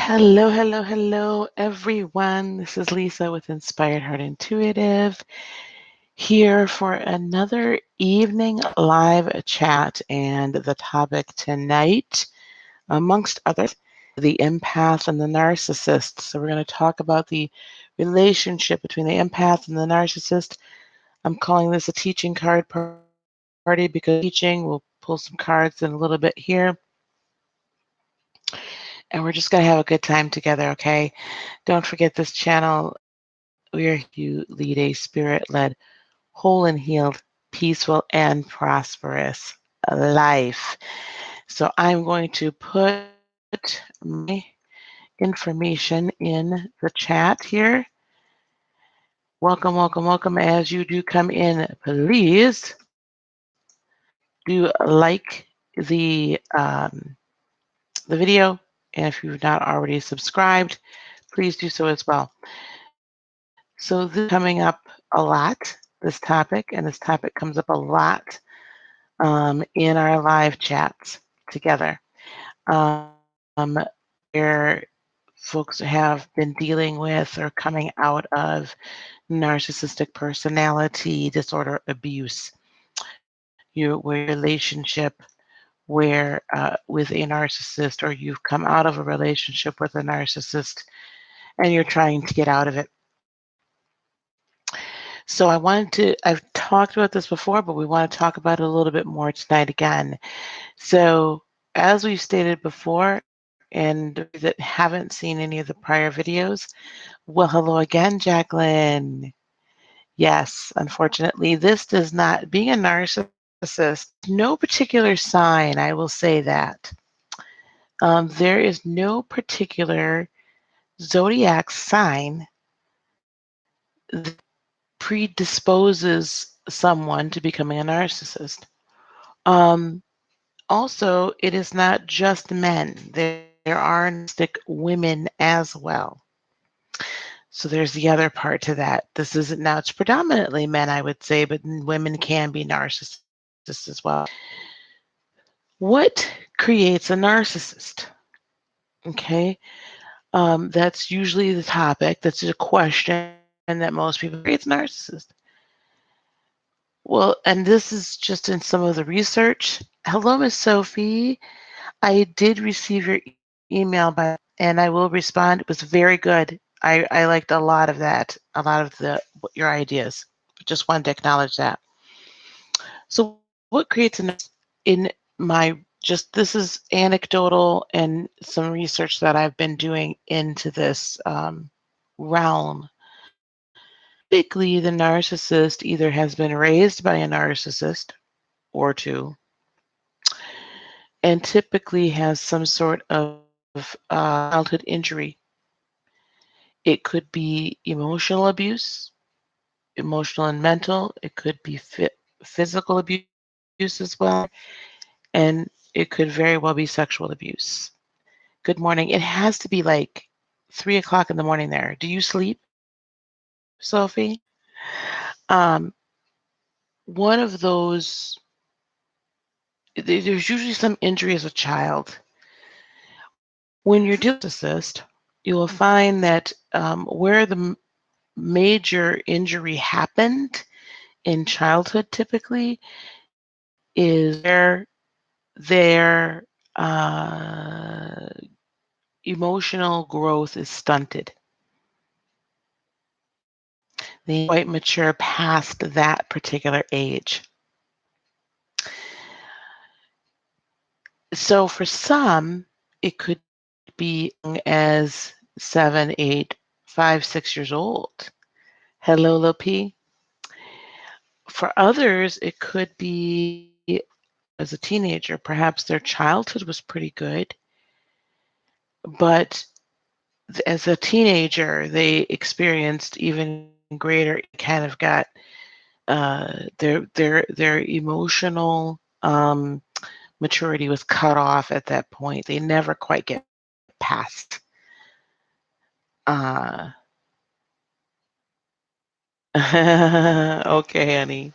Hello, hello, hello, everyone. This is Lisa with Inspired Heart Intuitive here for another evening live chat. And the topic tonight, amongst others, the empath and the narcissist. So we're going to talk about the relationship between the empath and the narcissist. I'm calling this a teaching card party because teaching, we'll pull some cards in a little bit here. And we're just going to have a good time together, okay? Don't forget this channel. We are you lead a spirit-led, whole and healed, peaceful and prosperous life. So I'm going to put my information in the chat here. Welcome, welcome, welcome. As you do come in, please do like the video. And if you've not already subscribed, please do so as well. So this is coming up a lot, this topic, and this topic comes up a lot in our live chats together, where folks have been dealing with or coming out of narcissistic personality disorder abuse, your relationship where with a narcissist, or you've come out of a relationship with a narcissist and you're trying to get out of it. So I've talked about this before, but we want to talk about it a little bit more tonight again. So as we've stated before, and that haven't seen any of the prior videos, well, hello again, Jacqueline. Yes, unfortunately, this does not, being a narcissist, no particular sign, I will say that. There is no particular zodiac sign that predisposes someone to becoming a narcissist. Also, it is not just men. There are narcissistic women as well. So there's the other part to that. This isn't, now it's predominantly men, I would say, but women can be narcissists as well. What creates a narcissist? Okay, that's usually the topic. That's a question that most people creates a narcissist. Well, and this is just in some of the research. Hello, Miss Sophie. I did receive your email, and I will respond. It was very good. I liked a lot of that, a lot of your ideas. Just wanted to acknowledge that. So what creates in my, just, this is anecdotal and some research that I've been doing into this realm. Typically, the narcissist either has been raised by a narcissist or two, and typically has some sort of childhood injury. It could be emotional abuse, emotional and mental. It could be physical abuse as well. And it could very well be sexual abuse. Good morning. It has to be like 3 o'clock in the morning there. Do you sleep, Sophie? One of those, there's usually some injury as a child. When you're dealing with a narcissist, you will find that where the major injury happened in childhood typically is where their emotional growth is stunted. They quite mature past that particular age. So for some, it could be as 7, 8, 5, 6 years old. Hello, Lopi. For others, it could be as a teenager. Perhaps their childhood was pretty good, but as a teenager, they experienced even greater, kind of got their emotional maturity was cut off at that point. They never quite get past. Okay, honey.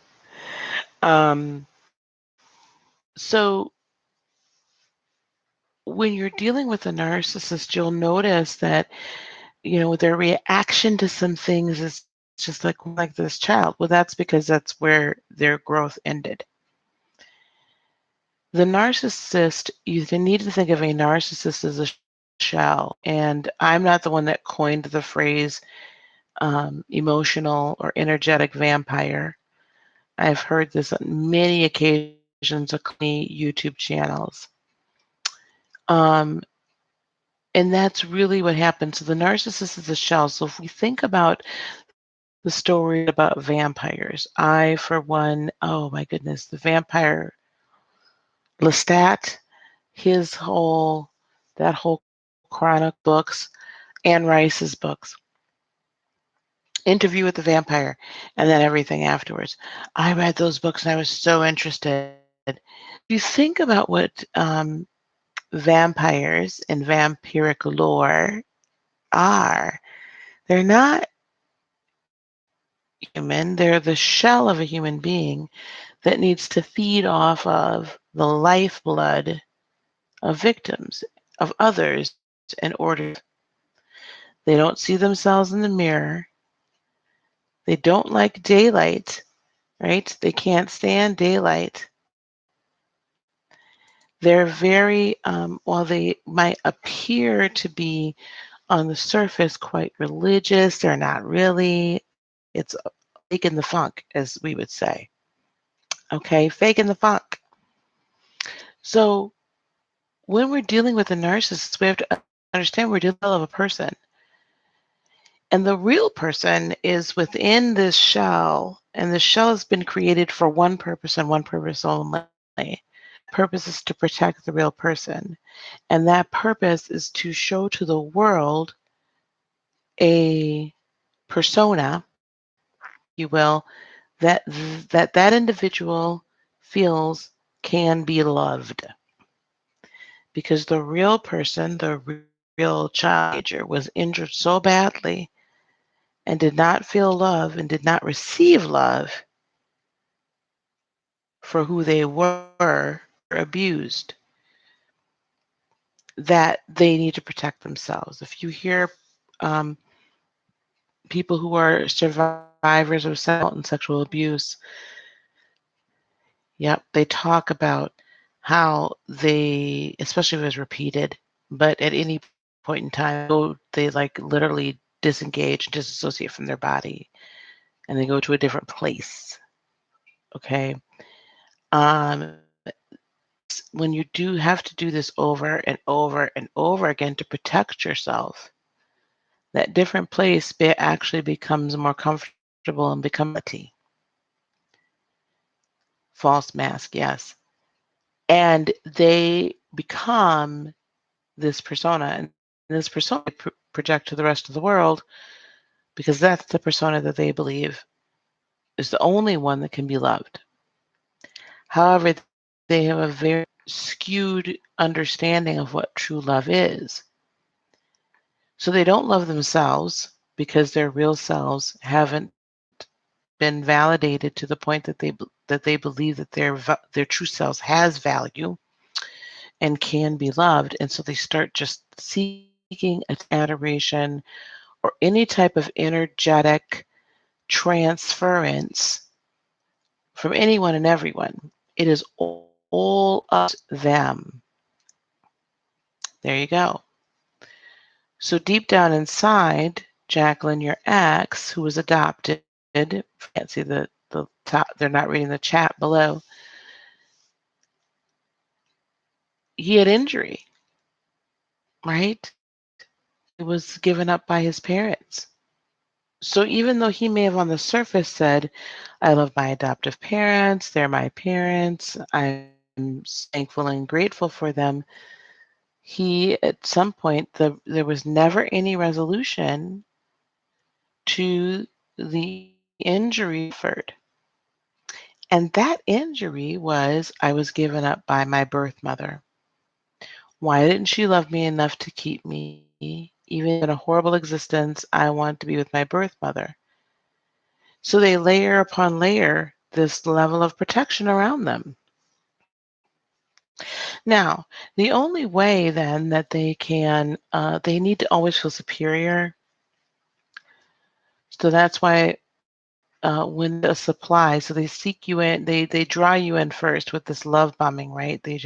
So when you're dealing with a narcissist, you'll notice that, their reaction to some things is just like this child. Well, that's because that's where their growth ended. The narcissist, you need to think of a narcissist as a shell. And I'm not the one that coined the phrase emotional or energetic vampire. I've heard this on many occasions across many YouTube channels. Um, and that's really what happens. So the narcissist is a shell. So if we think about the stories about vampires, I, for one, oh my goodness, the vampire Lestat, that whole chronic books, Anne Rice's books, Interview with the Vampire, and then everything afterwards. I read those books and I was so interested. If you think about what vampires and vampiric lore are, they're not human, they're the shell of a human being that needs to feed off of the lifeblood of victims, of others, in order. They don't see themselves in the mirror. They don't like daylight, right? They can't stand daylight. They're very, while they might appear to be on the surface quite religious, they're not really. It's faking the funk, as we would say. Okay, faking the funk. So when we're dealing with a narcissist, we have to understand we're dealing with a person. And the real person is within this shell, and the shell has been created for one purpose and one purpose only. That purpose is to protect the real person. And that purpose is to show to the world a persona, if you will, that individual feels can be loved. Because the real person, the real child teenager, was injured so badly and did not feel love and did not receive love for who they were abused, that they need to protect themselves. If you hear um, people who are survivors of sexual and sexual abuse, yep, they talk about how they, especially if it was repeated, but at any point in time, they like literally disengage, disassociate from their body, and they go to a different place. Okay. Um, when you do have to do this over and over and over again to protect yourself, that different place actually becomes more comfortable and becomes reality. False mask, yes. And they become this persona, and this persona they project to the rest of the world because that's the persona that they believe is the only one that can be loved. However, they have a very skewed understanding of what true love is. So they don't love themselves because their real selves haven't been validated to the point that they believe that their true selves has value and can be loved, and so they start just seeking adoration or any type of energetic transference from anyone and everyone. It is all about them. There you go. So deep down inside, Jacqueline, your ex, who was adopted, can't see the top, they're not reading the chat below, he had injury, right? He was given up by his parents. So even though he may have on the surface said, I love my adoptive parents, they're my parents, I'm thankful and grateful for them, he, at some point, there was never any resolution to the injury suffered. And that injury was I was given up by my birth mother. Why didn't she love me enough to keep me? Even in a horrible existence, I want to be with my birth mother. So they layer upon layer this level of protection around them. Now, the only way then that they can, they need to always feel superior. So that's why when a supply, so they seek you in, they draw you in first with this love bombing, right? They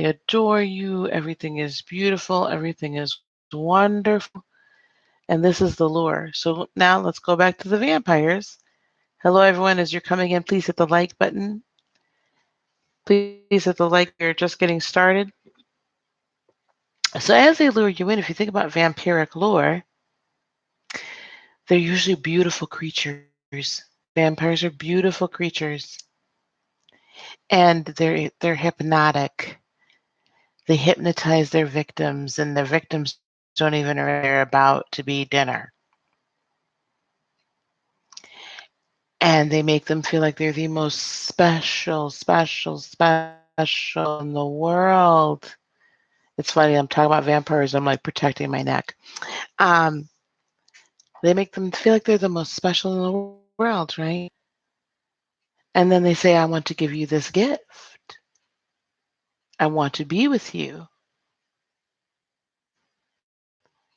adore you. Everything is beautiful. Everything is wonderful. And this is the lure. So now let's go back to the vampires. Hello, everyone. As you're coming in, please hit the like button. Please hit the like. You're just getting started. So as they lure you in, if you think about vampiric lore, they're usually beautiful creatures. Vampires are beautiful creatures, and they're hypnotic. They hypnotize their victims, and their victims don't even realize they're about to be dinner. And they make them feel like they're the most special in the world. It's funny, I'm talking about vampires, I'm like protecting my neck. Um, they make them feel like they're the most special in the world, right? And then they say, I want to give you this gift. I want to be with you.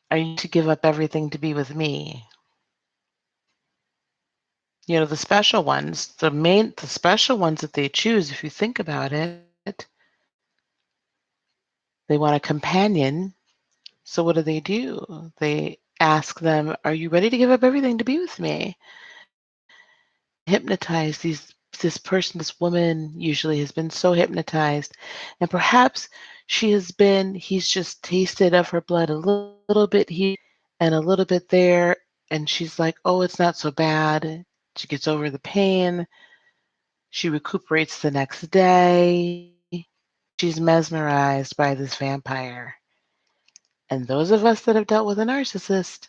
Are you to give up everything to be with me? You know, the special ones, the special ones that they choose, if you think about it, they want a companion. So what do? They ask them, are you ready to give up everything to be with me? Hypnotize this person, this woman usually has been so hypnotized. And perhaps he's just tasted of her blood a little bit here and a little bit there. And she's like, oh, it's not so bad. She gets over the pain. She recuperates the next day. She's mesmerized by this vampire. And those of us that have dealt with a narcissist,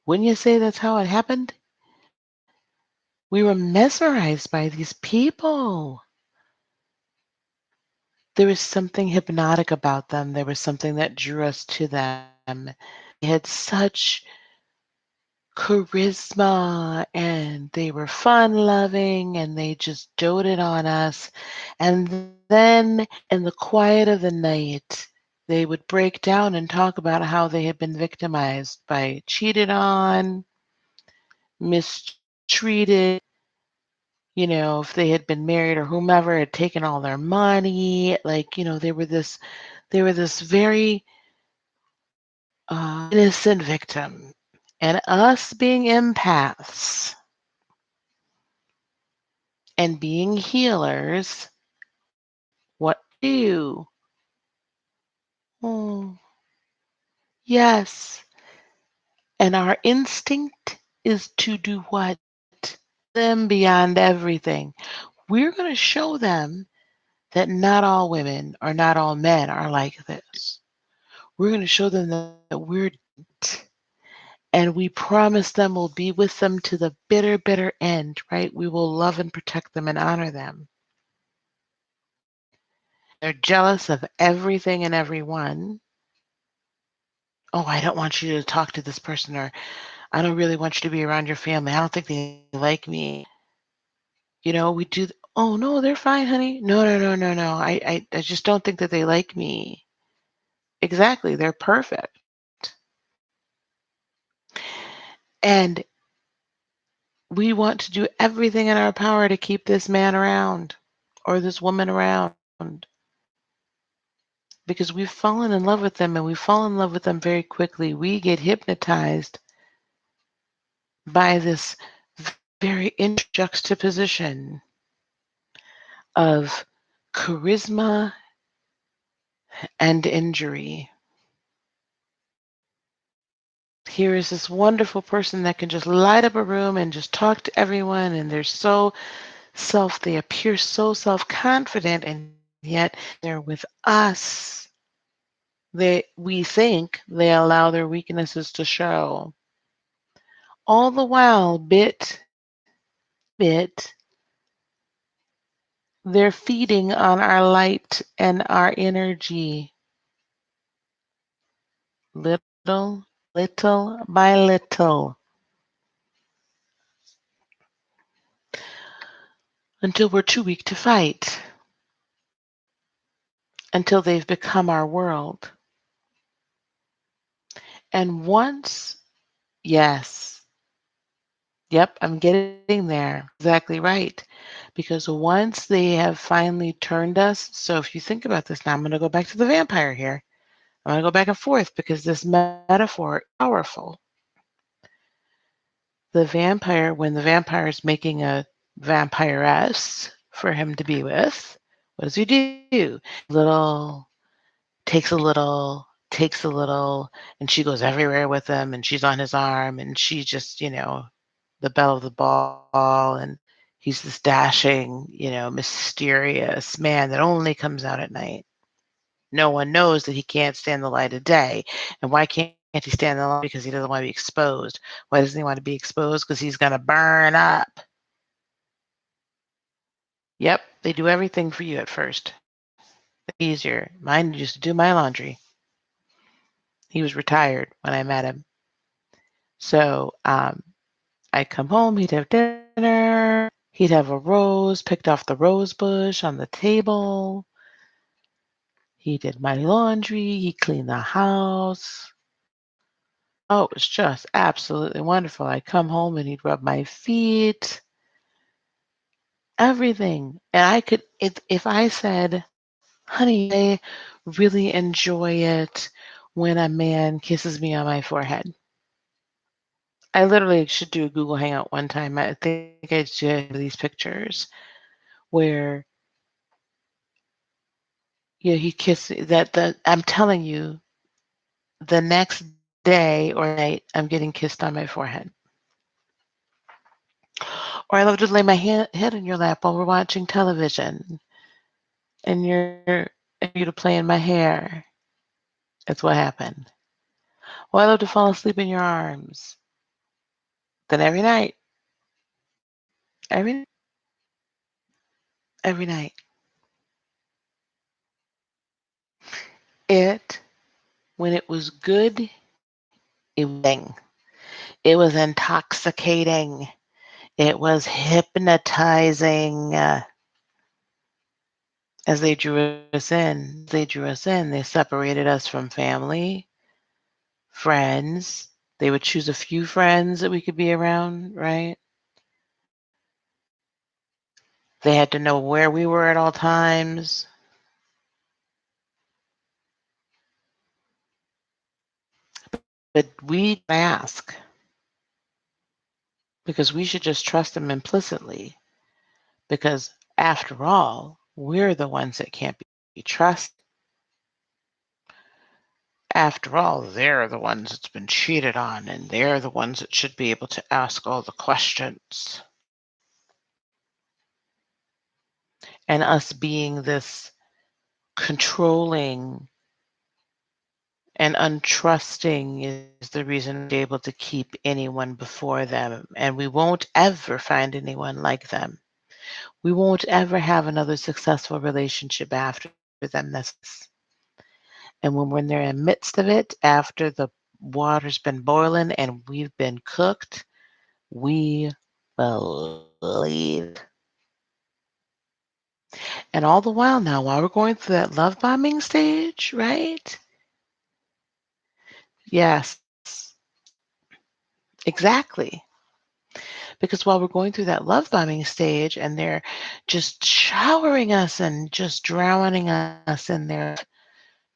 wouldn't you say that's how it happened? We were mesmerized by these people. There was something hypnotic about them. There was something that drew us to them. They had such charisma and they were fun loving and they just doted on us. And then in the quiet of the night, they would break down and talk about how they had been victimized by cheated on, mistreated, if they had been married or whomever had taken all their money, like, they were this very innocent victim. And us being empaths and being healers, what do? Oh, yes. And our instinct is to do what? Them beyond everything. We're going to show them that not all women or not all men are like this. We're going to show them that we're different. And we promise them we'll be with them to the bitter, bitter end, right? We will love and protect them and honor them. They're jealous of everything and everyone. Oh, I don't want you to talk to this person, or I don't really want you to be around your family. I don't think they like me. We do. Oh, no, they're fine, honey. No, no, no, no, no. I just don't think that they like me. Exactly. They're perfect. And we want to do everything in our power to keep this man around or this woman around because we've fallen in love with them and we fall in love with them very quickly. We get hypnotized by this very interesting juxtaposition of charisma and injury. Here is this wonderful person that can just light up a room and just talk to everyone, and they appear so self-confident, and yet they're with us. We think they allow their weaknesses to show. All the while, bit bit, they're feeding on our light and our energy, little, little by little, until we're too weak to fight. until they've become our world. And once, yes, yep, I'm getting there. Exactly right. Because once they have finally turned us, so if you think about this now, I'm going to go back to the vampire here. I'm going to go back and forth because this metaphor is powerful. The vampire, when the vampire is making a vampiress for him to be with, what does he do? Little, takes a little, and she goes everywhere with him, and she's on his arm, and she's just, the belle of the ball, and he's this dashing, mysterious man that only comes out at night. No one knows that he can't stand the light of day. And why can't he stand the light? Because he doesn't want to be exposed. Why doesn't he want to be exposed? Because he's going to burn up. Yep, they do everything for you at first. Easier. Mine used to do my laundry. He was retired when I met him. So I'd come home, he'd have dinner, he'd have a rose picked off the rose bush on the table. He did my laundry, he cleaned the house. Oh, it was just absolutely wonderful. I'd come home and he'd rub my feet, everything. And I could, if I said, honey, I really enjoy it when a man kisses me on my forehead. I literally should do a Google Hangout one time. I think I did these pictures where he kissed that I'm telling you, the next day or night I'm getting kissed on my forehead. Or I love to lay my head in your lap while we're watching television and you to play in my hair. That's what happened. Or I love to fall asleep in your arms. Then every every night, it when it was good, it was it was intoxicating. It was hypnotizing. As they drew us in, they separated us from family, friends. They would choose a few friends that we could be around, right? They had to know where we were at all times. But we ask because we should just trust them implicitly. Because after all, we're the ones that can't be trusted. After all, they're the ones that's been cheated on, and they're the ones that should be able to ask all the questions. And us being this controlling and untrusting is the reason we're able to keep anyone before them. And we won't ever find anyone like them. We won't ever have another successful relationship after them. And when we're in the midst of it, after the water's been boiling and we've been cooked, we believe. And all the while now, while we're going through that love bombing stage, right? Yes, exactly. Because while we're going through that love bombing stage and they're just showering us and just drowning us in there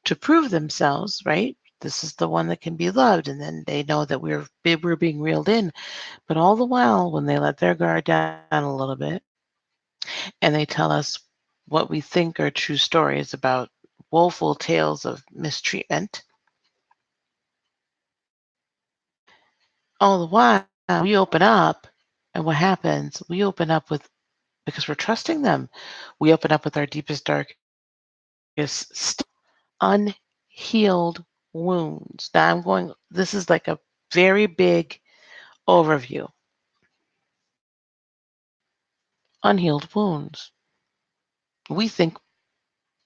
to prove themselves, right? This is the one that can be loved. And then they know that we're being reeled in. But all the while, when they let their guard down a little bit and they tell us what we think are true stories about woeful tales of mistreatment, all the while we open up. And what happens? We open up with, because we're trusting them, we open up with our deepest, darkest, unhealed wounds. Now this is like a very big overview. Unhealed wounds. We think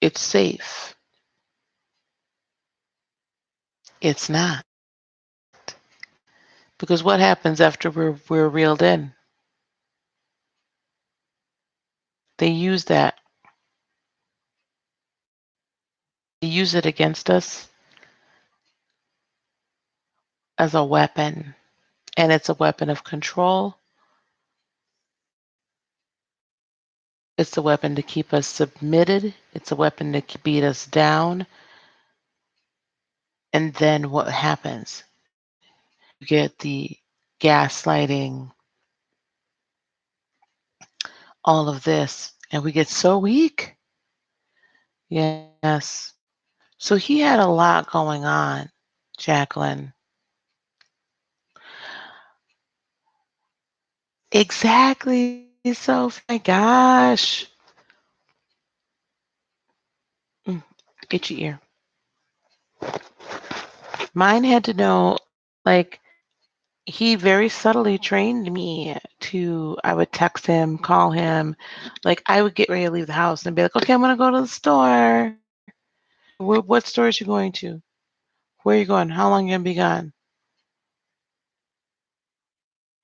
it's safe. It's not. Because what happens after we're reeled in? They use that. use it against us as a weapon, and it's a weapon of control. It's a weapon to keep us submitted. It's a weapon to beat us down. And then what happens? You get the gaslighting, all of this, and we get so weak. Yes. So he had a lot going on, Jacqueline. Exactly. So, my gosh. Mm, itchy ear. Mine had to know, like, he very subtly trained me to, I would text him, call him. Like, I would get ready to leave the house and be like, okay, I'm going to go to the store. What store is you going to? Where are you going? How long are you going to be gone?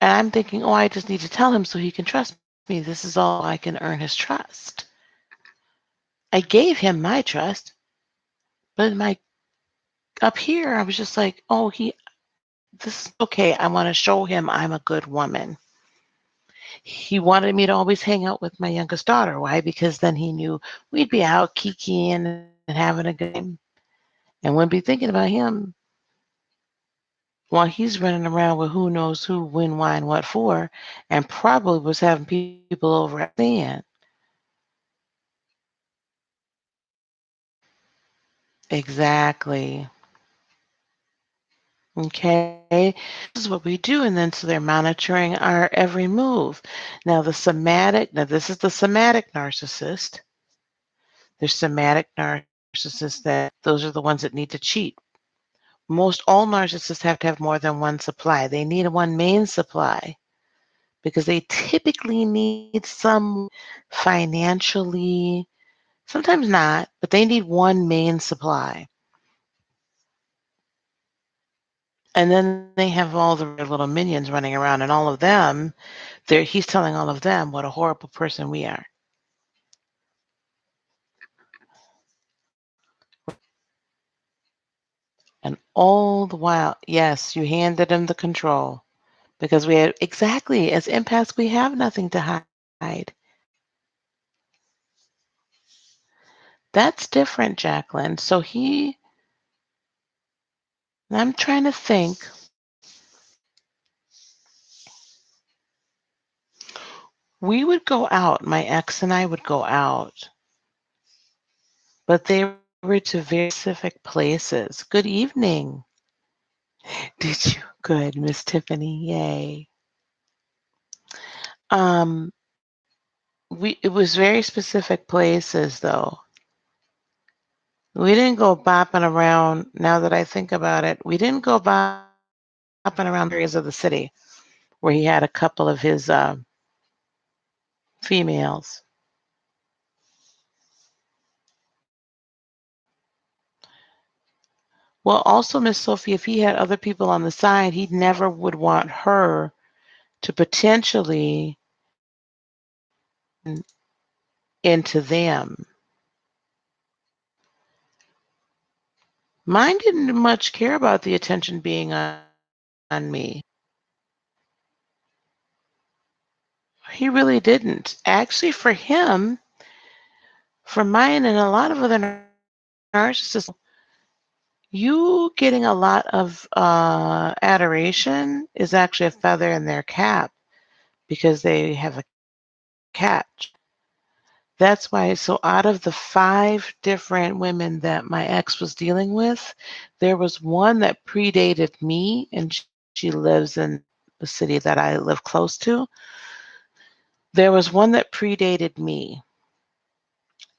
And I'm thinking, oh, I just need to tell him so he can trust me. This is all I can earn his trust. I gave him my trust, but my up here, I was just like, oh, this is okay. I want to show him I'm a good woman. He wanted me to always hang out with my youngest daughter. Why? Because then he knew we'd be out kikiing and having a good time and wouldn't be thinking about him while he's running around with who knows who, when, why, and what for, and probably was having people over at the end. Exactly. Okay. This is what we do. And then so they're monitoring our every move. Now, this is the somatic narcissist. There's somatic narcissists that those are the ones that need to cheat. Most all narcissists have to have more than one supply. They need one main supply because they typically need some financially, sometimes not, but they need one main supply. And then they have all the little minions running around, and all of them, he's telling all of them what a horrible person we are. And all the while, yes, you handed him the control because we had, exactly, as empaths, we have nothing to hide. That's different, Jacqueline. So I'm trying to think, we would go out, my ex and I would go out, but they were to very specific places. Good evening. Did you? Good, Miss Tiffany. Yay. Um, it was very specific places though. We didn't go bopping around. Now that I think about it, we didn't go bopping around areas of the city where he had a couple of his females. Well, also, Miss Sophie, if he had other people on the side, he never would want her to potentially into them. Mine didn't much care about the attention being on me. He really didn't. Actually, for him, for mine and a lot of other narcissists, you getting a lot of adoration is actually a feather in their cap because they have a catch. That's why, so out of the 5 different women that my ex was dealing with, there was one that predated me, and she lives in the city that I live close to. There was one that predated me,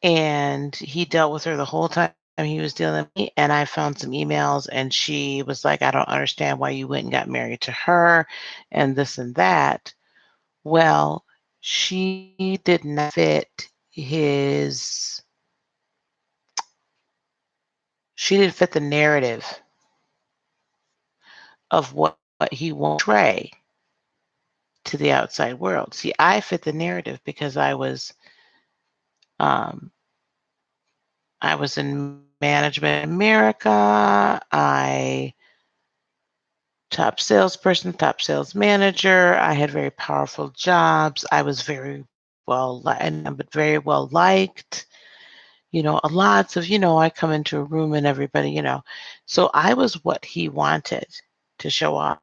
and he dealt with her the whole time he was dealing with me, and I found some emails, and she was like, "I don't understand why you went and got married to her," and this and that. Well, she did not fit his she didn't fit the narrative of what he won't portray to the outside world. See, I fit the narrative because I was um, I was in management in America. I top salesperson, top sales manager. I had very powerful jobs. I was very but very well liked. Lots of, I come into a room and everybody, so I was what he wanted to show off.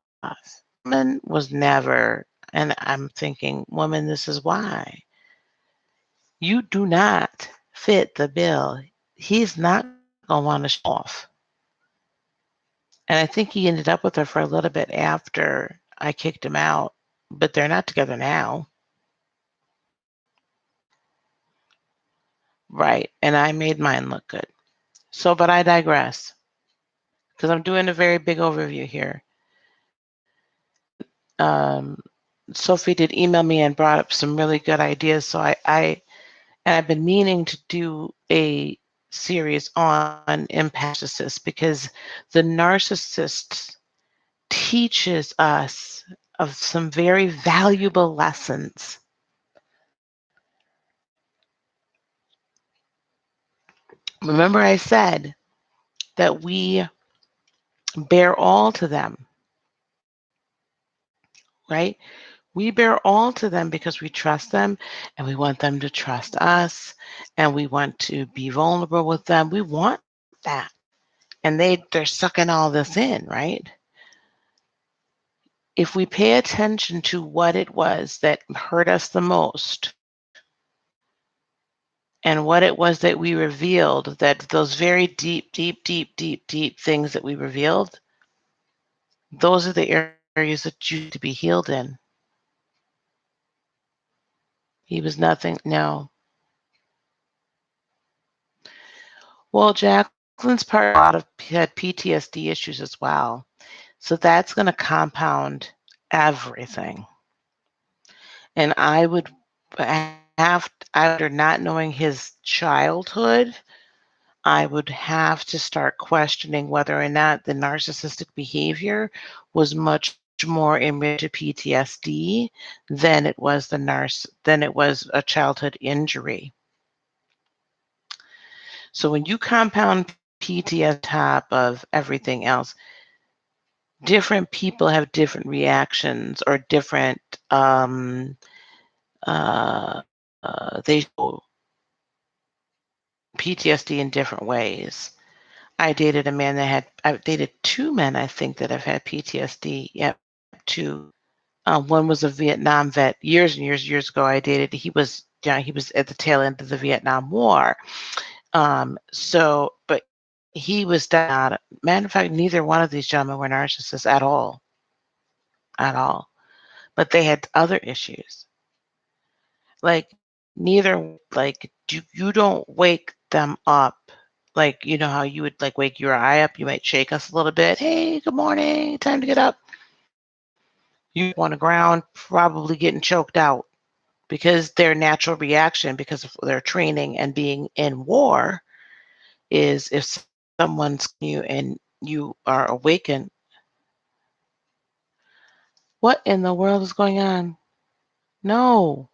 Woman was never, and I'm thinking, woman, this is why. You do not fit the bill. He's not going to want to show off. And I think he ended up with her for a little bit after I kicked him out, but they're not together now. Right. And I made mine look good. So, but I digress because I'm doing a very big overview here. Um, Sophie did email me and brought up some really good ideas. So and I've been meaning to do a series on Empath because the narcissist teaches us of some very valuable lessons. Remember I said that we bear all to them, right? We bear all to them because we trust them and we want them to trust us and we want to be vulnerable with them. We want that. And they're sucking all this in, right? If we pay attention to what it was that hurt us the most and what it was that we revealed, that those very deep, deep, deep, deep, deep things that we revealed, those are the areas that you need to be healed in. He was nothing, no. Well, Jacqueline's part had PTSD issues as well. So that's going to compound everything. And I would after not knowing his childhood, I would have to start questioning whether or not the narcissistic behavior was much more in relation to PTSD than it was a childhood injury. So when you compound PTSD on top of everything else, different people have different reactions or different they show PTSD in different ways. I dated two men, I think, that have had PTSD. Yep, two. One was a Vietnam vet. Years and years ago, I dated. He was at the tail end of the Vietnam War. But he was not. Matter of fact, neither one of these gentlemen were narcissists at all. But they had other issues. Like you don't wake them up. Like, you know how you would like wake your eye up, you might shake us a little bit. Hey, good morning, time to get up. You on the ground, probably getting choked out because their natural reaction, because of their training and being in war, is if someone's you and you are awakened. What in the world is going on? No.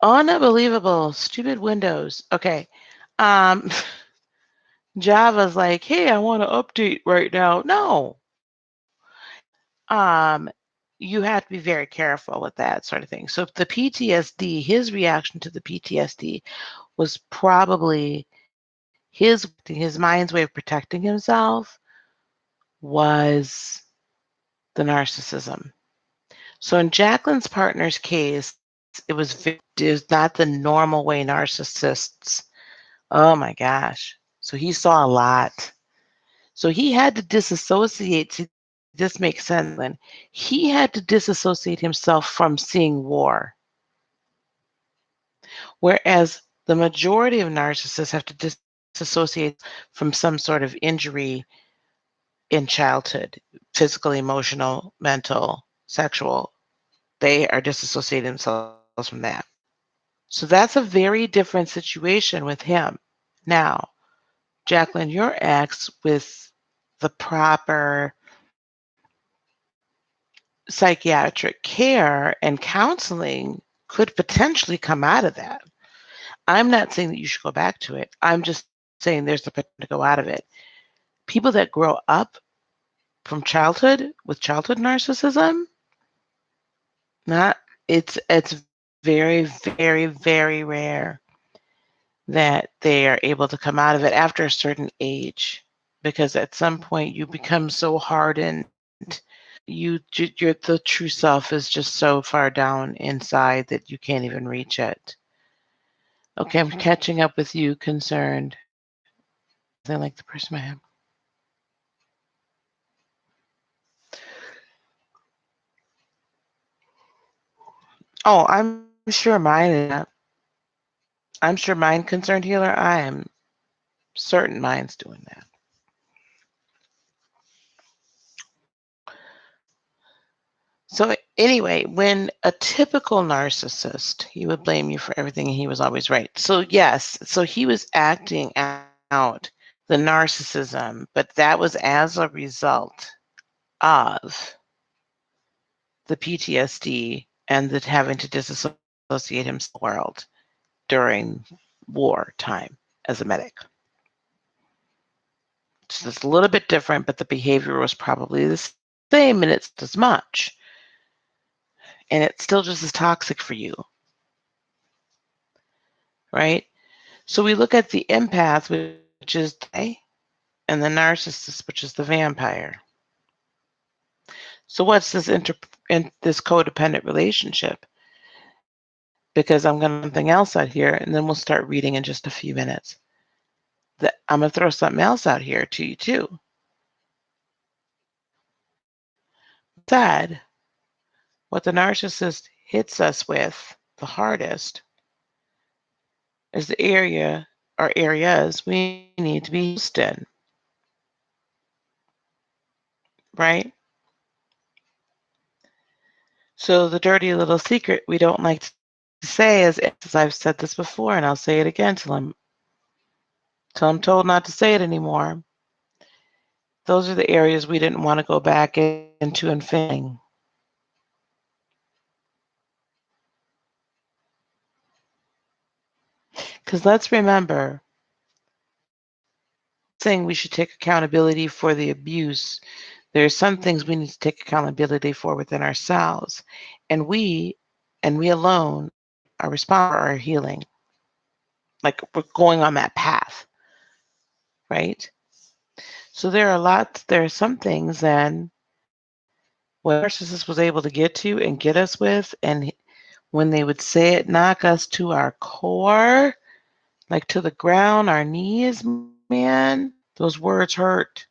Unbelievable. Stupid Windows. Okay. Um, Java's like, hey, I want to update right now. No. Um, you have to be very careful with that sort of thing. So the PTSD, his reaction to the PTSD was probably his mind's way of protecting himself was the narcissism. So in Jacqueline's partner's case, it was not the normal way narcissists. Oh my gosh. So he saw a lot. So he had to disassociate. This makes sense, Lynn. He had to disassociate himself from seeing war. Whereas the majority of narcissists have to disassociate from some sort of injury in childhood, physical, emotional, mental, sexual. They are disassociating themselves from that. So that's a very different situation with him. Now, Jacqueline, your ex, with the proper psychiatric care and counseling, could potentially come out of that. I'm not saying that you should go back to it. I'm just saying there's the potential to go out of it. People that grow up from childhood with childhood narcissism, not it's very, very, very rare that they are able to come out of it after a certain age, because at some point you become so hardened. The true self is just so far down inside that you can't even reach it. Okay, I'm catching up with you, concerned. I like the person I am. Oh, I'm sure mine is that. I'm sure mine, concerned healer. I am certain mine's doing that. So anyway, when a typical narcissist, he would blame you for everything and he was always right. So yes, so he was acting out the narcissism, but that was as a result of the PTSD and the having to disassociate himself from the world during wartime as a medic. So it's a little bit different, but the behavior was probably the same, and it's as much. And it's still just as toxic for you, right? So we look at the empath, which is the, and the narcissist, which is the vampire. So what's this this codependent relationship? Because I'm going to something else out here, and then we'll start reading in just a few minutes. I'm going to throw something else out here to you too. Sad, what the narcissist hits us with the hardest is the area or areas we need to be used in, right? So the dirty little secret we don't like to say is, as I've said this before, and I'll say it again till I'm told not to say it anymore. Those are the areas we didn't want to go back into and filling. Because let's remember, saying we should take accountability for the abuse, there are some things we need to take accountability for within ourselves. And we alone are responsible for our healing. Like we're going on that path, right? So there are some things then what narcissist was able to get to and get us with, and when they would say it, knock us to our core, like to the ground, our knees, man, those words hurt.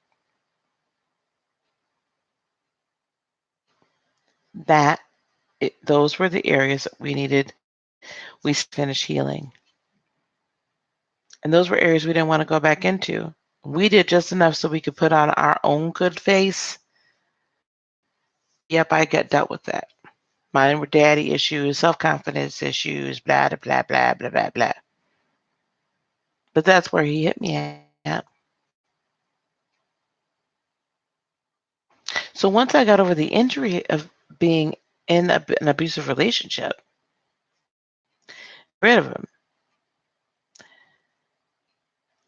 Those were the areas that we finished healing. And those were areas we didn't want to go back into. We did just enough so we could put on our own good face. Yep, I got dealt with that. Mine were daddy issues, self-confidence issues, blah, blah, blah, blah, blah, blah. But that's where he hit me at. So once I got over the injury of being in an abusive relationship, rid of him,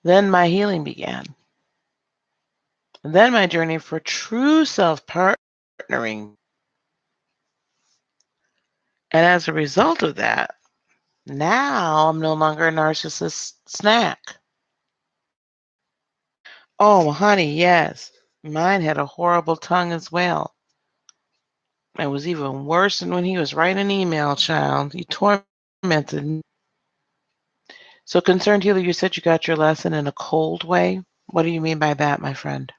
then my healing began. And then my journey for true self-partnering. And as a result of that, now I'm no longer a narcissist snack. Oh, honey, yes. Mine had a horrible tongue as well. It was even worse than when he was writing an email, child. He tormented me. So, concerned healer, you said you got your lesson in a cold way. What do you mean by that, my friend?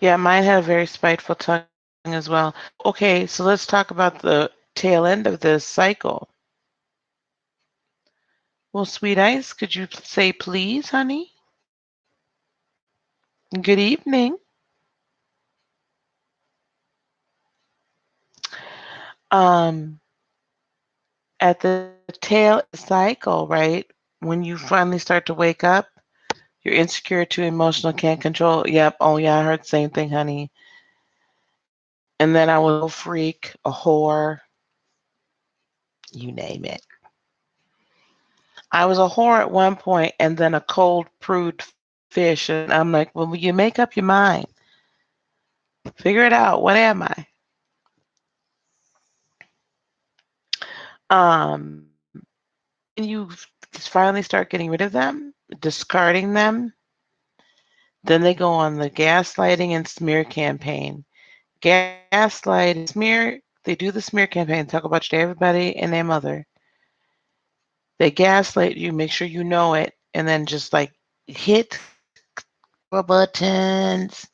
Yeah, mine had a very spiteful tongue as well. Okay, so let's talk about the tail end of this cycle. Well, Sweet Ice, could you say please, honey? Good evening. Um, at the tail cycle, right? When you finally start to wake up, You're insecure, too emotional, can't control. Yep. Oh, yeah, I heard the same thing, honey. And then I was a freak, a whore, you name it. I was a whore at one point and then a cold, prude fish. And I'm like, well, you make up your mind. Figure it out. What am I? When you finally start getting rid of them, discarding them, then they go on the gaslighting and smear campaign. Gaslight and smear, they do the smear campaign, talk about you to everybody and their mother. They gaslight you, make sure you know it, and then just like hit buttons,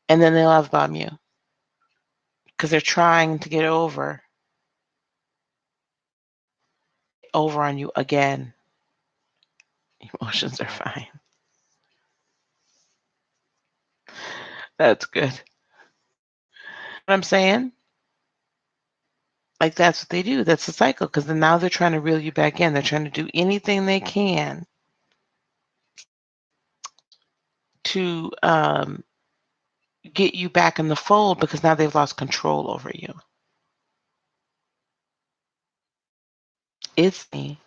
and then they love bomb you because they're trying to get over on you again. Emotions are fine. That's good. What I'm saying? Like that's what they do. That's the cycle. Because then now they're trying to reel you back in. They're trying to do anything they can to get you back in the fold because now they've lost control over you. It's me.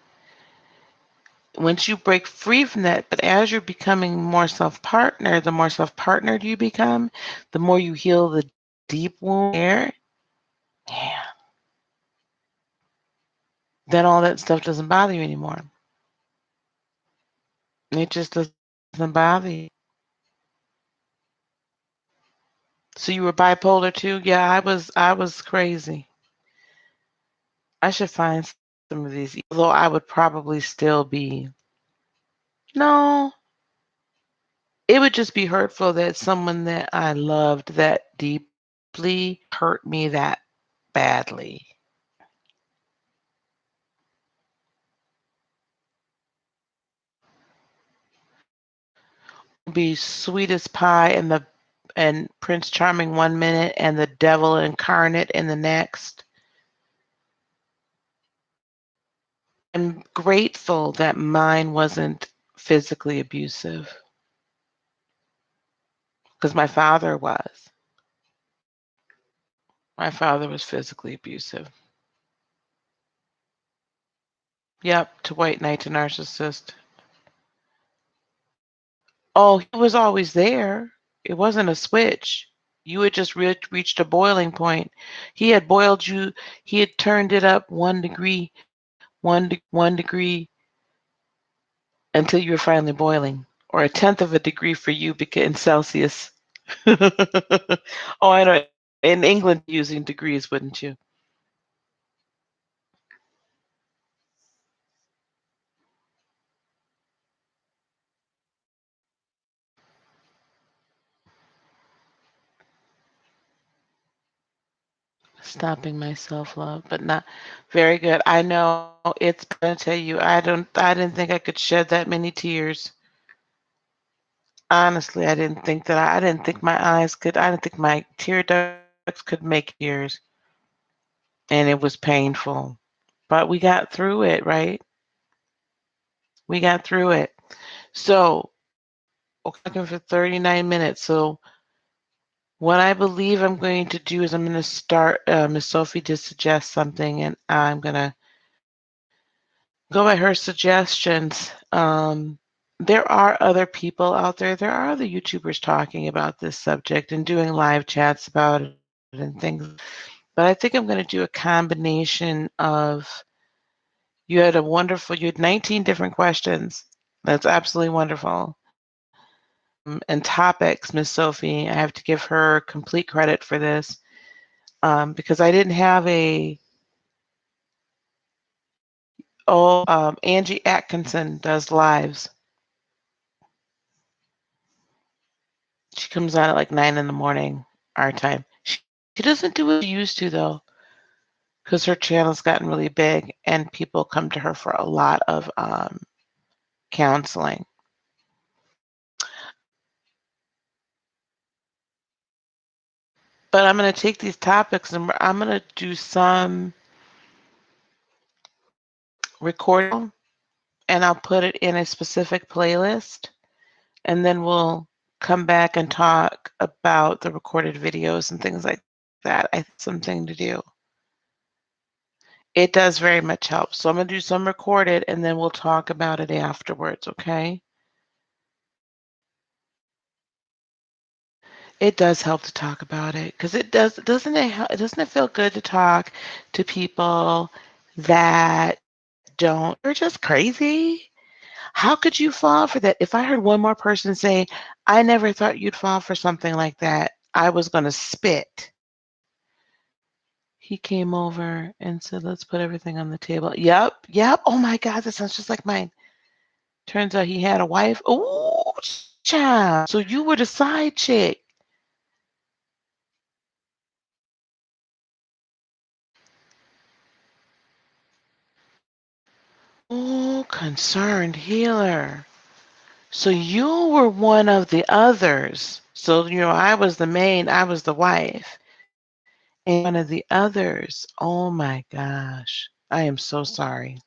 Once you break free from that, but as you're becoming more self-partnered, the more self-partnered you become, the more you heal the deep wound there, man, then all that stuff doesn't bother you anymore. It just doesn't bother you. So you were bipolar too? Yeah, I was crazy. I should find some of these, although I would probably still be. No, it would just be hurtful that someone that I loved that deeply hurt me that badly. Be sweet as pie and Prince Charming one minute and the devil incarnate in the next. I'm grateful that mine wasn't physically abusive because my father was. My father was physically abusive. Yep, to white knight to narcissist. Oh, he was always there. It wasn't a switch. You had just reached a boiling point. He had boiled you. He had turned it up 1 degree, 1 degree until you were finally boiling, or a tenth of a degree for you because in Celsius. Oh, I know. In England, using degrees, wouldn't you? Stopping my self-love, but not very good. I know it's gonna tell you I didn't think I could shed that many tears. Honestly, I didn't think my eyes could I didn't think my tear ducts could make tears. And it was painful. But we got through it, right? We got through it. So we're talking for 39 minutes. So what I believe I'm going to do is I'm going to start, Miss Sophie did suggest something, and I'm going to go by her suggestions. There are other people out there. There are other YouTubers talking about this subject and doing live chats about it and things. But I think I'm going to do a combination of, you had 19 different questions. That's absolutely wonderful. And topics, Miss Sophie, I have to give her complete credit for this because I didn't have Angie Atkinson does lives. She comes on at like 9 in the morning, our time. She doesn't do what she used to, though, because her channel's gotten really big and people come to her for a lot of counseling. But I'm going to take these topics and I'm going to do some recording and I'll put it in a specific playlist, and then we'll come back and talk about the recorded videos and things like that. I think something to do. It does very much help. So I'm gonna do some recorded, and then we'll talk about it afterwards, okay? It does help to talk about it because it doesn't it feel good to talk to people that don't are just crazy? How could you fall for that? If I heard one more person say, "I never thought you'd fall for something like that," I was gonna spit. He came over and said, "Let's put everything on the table." Yep, yep. Oh my God, that sounds just like mine. Turns out he had a wife. Oh, child. So you were the side chick. Oh, concerned healer. So you were one of the others. So, I was the main, I was the wife. And one of the others. Oh my gosh. I am so sorry.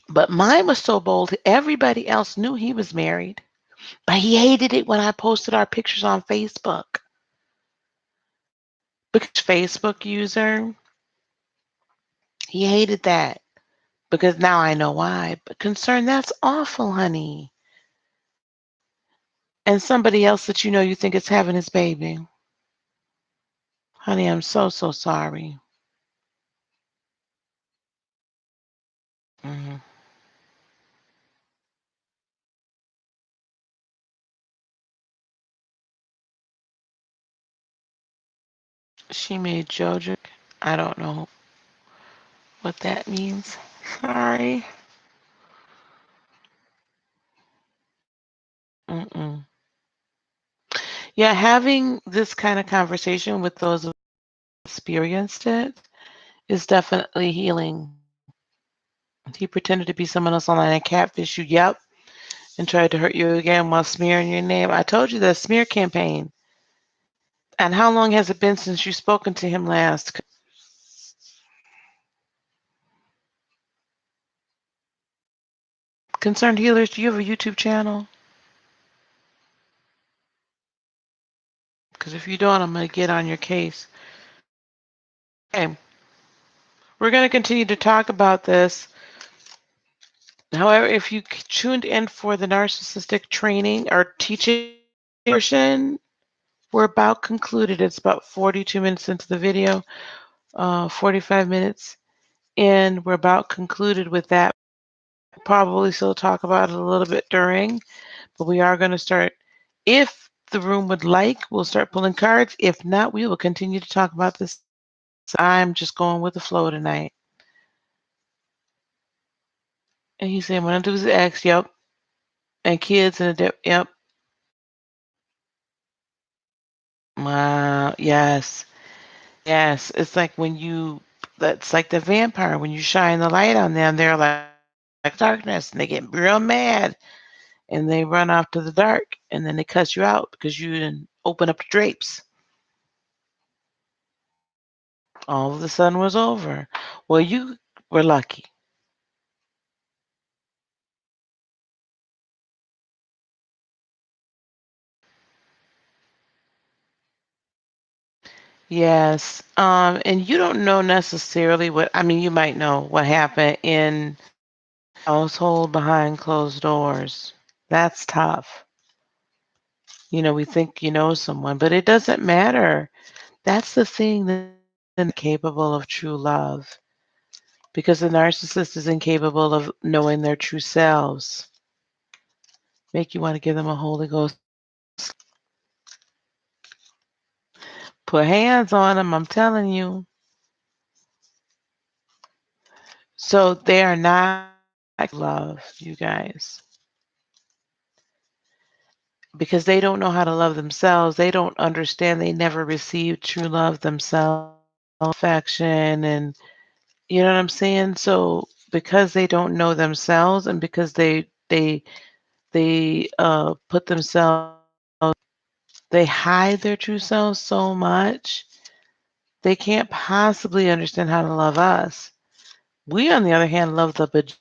But mine was so bold, everybody else knew he was married. But he hated it when I posted our pictures on Facebook. Because Facebook user, he hated that. Because now I know why. But concern, that's awful, honey. And somebody else that you think is having his baby. Honey, I'm so, so sorry. Mhm. She made Jojo. I don't know what that means. Sorry. Mm-mm. Yeah, having this kind of conversation with those who experienced it is definitely healing. He pretended to be someone else online and catfish you, yep, and tried to hurt you again while smearing your name. I told you that smear campaign. And how long has it been since you've spoken to him last? Concerned Healers, do you have a YouTube channel? Because if you don't, I'm going to get on your case. Okay. We're going to continue to talk about this. However, if you tuned in for the narcissistic training or teaching portion, we're about concluded. It's about 42 minutes into the video, 45 minutes in. We're about concluded with that. Probably still talk about it a little bit during, but we are going to start. If the room would like, we'll start pulling cards. If not, we will continue to talk about this. I'm just going with the flow tonight. And he's saying, when I do his ex, yep. And kids and yep. Wow, yes. Yes. It's like that's like the vampire. When you shine the light on them, they're like darkness and they get real mad and they run off to the dark and then they cuss you out because you didn't open up the drapes. All of the sun was over. Well, you were lucky. Yes. And you don't know necessarily you might know what happened in household behind closed doors. That's tough. We think you know someone, but it doesn't matter. That's the thing that is incapable of true love because the narcissist is incapable of knowing their true selves. Make you want to give them a Holy Ghost. Put hands on them, I'm telling you. So they are not love, you guys, because they don't know how to love themselves. They don't understand. They never received true love themselves, affection, and you know what I'm saying? So because they don't know themselves and because they put themselves, they hide their true selves so much They can't possibly understand how to love us. We, on the other hand, love the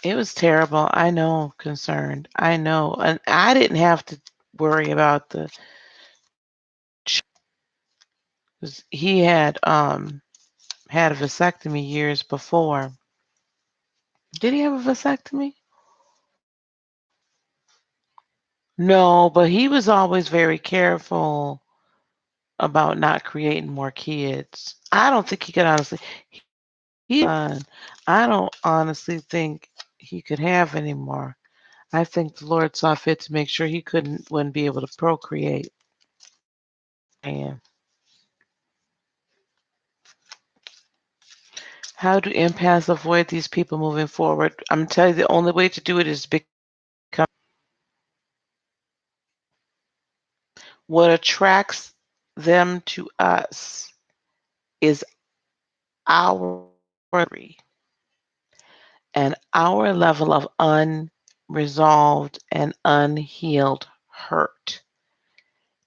It was terrible. I know, concerned. I know. And I didn't have to worry about the 'cause he had a vasectomy years before. Did he have a vasectomy? No, but he was always very careful about not creating more kids. I don't think he could honestly. He I don't honestly think he could have any more. I think the Lord saw fit to make sure he wouldn't be able to procreate. And how do empaths avoid these people moving forward? I'm telling you, the only way to do it is become what attracts them to us is our worry and our level of unresolved and unhealed hurt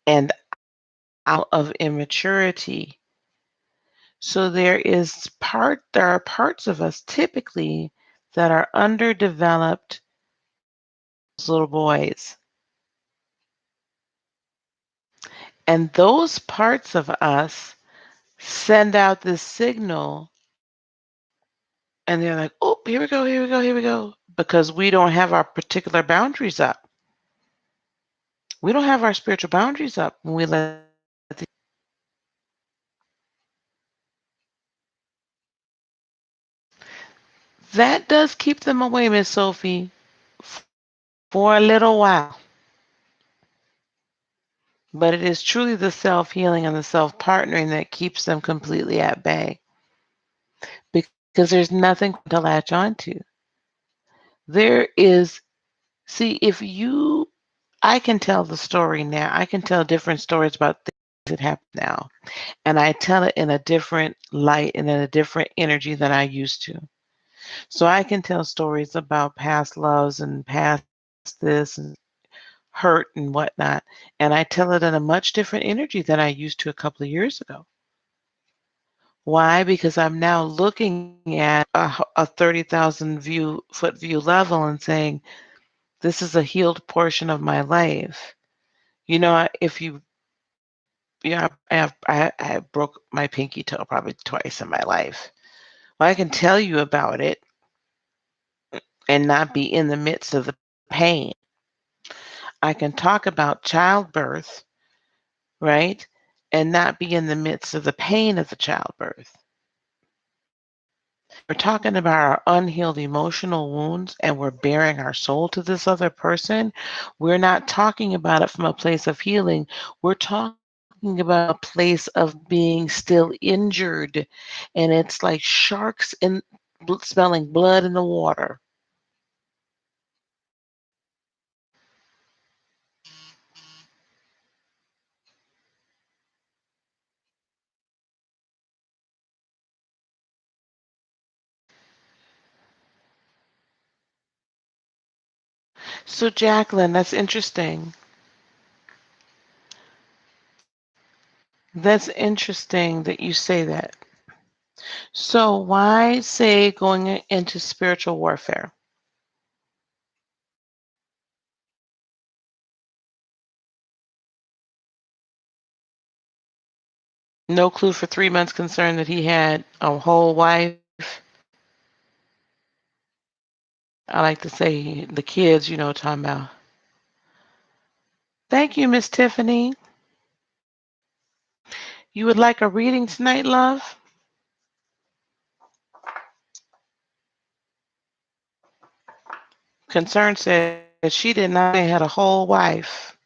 and out of immaturity. So there are parts of us typically that are underdeveloped as little boys. And those parts of us send out this signal and they're like, oh, here we go, here we go, here we go. Because we don't have our particular boundaries up. We don't have our spiritual boundaries up when we let that does keep them away, Miss Sophie, for a little while. But it is truly the self-healing and the self-partnering that keeps them completely at bay because there's nothing to latch onto. There is, see, I can tell the story now. I can tell different stories about things that happen now. And I tell it in a different light and in a different energy than I used to. So I can tell stories about past loves and past this and hurt and whatnot. And I tell it in a much different energy than I used to a couple of years ago. Why? Because I'm now looking at a 30,000 foot view level and saying, this is a healed portion of my life. You know, if you, yeah, I broke my pinky toe probably twice in my life. Well, I can tell you about it and not be in the midst of the pain. I can talk about childbirth, right? And not be in the midst of the pain of the childbirth. We're talking about our unhealed emotional wounds and we're bearing our soul to this other person. We're not talking about it from a place of healing. We're talking about a place of being still injured. And it's like sharks smelling blood in the water. So, Jacqueline, that's interesting. That's interesting that you say that. So, why say going into spiritual warfare? No clue for 3 months concerned that he had a whole wife. I like to say the kids, talking about. Thank you, Miss Tiffany. You would like a reading tonight, love? Concern said she did not had a whole wife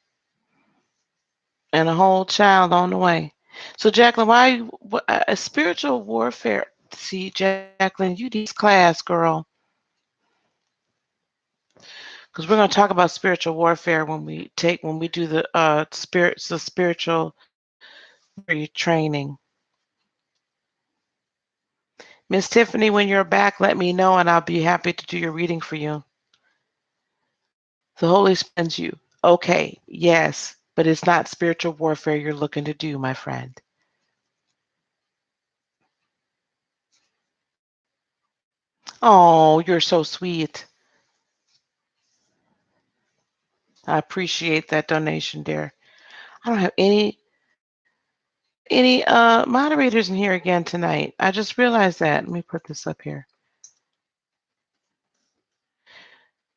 and a whole child on the way. So, Jacqueline, a spiritual warfare? See, Jacqueline, you need this class, girl, because we're going to talk about spiritual warfare when we do the spiritual training. Miss Tiffany, when you're back, let me know and I'll be happy to do your reading for you. The Holy Spirit sends you. Okay, yes. but it's not spiritual warfare you're looking to do, my friend. Oh, you're so sweet. I appreciate that donation, dear. I don't have any moderators in here again tonight. I just realized that. Let me put this up here.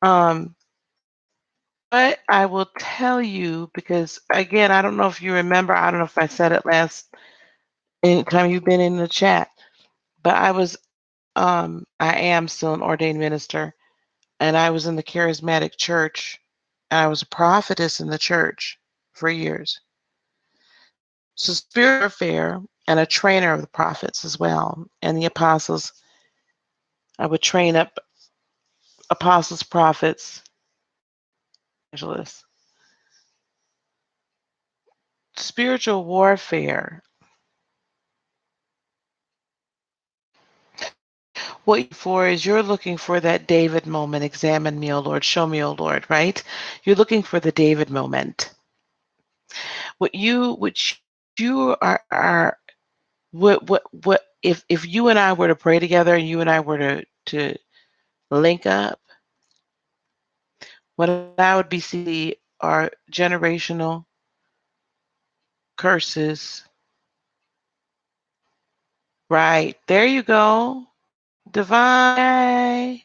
Um, but I will tell you because again, I don't know if you remember. I don't know if I said it last anytime you've been in the chat, but I am still an ordained minister, and I was in the charismatic church, and I was a prophetess in the church for years. So spirit warfare and a trainer of the prophets as well, and the apostles. I would train up apostles, prophets, evangelists. Spiritual warfare. What you're for is you're looking for that David moment. Examine me, O Lord. Show me, O Lord. Right? You're looking for the David moment. What you are what if you and I were to pray together and you and I were to link up, what I would be seeing are generational curses. Right. There you go. Divine.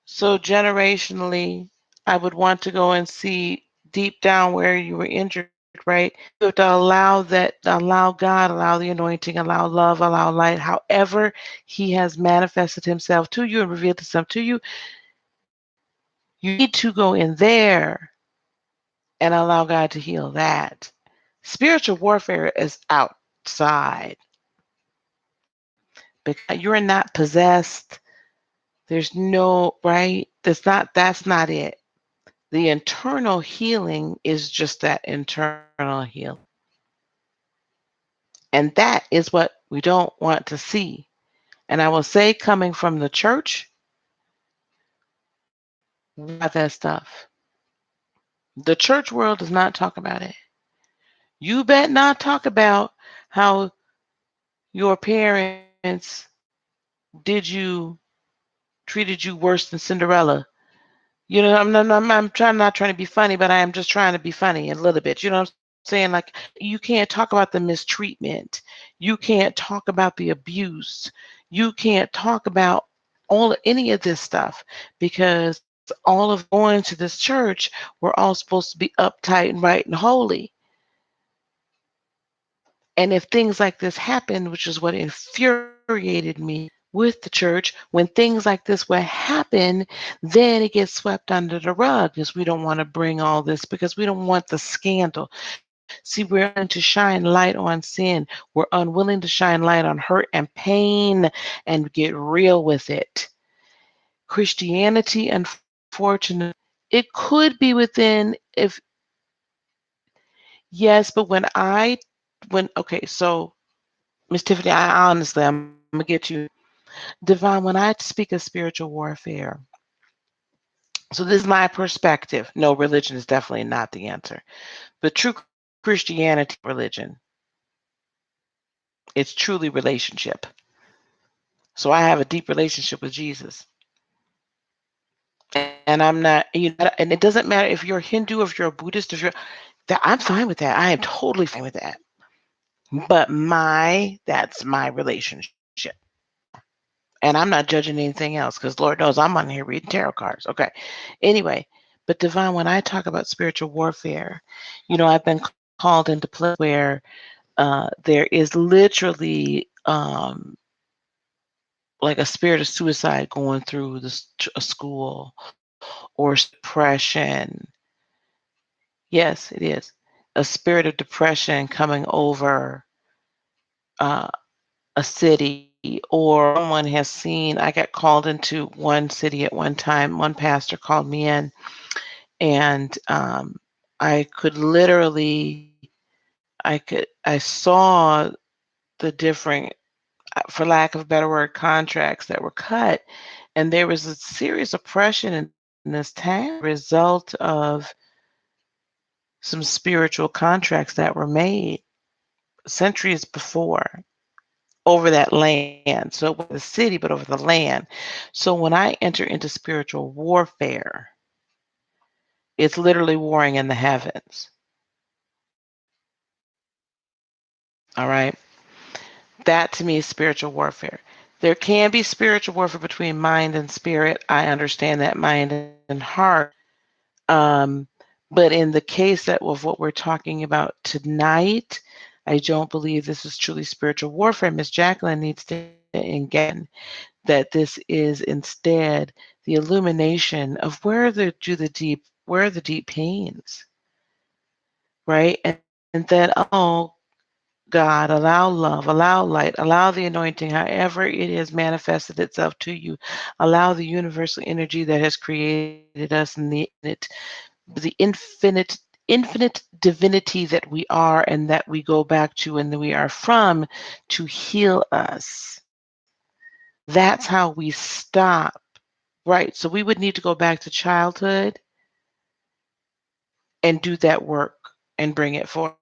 So generationally, I would want to go and see deep down where you were injured, right? You have to allow God, allow the anointing, allow love, allow light, however He has manifested Himself to you and revealed Himself to you. You need to go in there and allow God to heal that. Spiritual warfare is outside because you're not possessed. There's no, right? That's not it. The internal healing is just that internal healing. And that is what we don't want to see. And I will say, coming from the church, about that stuff. The church world does not talk about it. You bet not talk about how your parents did you, treated you worse than Cinderella. You know, I'm trying not trying to be funny, but I am just trying to be funny a little bit. You know what I'm saying? Like you can't talk about the mistreatment. You can't talk about the abuse. You can't talk about any of this stuff because all of going to this church, we're all supposed to be uptight and right and holy. And if things like this happen, which is what infuriated me with the church, when things like this would happen, then it gets swept under the rug because we don't want to bring all this because we don't want the scandal. See, we're unwilling to shine light on sin. We're unwilling to shine light on hurt and pain and get real with it. Christianity, unfortunately, it could be within if yes, but okay, so Miss Tiffany, I honestly, I'm gonna get you. Divine, when I speak of spiritual warfare, so this is my perspective. No, religion is definitely not the answer. But true Christianity, religion, it's truly relationship. So I have a deep relationship with Jesus. And I'm not, and it doesn't matter if you're Hindu, if you're a Buddhist, if you're that I'm fine with that. I am totally fine with that. But that's my relationship. And I'm not judging anything else because Lord knows I'm on here reading tarot cards. Okay. Anyway, but Divine, when I talk about spiritual warfare, I've been called into place where there is literally like a spirit of suicide going through a school or depression. Yes, it is. A spirit of depression coming over uh, a city, or someone has seen. I got called into one city at one time. One pastor called me in, and I could literally, I saw the different, for lack of a better word, contracts that were cut, and there was a serious oppression in this town, result of some spiritual contracts that were made centuries before over that land. So it wasn't the city, but over the land. So when I enter into spiritual warfare, it's literally warring in the heavens. All right. That to me is spiritual warfare. There can be spiritual warfare between mind and spirit. I understand that mind and heart. Um, but in the case that of what we're talking about tonight, I don't believe this is truly spiritual warfare. Miss Jacqueline needs to engage that this is instead the illumination of where are the deep pains, right? And then, oh God, allow love, allow light, allow the anointing, however it has manifested itself to you. Allow the universal energy that has created us and the infinite divinity that we are and that we go back to and that we are from to heal us. That's how we stop. Right. So we would need to go back to childhood and do that work and bring it forward.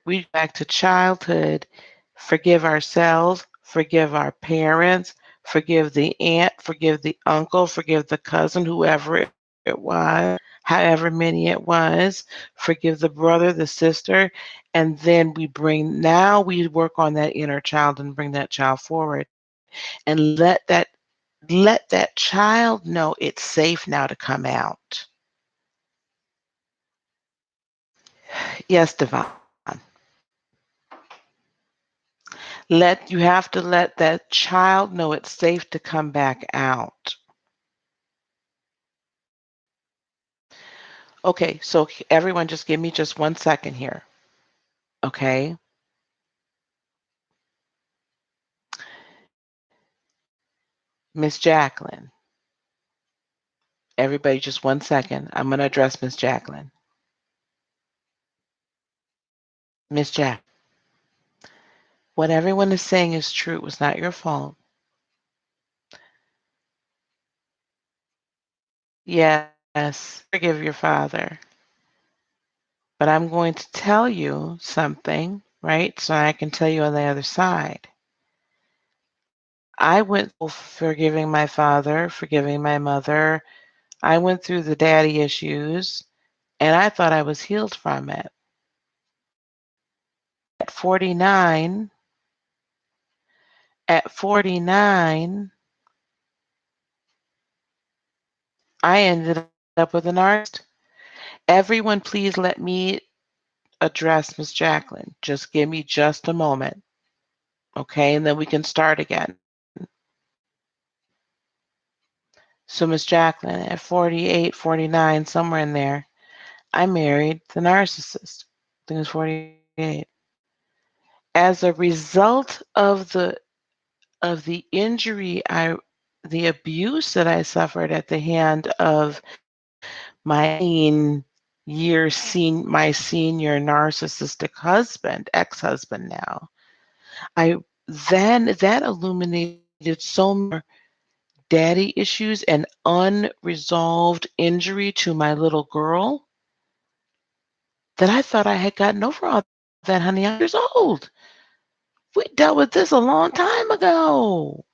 We go back to childhood, forgive ourselves, forgive our parents, forgive the aunt, forgive the uncle, forgive the cousin, whoever it was, however many it was, forgive the brother, the sister, and then now we work on that inner child and bring that child forward and let that child know it's safe now to come out. Yes, Devon. You have to let that child know it's safe to come back out. Okay, so everyone just give me just 1 second here. Okay? Miss Jacqueline. Everybody just 1 second. I'm going to address Miss Jacqueline. Miss Jack. What everyone is saying is true. It was not your fault. Yes, forgive your father. But I'm going to tell you something, right? So I can tell you on the other side. I went through forgiving my father, forgiving my mother. I went through the daddy issues and I thought I was healed from it. At 49, at 49, I ended up with a narcissist. Everyone, please let me address Miss Jacqueline. Just give me just a moment. Okay, and then we can start again. So, Miss Jacqueline, at 48, 49, somewhere in there, I married the narcissist. I think it was 48. As a result of the injury the abuse that I suffered at the hand of my senior narcissistic husband, ex-husband now, I then that illuminated so many daddy issues and unresolved injury to my little girl that I thought I had gotten over all that, honey. I'm years old. We dealt with this a long time ago.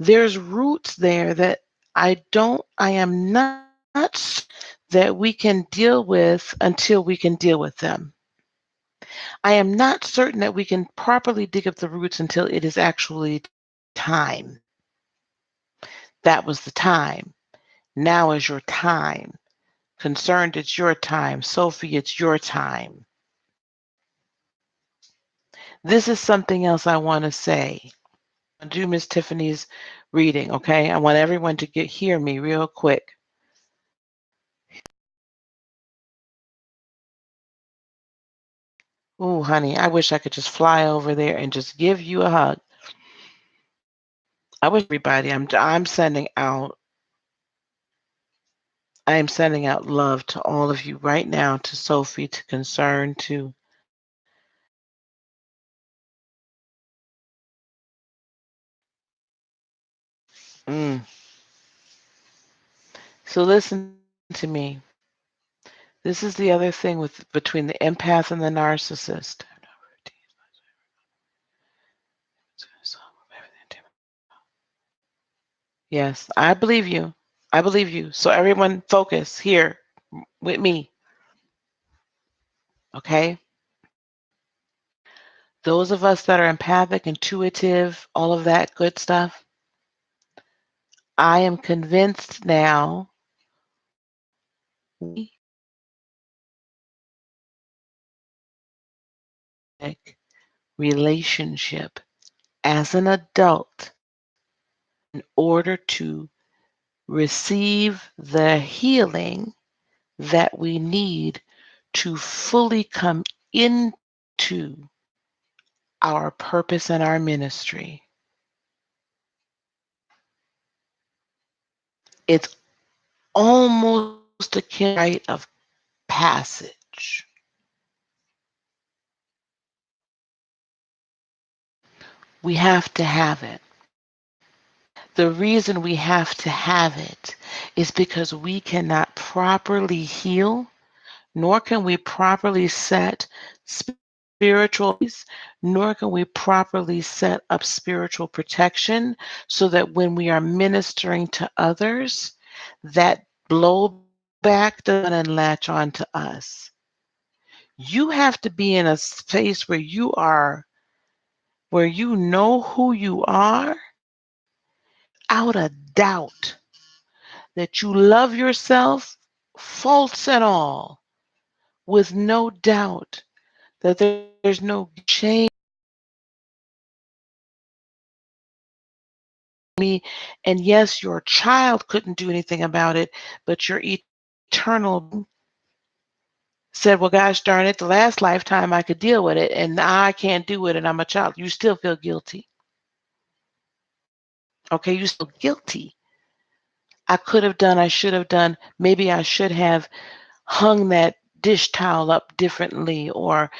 There's roots there that I am not that we can deal with until we can deal with them. I am not certain that we can properly dig up the roots until it is actually time. That was the time. Now is your time. Concerned, it's your time. Sophie, it's your time. This is something else I want to say. I'll do Miss Tiffany's reading, okay? I want everyone to hear me real quick. Ooh, honey, I wish I could just fly over there and just give you a hug. I wish everybody, I am sending out love to all of you right now, to Sophie, to Concern, to mm. So listen to me. This is the other thing with between the empath and the narcissist. Yes, I believe you. I believe you. So everyone focus here with me. Okay? Those of us that are empathic, intuitive, all of that good stuff, I am convinced now we relationship as an adult in order to receive the healing that we need to fully come into our purpose and our ministry. It's almost akin to rite of passage. We have to have it. The reason we have to have it is because we cannot properly heal, nor can we properly set spiritual, nor can we properly set up spiritual protection so that when we are ministering to others, that blowback doesn't latch on to us. You have to be in a space where you know who you are without a doubt that you love yourself, faults and all, with no doubt that there's no shame in me. And yes, your child couldn't do anything about it, but your eternal said, well, gosh darn it, the last lifetime I could deal with it, and now I can't do it, and I'm a child. You still feel guilty. Okay, you still guilty. I could have done, I should have done, maybe I should have hung that dish towel up differently, or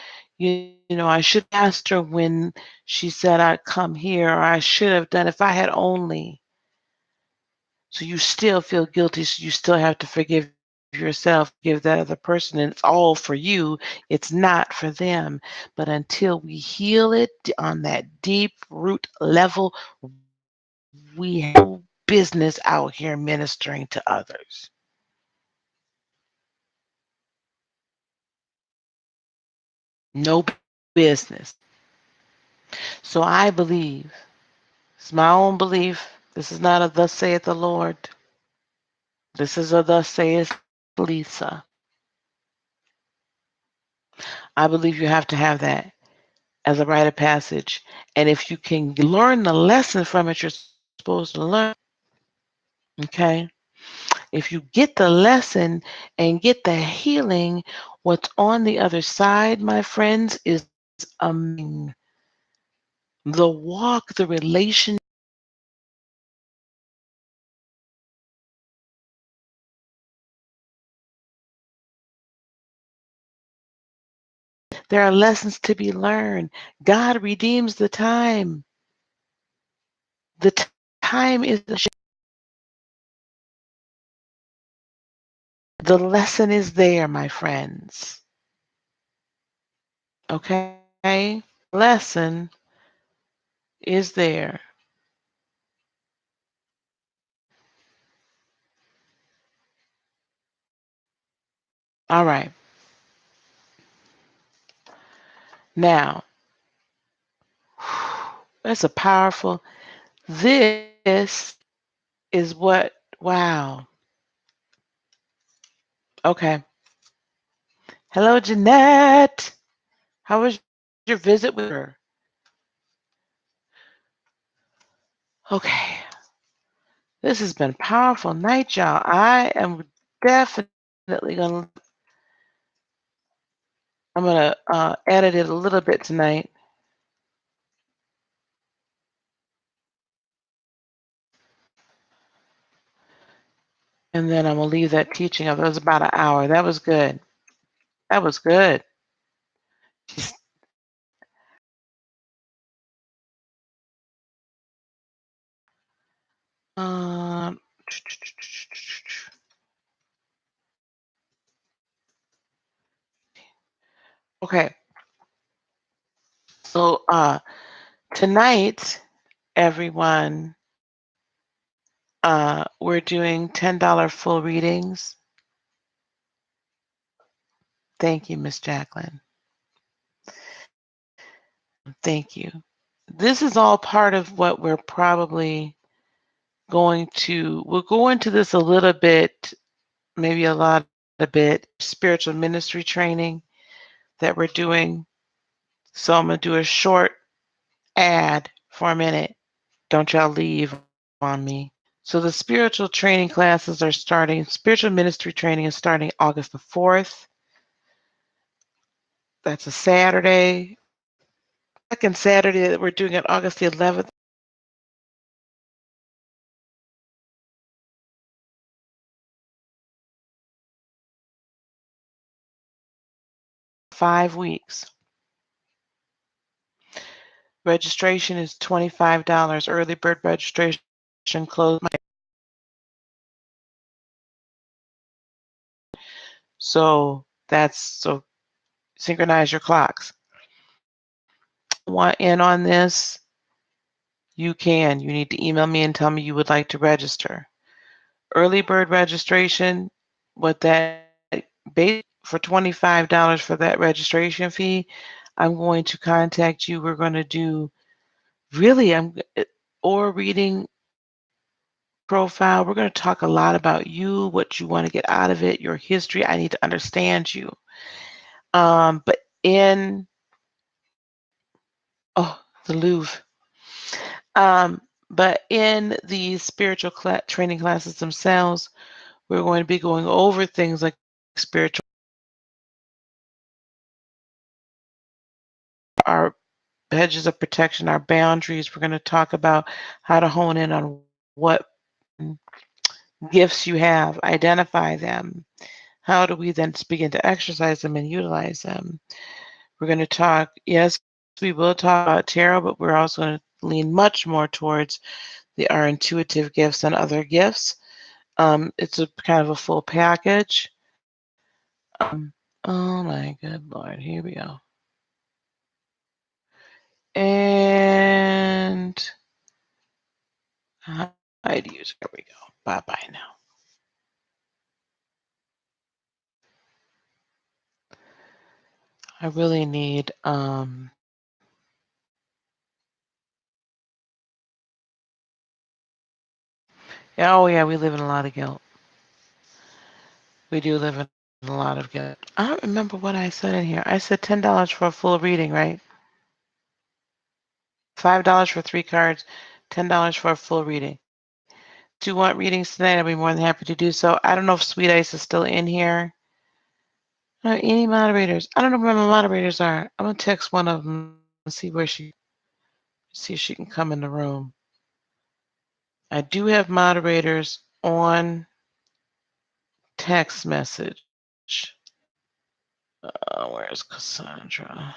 I should have asked her when she said I'd come here, or I should have done if I had only. So you still feel guilty, so you still have to forgive yourself, give that other person, and it's all for you. It's not for them. But until we heal it on that deep root level, we have no business out here ministering to others. No business. So I believe, it's my own belief. This is not a thus saith the Lord. This is a thus saith Lisa. I believe you have to have that as a rite of passage. And if you can learn the lesson from it, you're supposed to learn. Okay? If you get the lesson and get the healing, what's on the other side, my friends, is amazing. The walk, the relation. There are lessons to be learned. God redeems the time. The time is the lesson is there, my friends. Okay? Lesson is there. All right. Now, that's a powerful. This is what, wow. Okay. Hello, Jeanette. How was your visit with her? Okay. This has been a powerful night, y'all. I am definitely I'm gonna edit it a little bit tonight, and then I'm gonna leave that teaching up. It was about an hour. That was good. That was good. She's- Um, Okay. So tonight, everyone, we're doing $10 full readings. Thank you, Miss Jacqueline. Thank you. This is all part of what we're probably we'll go into this a little bit, maybe a bit, spiritual ministry training that we're doing. So I'm going to do a short ad for a minute. Don't y'all leave on me. So the spiritual training classes are starting, spiritual ministry training is starting August the 4th. That's a Saturday. Second Saturday that we're doing it August the 11th. 5 weeks. Registration is $25. Early bird registration closed. So synchronize your clocks. Want in on this? You can. You need to email me and tell me you would like to register. Early bird registration, what that for $25 for that registration fee, I'm going to contact you. We're going to do or reading profile. We're going to talk a lot about you, what you want to get out of it, your history. I need to understand you. But in the Louvre. But in the spiritual training classes themselves, we're going to be going over things like spiritual, our hedges of protection, our boundaries. We're going to talk about how to hone in on what gifts you have, identify them. How do we then begin to exercise them and utilize them? We're going to talk, yes, we will talk about tarot, but we're also going to lean much more towards our intuitive gifts and other gifts. It's a kind of a full package. Oh my good Lord, here we go. And hide user, there we go. Bye-bye now. I really need, yeah, oh yeah, we live in a lot of guilt. We do live in a lot of guilt. I don't remember what I said in here. I said $10 for a full reading, right? $5 for 3 cards, $10 for a full reading. Do you want readings tonight? I'll be more than happy to do so. I don't know if Sweet Ice is still in here. Any moderators? I don't know where my moderators are. I'm gonna text one of them and see if she can come in the room. I do have moderators on text message. Where's Cassandra?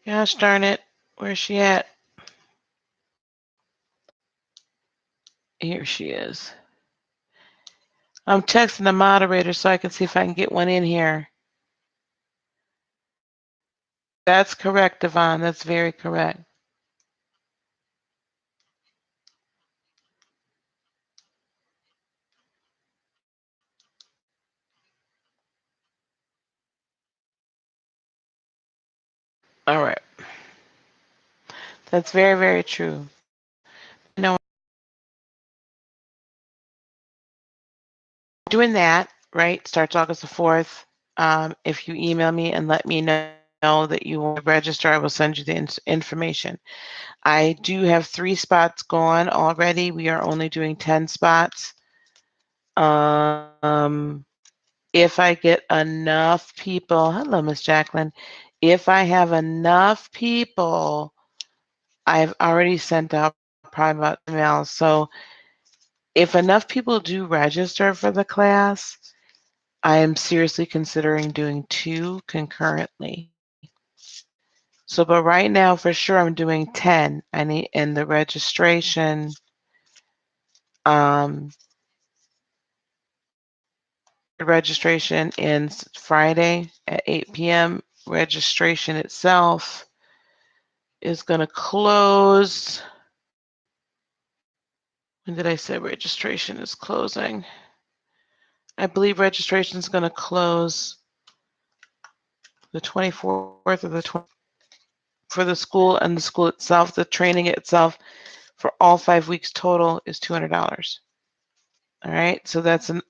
Gosh darn it. Where's she at? Here she is. I'm texting the moderator so I can see if I can get one in here. That's correct, Devon. That's very correct. All right. That's very, very true. No, doing that, right? Starts August the 4th. If you email me and let me know that you want to register, I will send you the information. I do have 3 spots gone already. We are only doing 10 spots. If I get enough people, hello, Miss Jacqueline. If I have enough people, I've already sent out probably about emails. So if enough people do register for the class, I am seriously considering doing 2 concurrently. So, but right now, for sure, I'm doing 10. I need, and the registration, registration ends Friday at 8 p.m. Registration itself is going to close. When did I say registration is closing? I believe registration is going to close the 24th or the 20th for the school and the school itself. The training itself for all 5 weeks total is $200. All right, so that's an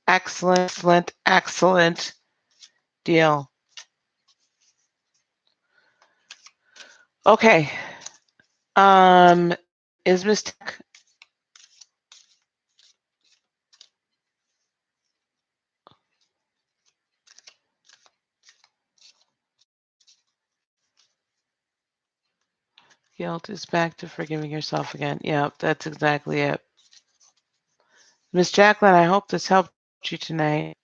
excellent deal. Okay. Is Miss Tech guilt is back to forgiving yourself again? Yep, that's exactly it. Miss Jacqueline, I hope this helped you tonight.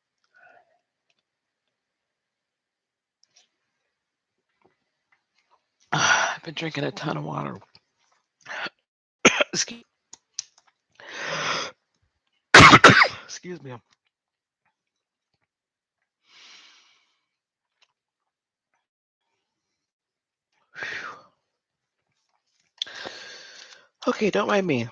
I've been drinking a ton of water. Excuse me. Okay, don't mind me.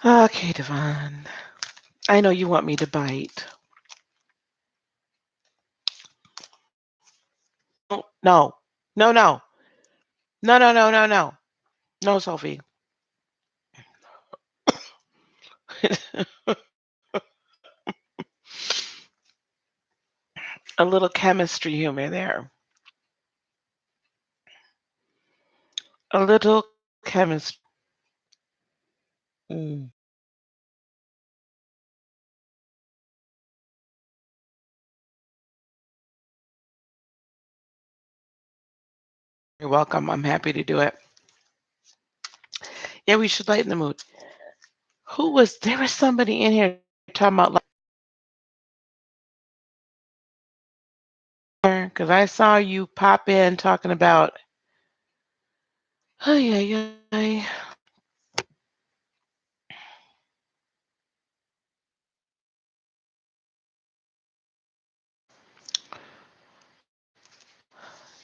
Okay, Devon. I know you want me to bite. No, no, no, no, no, no, no, no, no, no, Sophie. A little chemistry humor there. A little chemistry. Mm. You're welcome. I'm happy to do it. Yeah, we should lighten the mood. There was somebody in here talking about, because I saw you pop in talking about, oh, yeah.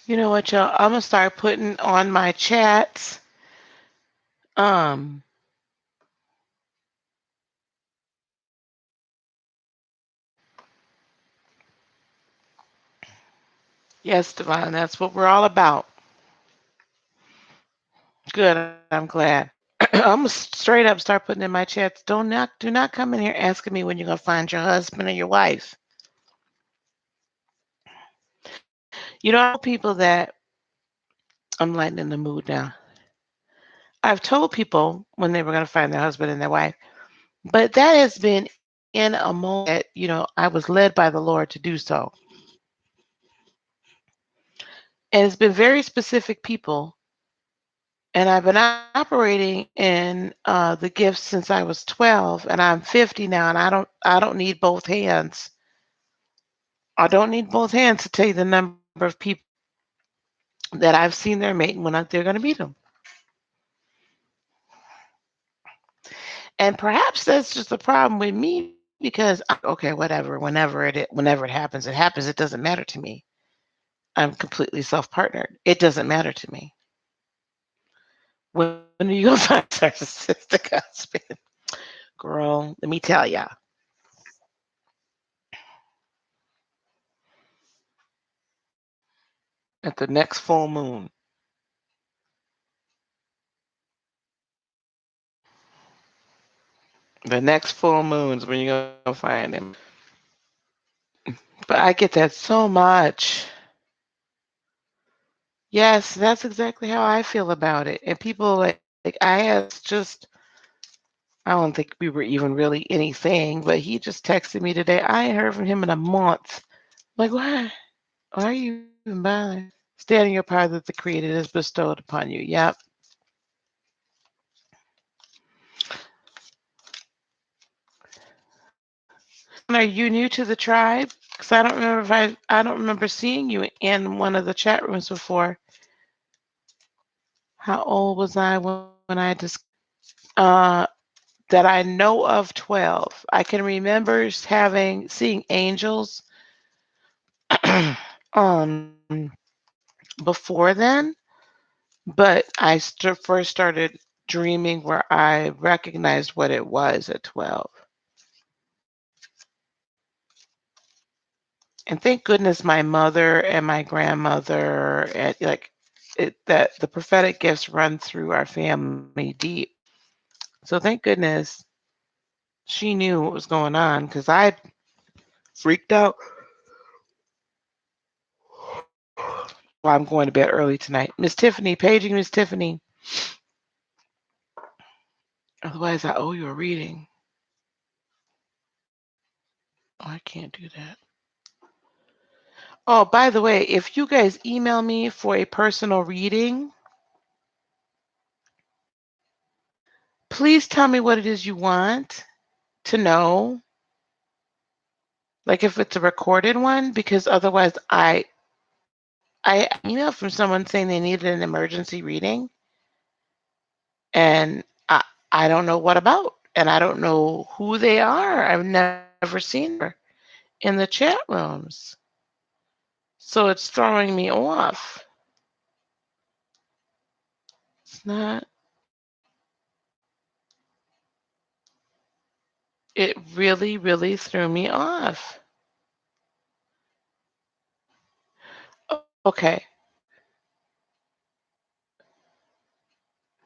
You know what, y'all? I'm going to start putting on my chats. Um, yes, Devon, that's what we're all about. Good, I'm glad. I'm gonna straight up start putting in my chats. Do not come in here asking me when you're gonna find your husband or your wife. You know, people that I'm lightening the mood now. I've told people when they were gonna find their husband and their wife, but that has been in a moment that, I was led by the Lord to do so. And it's been very specific people. And I've been operating in the gifts since I was 12, and I'm 50 now, and I don't need both hands. I don't need both hands to tell you the number of people that I've seen their mate when they're going to meet them. And perhaps that's just a problem with me because okay, whatever. Whenever it happens, it happens. It doesn't matter to me. I'm completely self-partnered. It doesn't matter to me. When are you gonna find a narcissistic husband, girl? Let me tell ya. At the next full moon. The next full moon's when you're gonna find him. But I get that so much. Yes, that's exactly how I feel about it. And people I have just I don't think we were even really anything, but he just texted me today. I ain't heard from him in a month. Like, why? Why are you even bothering? Standing your power that the Creator has bestowed upon you. Yep. Are you new to the tribe? Because I don't remember if I don't remember seeing you in one of the chat rooms before. How old was I when I just uh that I know of 12. I can remember seeing angels um before then, but I first started dreaming where I recognized what it was at 12. And thank goodness my mother and my grandmother and that the prophetic gifts run through our family deep. So thank goodness she knew what was going on because I freaked out. Well, I'm going to bed early tonight. Miss Tiffany, paging Miss Tiffany. Otherwise, I owe you a reading. Oh, I can't do that. Oh, by the way, if you guys email me for a personal reading, please tell me what it is you want to know. Like if it's a recorded one, because otherwise I emailed from someone saying they needed an emergency reading, and I don't know what about, and I don't know who they are. I've never seen her in the chat rooms, so it's throwing me off. It's not. It really, really threw me off. Okay,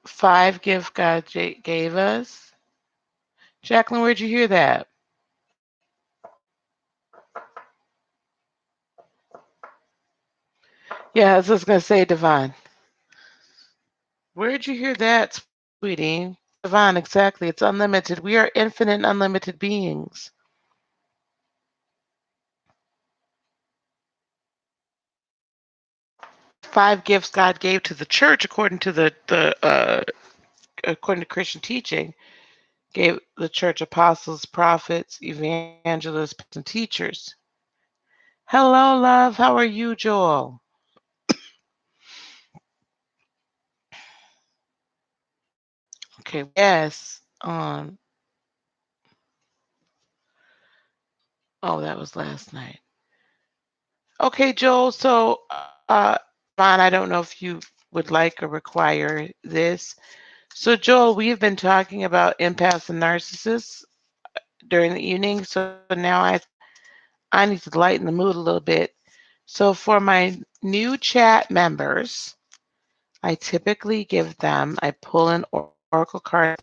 5 gift God gave us. Jacqueline, where'd you hear that? Yeah, I was just gonna say, Devon. Where'd you hear that, sweetie? Devon, exactly. It's unlimited. We are infinite, unlimited beings. 5 gifts God gave to the church, according to according to Christian teaching, gave the church apostles, prophets, evangelists, and teachers. Hello, love. How are you, Joel? Okay. Yes. Oh, that was last night. Okay, Joel. So, Ron, I don't know if you would like or require this. So, Joel, we have been talking about empaths and narcissists during the evening. So now I need to lighten the mood a little bit. So for my new chat members, I typically give them, I pull an oracle card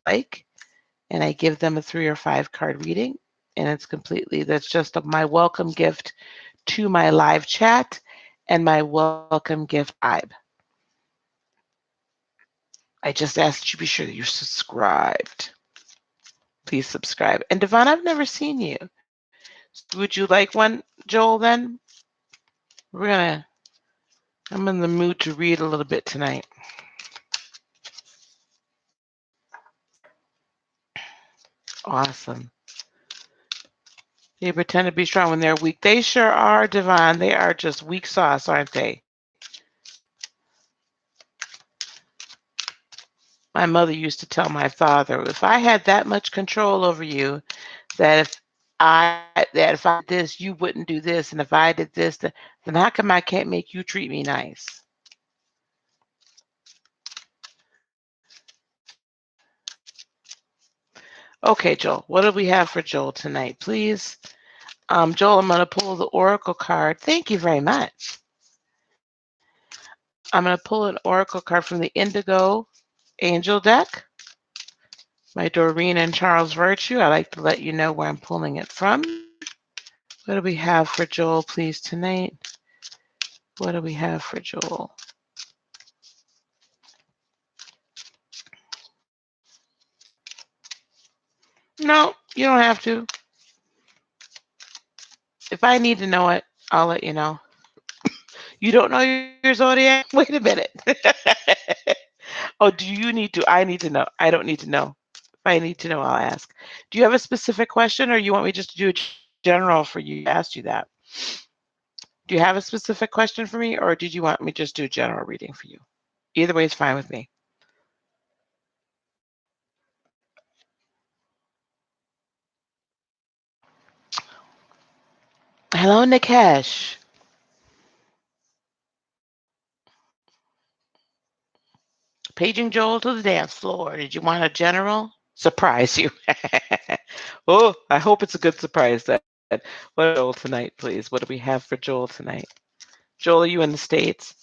and I give them a 3 or 5 card reading. And it's completely, that's just my welcome gift to my live chat and my welcome gift vibe. I just ask that you be sure that you're subscribed. Please subscribe. And Devon, I've never seen you. Would you like one, Joel, then? I'm in the mood to read a little bit tonight. Awesome. They pretend to be strong when they're weak. They sure are, Devon. They are just weak sauce, aren't they? My mother used to tell my father, if I had that much control over you, that if I did this, you wouldn't do this, and if I did this, then how come I can't make you treat me nice? Okay, Joel. What do we have for Joel tonight, please? Joel, I'm going to pull the oracle card. Thank you very much. I'm going to pull an oracle card from the Indigo Angel deck. My Doreen and Charles Virtue. I like to let you know where I'm pulling it from. What do we have for Joel, please, tonight? What do we have for Joel? No, you don't have to. If I need to know it, I'll let you know. You don't know your zodiac? Wait a minute. Oh, do you need to? I need to know. I don't need to know. If I need to know, I'll ask. Do you have a specific question or you want me just to do a general for you. I asked you that. Do you have a specific question for me, or did you want me to just do a general reading for you? Either way is fine with me. Hello, Nikesh. Paging Joel to the dance floor. Did you want a general? Surprise you. Oh, I hope it's a good surprise then. What about Joel tonight, please? What do we have for Joel tonight? Joel, are you in the States?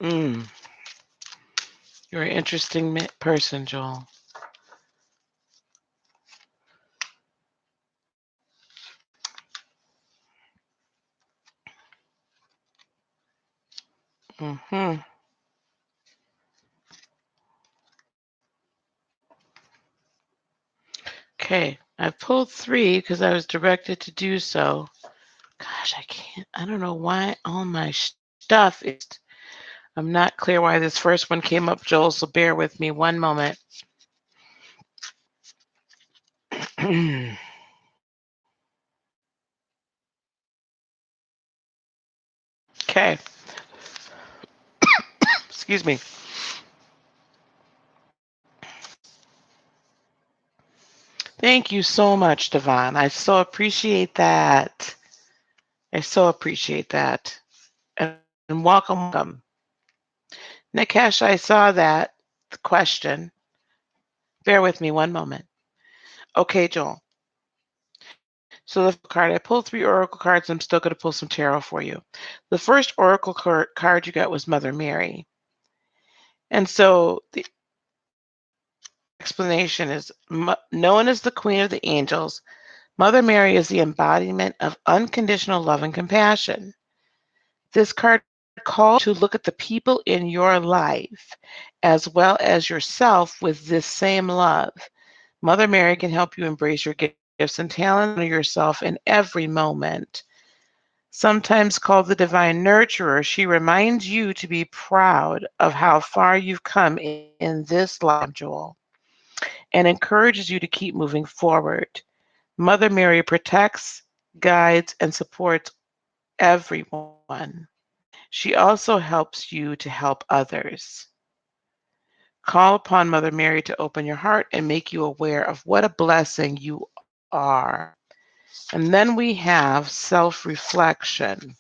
Mm, you're an interesting person, Joel. Hmm. Okay, I pulled 3 because I was directed to do so. Gosh, I don't know why all my stuff is. I'm not clear why this first one came up, Joel, so bear with me one moment. Okay, excuse me. Thank you so much, Devon. I so appreciate that. I so appreciate that. And welcome. Nikesh, I saw that question. Bear with me one moment. Okay, Joel. So the card, I pulled 3 oracle cards. I'm still going to pull some tarot for you. The first oracle card you got was Mother Mary. And so the explanation is known as the Queen of the Angels, Mother Mary is the embodiment of unconditional love and compassion. This card calls you to look at the people in your life as well as yourself with this same love. Mother Mary can help you embrace your gifts and talents of yourself in every moment. Sometimes called the divine nurturer, she reminds you to be proud of how far you've come in this life, Joel, and encourages you to keep moving forward. Mother Mary protects, guides, and supports everyone. She also helps you to help others. Call upon Mother Mary to open your heart and make you aware of what a blessing you are. And then we have self-reflection.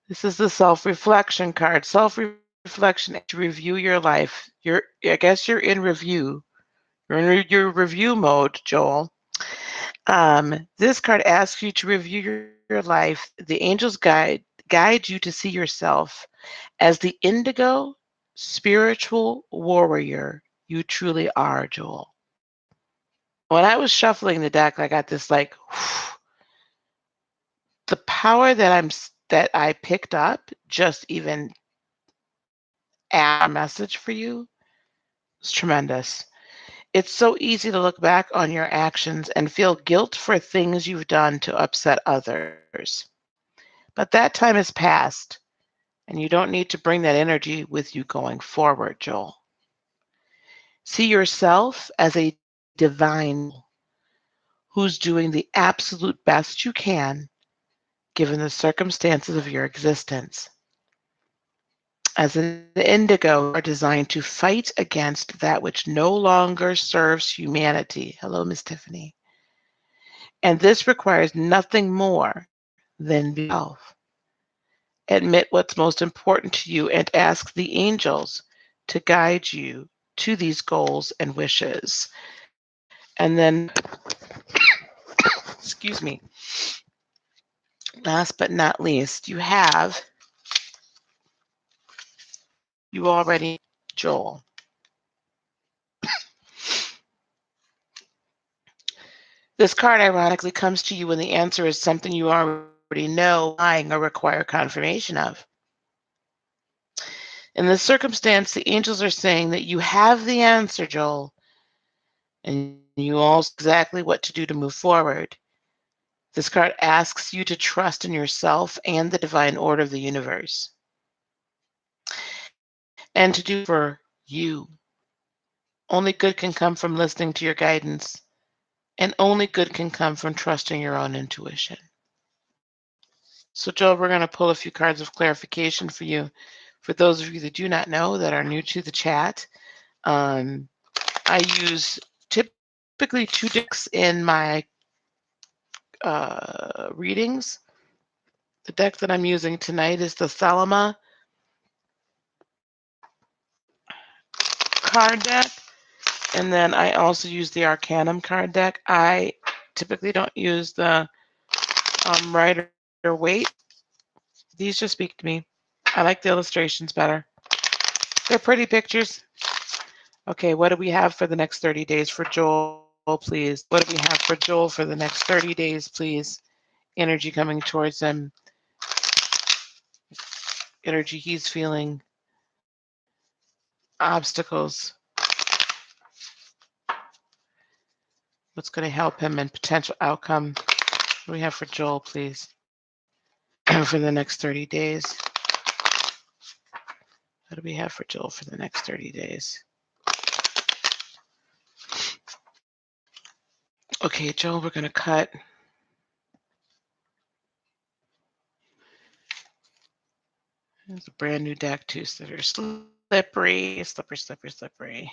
This is the self-reflection card. Self-reflection to review your life. I guess you're in review. You're in your review mode, Joel. This card asks you to review your life. The angels guide you to see yourself as the indigo spiritual warrior you truly are, Joel. When I was shuffling the deck, I got this like the power that I picked up just even a message for you is tremendous. It's so easy to look back on your actions and feel guilt for things you've done to upset others. But that time is past, and you don't need to bring that energy with you going forward, Joel. See yourself as a divine who's doing the absolute best you can given the circumstances of your existence. As an indigo, you are designed to fight against that which no longer serves humanity. Hello, Miss Tiffany. And this requires nothing more than yourself. Admit what's most important to you and ask the angels to guide you to these goals and wishes. And then, excuse me, last but not least, you already, Joel. This card ironically comes to you when the answer is something you already know, lying, or require confirmation of. In this circumstance, the angels are saying that you have the answer, Joel, and you know exactly what to do to move forward. This card asks you to trust in yourself and the divine order of the universe. and to do for you. Only good can come from listening to your guidance, and only good can come from trusting your own intuition. So, Joel, we're going to pull a few cards of clarification for you. For those of you that do not know, that are new to the chat, um, I use typically 2 decks in my readings. The deck that I'm using tonight is the Thelema card deck, and then I also use the Arcanum card deck. I typically don't use the Rider Waite. These just speak to me. I like the illustrations better. They're pretty pictures. Okay, what do we have for the next 30 days for Joel, please? What do we have for Joel for the next 30 days, please? Energy coming towards him. Energy he's feeling. Obstacles. What's going to help him and potential outcome? What do we have for Joel, please? For the next 30 days. What do we have for Joel for the next 30 days? Okay, Joel, we're going to cut. There's a brand new deck, too, so they're slippery, slippery, slippery, slippery.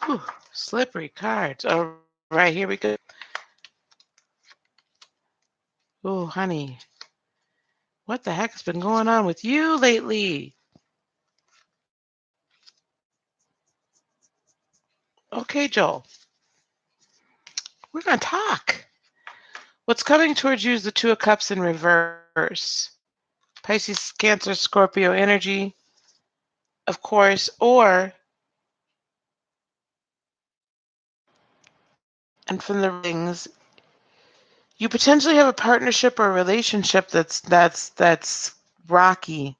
Whew, slippery cards. All right, here we go. Oh, honey. What the heck has been going on with you lately? Okay, Joel. We're going to talk. What's coming towards you is the Two of Cups in reverse. Pisces, Cancer, Scorpio energy, of course, or, and from the rings, you potentially have a partnership or a relationship that's rocky,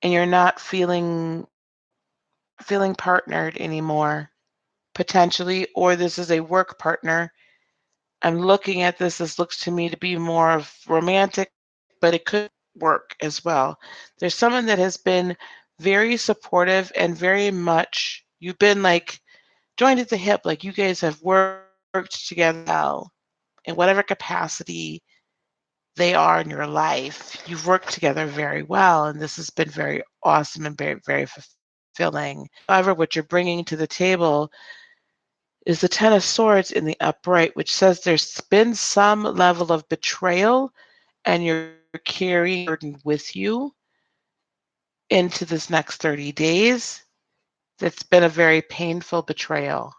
and you're not feeling partnered anymore, potentially, or this is a work partner. I'm looking at this. This looks to me to be more of romantic, but it could work as well. There's someone that has been very supportive and very much, you've been like joined at the hip, like you guys have worked together well in whatever capacity they are in your life. You've worked together very well, and this has been very awesome and very, very fulfilling. However, what you're bringing to the table is the Ten of Swords in the upright, which says there's been some level of betrayal and you're carrying burden with you into this next 30 days. That's been a very painful betrayal.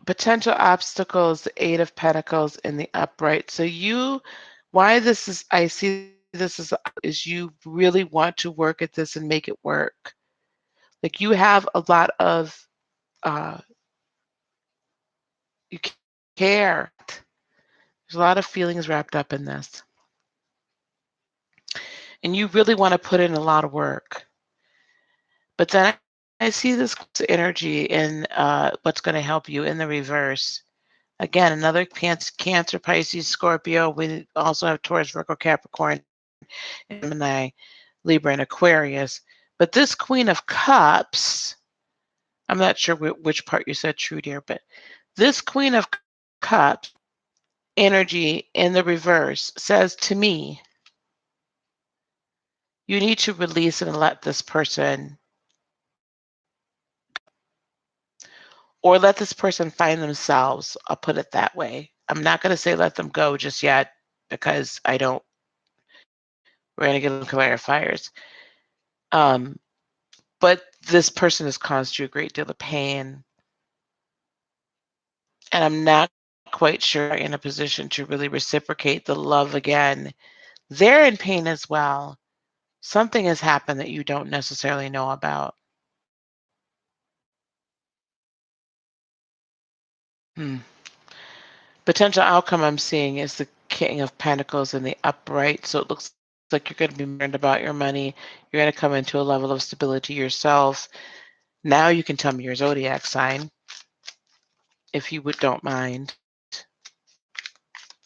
Potential obstacles, the Eight of Pentacles in the upright. So why this is, I see this is you really want to work at this and make it work. Like you have a lot of, you care. There's a lot of feelings wrapped up in this. And you really want to put in a lot of work. But then I see this energy in what's going to help you in the reverse. Again, another Cancer, Pisces, Scorpio. We also have Taurus, Virgo, Capricorn, Gemini, Libra, and Aquarius. But this Queen of Cups, I'm not sure which part you said true, dear, but this Queen of Cups energy in the reverse says to me, you need to release and let this person, or let this person find themselves. I'll put it that way. I'm not going to say let them go just yet because we're going to get them clarifiers. But this person has caused you a great deal of pain. And I'm not quite sure in a position to really reciprocate the love again. They're in pain as well. Something has happened that you don't necessarily know about. Potential outcome I'm seeing is the King of Pentacles in the upright. So it looks like you're going to be concerned about your money. You're going to come into a level of stability yourself. Now you can tell me your zodiac sign, if you don't mind.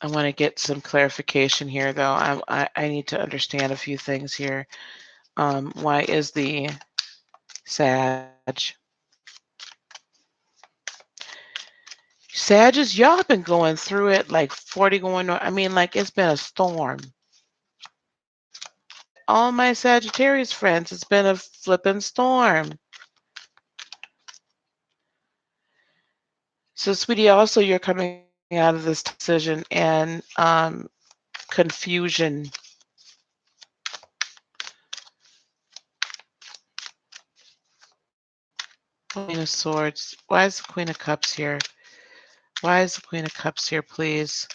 I want to get some clarification here, though. I need to understand a few things here. Why is the Sag? Sages, y'all have been going through it like 40 going on. I mean, like it's been a storm. All my Sagittarius friends, it's been a flippin' storm. So, sweetie, also you're coming out of this decision and confusion. Queen of Swords. Why is the Queen of Cups here? Why is the Queen of Cups here, please?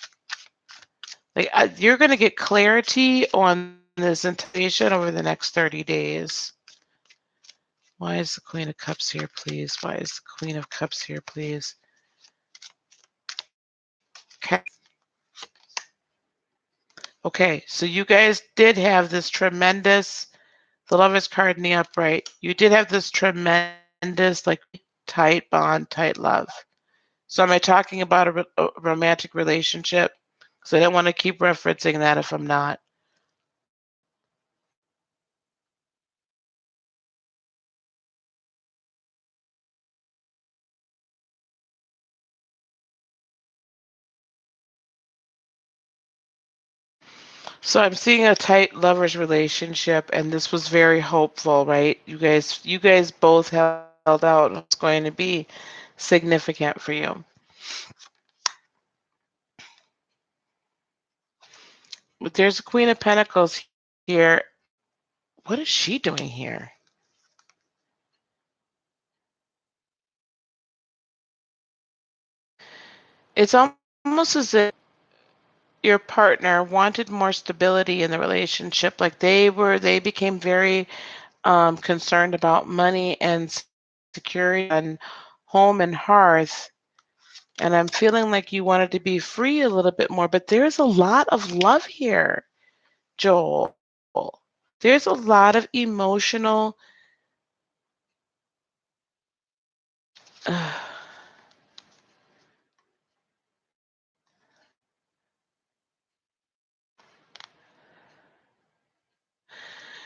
Like you're going to get clarity on this intention over the next 30 days. Why is the Queen of Cups here, please? Why is the Queen of Cups here, please? Okay. Okay, so you guys did have this tremendous, the Lover's card in the upright. You did have this tremendous, like, tight bond, tight love. So am I talking about a romantic relationship? Because I don't want to keep referencing that if I'm not. So I'm seeing a tight lovers relationship, and this was very hopeful, right? You guys both held out. It's going to be significant for you. But there's a Queen of Pentacles here. What is she doing here? It's almost as if your partner wanted more stability in the relationship. Like they became very concerned about money and security and home and hearth. And I'm feeling like you wanted to be free a little bit more, but there's a lot of love here, Joel. There's a lot of emotional.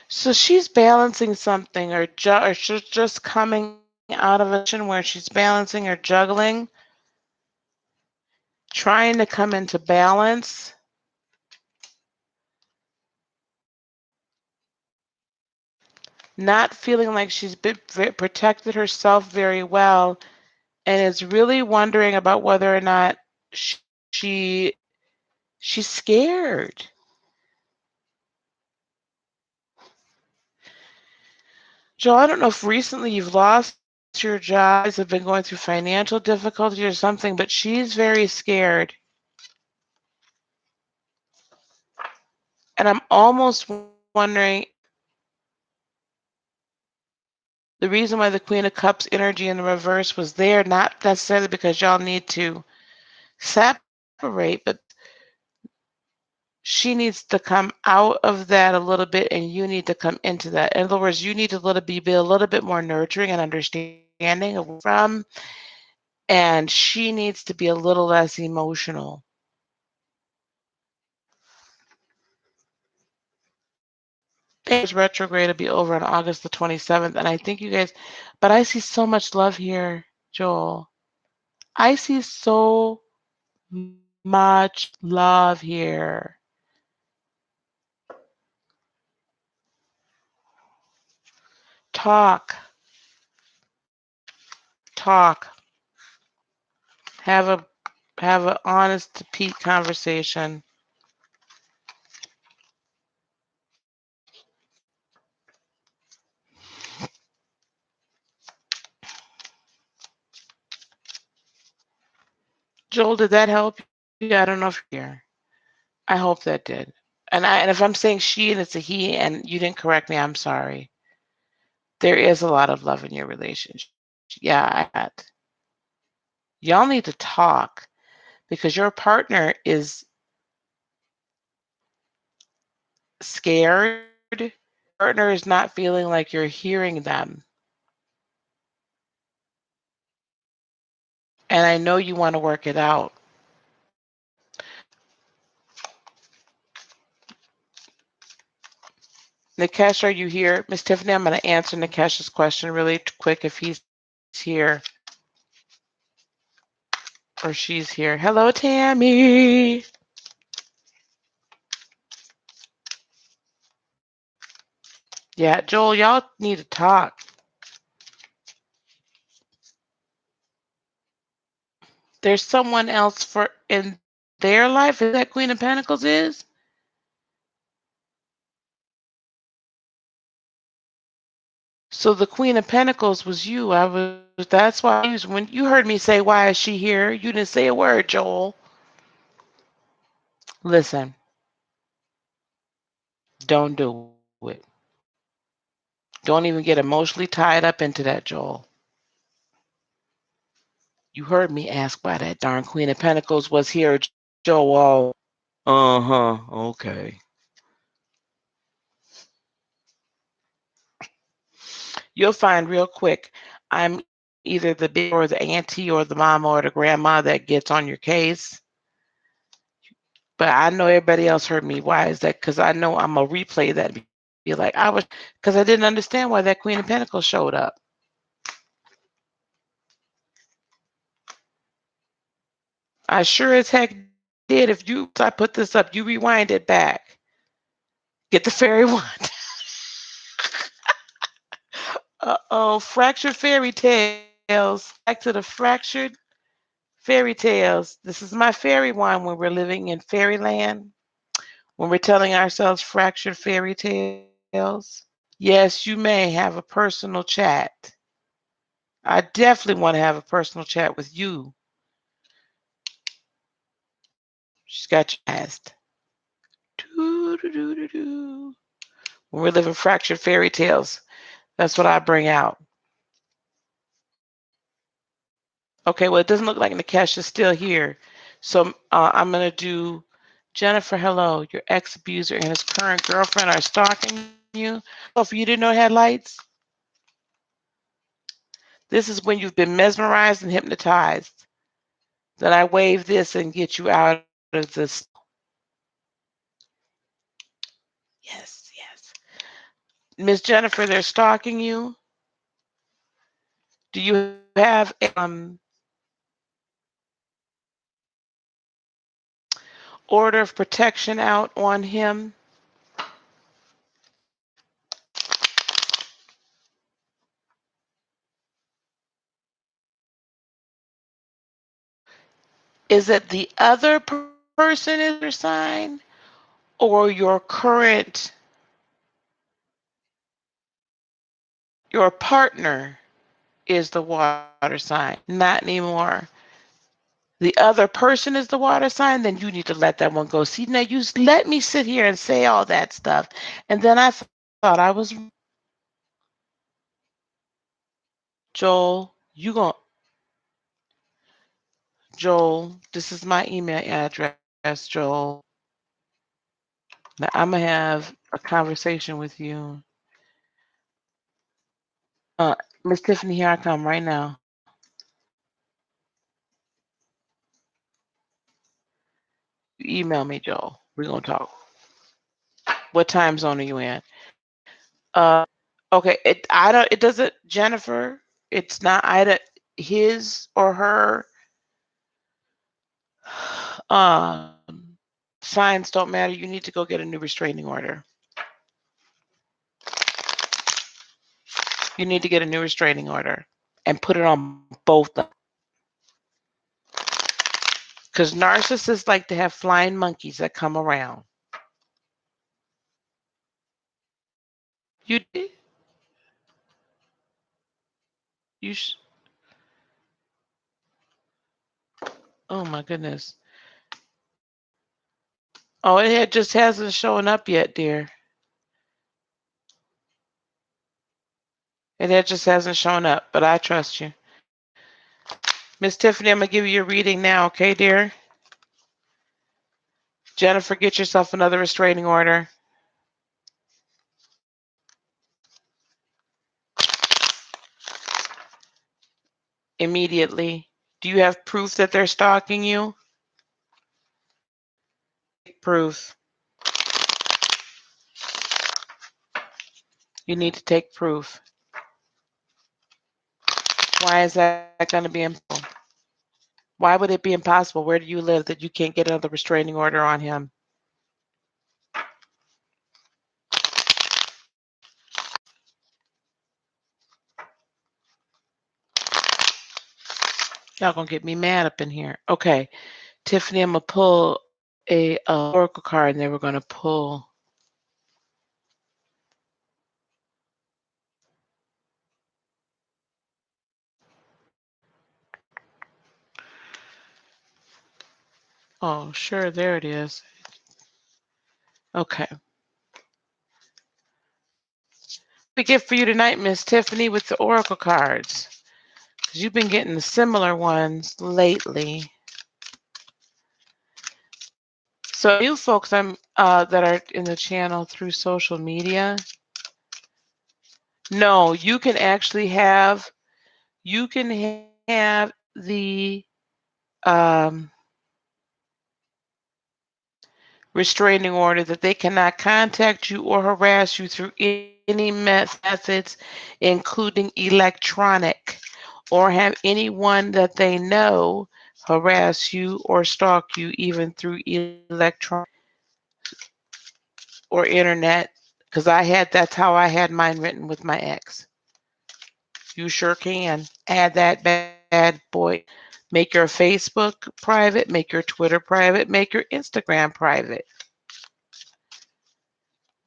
So she's balancing something, or she's just coming out of a position where she's balancing or juggling, trying to come into balance. Not feeling like she's protected herself very well, and is really wondering about whether or not she she's scared. Joel, I don't know if recently you've lost your job, have been going through financial difficulty or something, but she's very scared. And I'm almost wondering the reason why the Queen of Cups energy in the reverse was there, not necessarily because y'all need to separate, but she needs to come out of that a little bit and you need to come into that. In other words, you need to be a little bit more nurturing and understanding of where from, and she needs to be a little less emotional. Retrograde will be over on August the 27th, and I think you guys, but I see so much love here, Joel. I see so much love here. Talk, talk. Have a honest to Pete conversation. Joel, did that help you? I don't know if you're here. I hope that did. And if I'm saying she and it's a he and you didn't correct me, I'm sorry. There is a lot of love in your relationship. Yeah, y'all need to talk because your partner is scared. Partner is not feeling like you're hearing them. And I know you want to work it out. Nikesh, are you here? Miss Tiffany, I'm going to answer Nikesh's question really quick if he's here or she's here. Hello, Tammy. Yeah, Joel, y'all need to talk. There's someone else for in their life. Is that Queen of Pentacles is? So the Queen of Pentacles was you. That's why when you heard me say, why is she here? You didn't say a word, Joel. Listen, don't do it. Don't even get emotionally tied up into that, Joel. You heard me ask why that darn Queen of Pentacles was here, Joel. Uh-huh, okay. You'll find real quick, I'm either the big or the auntie or the mama or the grandma that gets on your case. But I know everybody else heard me. Why is that? Because I know I'm going to replay that and be like, because I didn't understand why that Queen of Pentacles showed up. I sure as heck did. I put this up, you rewind it back. Get the fairy wand. Uh-oh, fractured fairy tales. Back to the fractured fairy tales. This is my fairy wand when we're living in fairyland. When we're telling ourselves fractured fairy tales. Yes, you may have a personal chat. I definitely want to have a personal chat with you. She's got your past. When we're living fractured fairy tales, that's what I bring out. Okay, well, it doesn't look like Nikesh is still here. So I'm going to do Jennifer, hello. Your ex-abuser and his current girlfriend are stalking you. Oh, for you didn't know it had lights? This is when you've been mesmerized and hypnotized. Then I wave this and get you out of this. Yes, yes. Miss Jennifer, they're stalking you. Do you have order of protection out on him? Is it the other person is your sign or your current, your partner is the water sign? Not anymore. The other person is the water sign, then you need to let that one go. See, now you let me sit here and say all that stuff. And then I thought I was, Joel, Joel, this is my email address, Joel. Now I'm going to have a conversation with you. Miss Tiffany, here I come right now. You email me, Joel. We're going to talk. What time zone are you in? Okay, it doesn't, Jennifer, it's not either his or her signs don't matter. You need to go get a new restraining order. You need to get a new restraining order and put it on both of them. Because narcissists like to have flying monkeys that come around. You did? Oh my goodness. Oh, just hasn't shown up yet, dear. It just hasn't shown up, but I trust you. Miss Tiffany, I'm going to give you your reading now, okay, dear? Jennifer, get yourself another restraining order. immediately. Do you have proof that they're stalking you? Proof. You need to take proof. Why is that going to be impossible? Why would it be impossible? Where do you live that you can't get another restraining order on him? Y'all gonna get me mad up in here. Okay, Tiffany, I'm gonna pull a oracle card, and then we're gonna pull. Oh, sure, there it is. Okay. What we get for you tonight, Miss Tiffany, with the oracle cards? Because you've been getting the similar ones lately. So you folks that are in the channel through social media, no, you can actually have the restraining order that they cannot contact you or harass you through any methods, including electronic, or have anyone that they know harass you or stalk you even through electronic or internet. Because that's how I had mine written with my ex. You sure can. Add that bad boy. Make your Facebook private, make your Twitter private, make your Instagram private.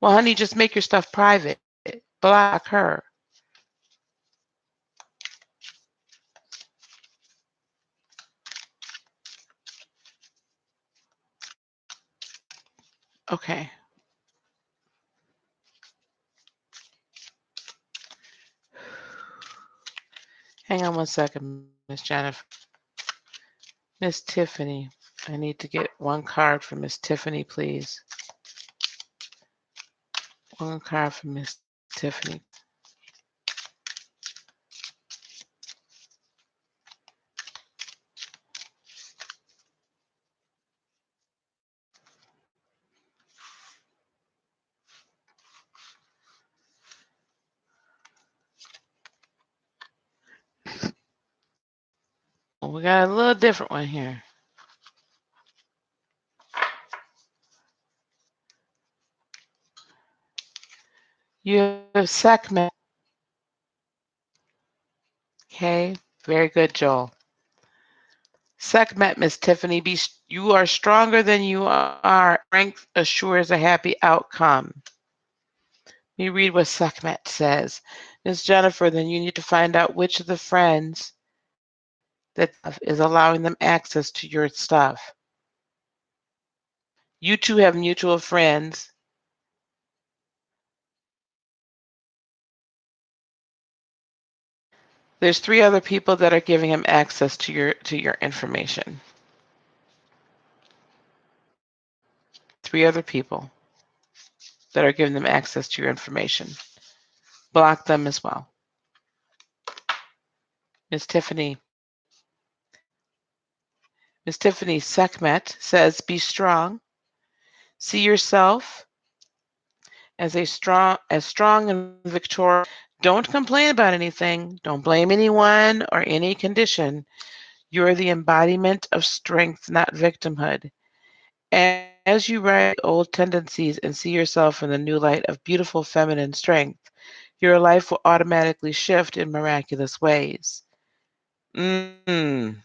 Well, honey, just make your stuff private. Block her. Okay. Hang on one second, Miss Jennifer. Miss Tiffany. I need to get one card for Miss Tiffany, please. One card for Miss Tiffany. We got a little different one here. You have Sekhmet. Okay, very good, Joel. Sekhmet, Miss Tiffany, you are stronger than you are. Strength assures a happy outcome. Let me read what Sekhmet says. Miss Jennifer, then you need to find out which of the friends that is allowing them access to your stuff. You two have mutual friends. There's 3 other people that are giving him access to your information. 3 other people that are giving them access to your information. Block them as well. Miss Tiffany. Miss Tiffany Sekhmet says, be strong. See yourself as strong and victorious. Don't complain about anything. Don't blame anyone or any condition. You're the embodiment of strength, not victimhood. As you rise old tendencies and see yourself in the new light of beautiful feminine strength, your life will automatically shift in miraculous ways. You'll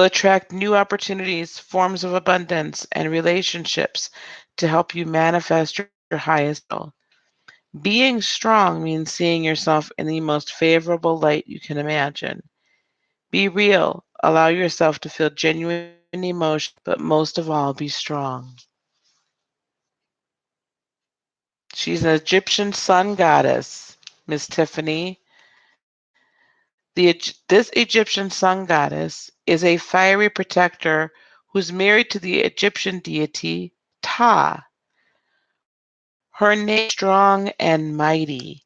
attract new opportunities, forms of abundance, and relationships to help you manifest your highest goal. Being strong means seeing yourself in the most favorable light you can imagine. Be real. Allow yourself to feel genuine emotion, but most of all, be strong. She's an Egyptian sun goddess, Miss Tiffany. This Egyptian sun goddess is a fiery protector who's married to the Egyptian deity Ta. Her name is strong and mighty.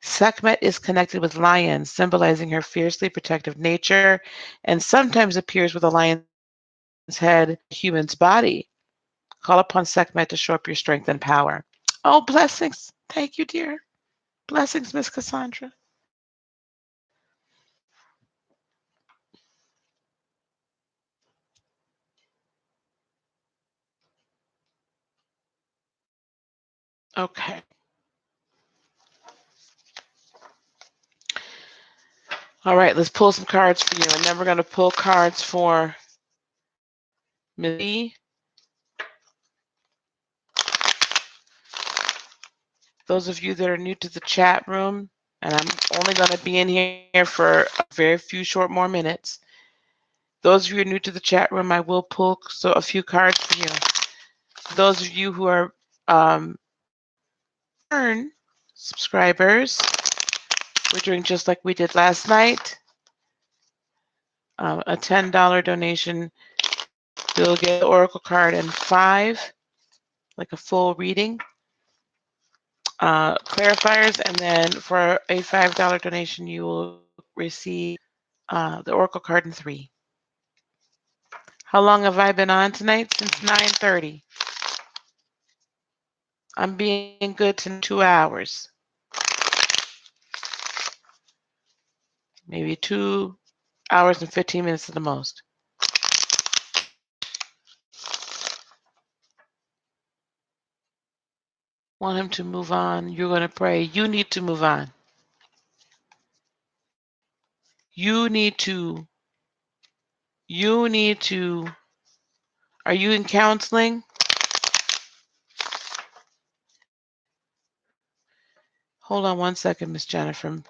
Sekhmet is connected with lions, symbolizing her fiercely protective nature, and sometimes appears with a lion's head, human's body. Call upon Sekhmet to show up your strength and power. Oh, blessings. Thank you, dear. Blessings, Miss Cassandra. Okay. All right, let's pull some cards for you. And then we're going to pull cards for Miss B. Those of you that are new to the chat room, and I'm only going to be in here for a very few short more minutes. Those of you who are new to the chat room, I will pull a few cards for you. Those of you who are return subscribers, we're doing just like we did last night. A $10 donation, you'll get the Oracle card and 5, like a full reading, clarifiers, and then for a $5 donation, you will receive the Oracle card and 3. How long have I been on tonight? Since 9:30. I'm being good to 2 hours. Maybe 2 hours and 15 minutes at the most. Want him to move on. You're going to pray. You need to move on. You need to. Are you in counseling? Hold on one second, Miss Jennifer.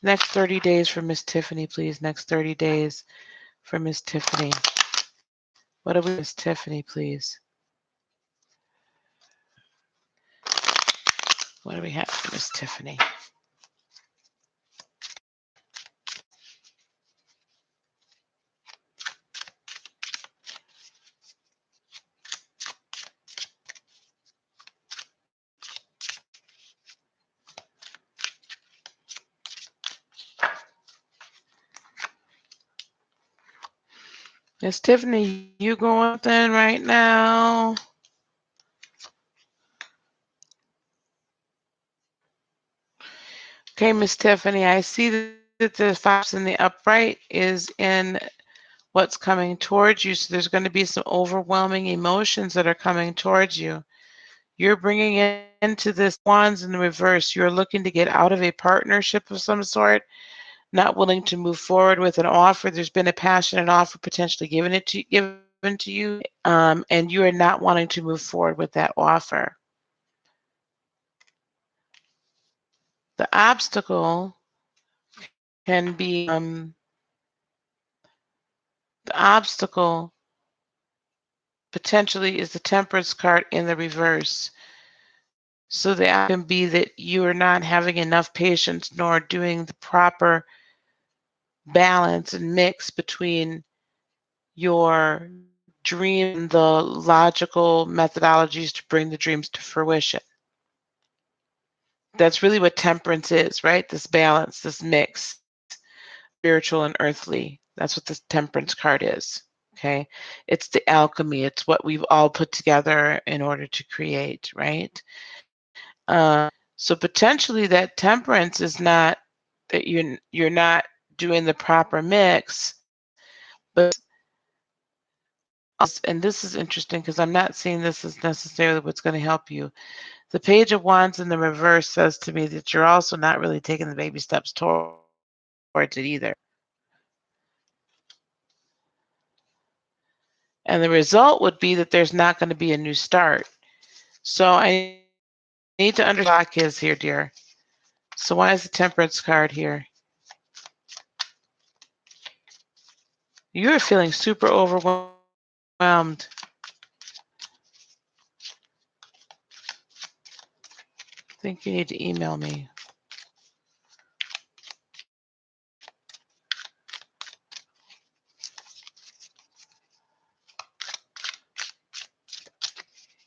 Next 30 days for Miss Tiffany, please. Next 30 days for Miss Tiffany. What do we, Miss Tiffany, please? What do we have for Miss Tiffany? Miss Tiffany, you going in right now? Okay, Miss Tiffany, I see that the 5 in the upright is in what's coming towards you. So there's going to be some overwhelming emotions that are coming towards you. You're bringing into this wands in the reverse. You're looking to get out of a partnership of some sort, not willing to move forward with an offer. There's been a passionate offer potentially given to you, and you are not wanting to move forward with that offer. The obstacle can be the obstacle potentially is the Temperance card in the reverse. So the outcome can be that you are not having enough patience nor doing the proper balance and mix between your dream and the logical methodologies to bring the dreams to fruition. That's really what temperance is, right? This balance, this mix, spiritual and earthly. That's what this temperance card is. Okay. It's the alchemy. It's what we've all put together in order to create, right? So potentially that temperance is not that you're not doing the proper mix, but and this is interesting because I'm not seeing this as necessarily what's going to help you. The Page of Wands in the reverse says to me that you're also not really taking the baby steps towards it either. And the result would be that there's not going to be a new start. So I need to understand what the block is here, dear. So why is the Temperance card here? You're feeling super overwhelmed. I think you need to email me.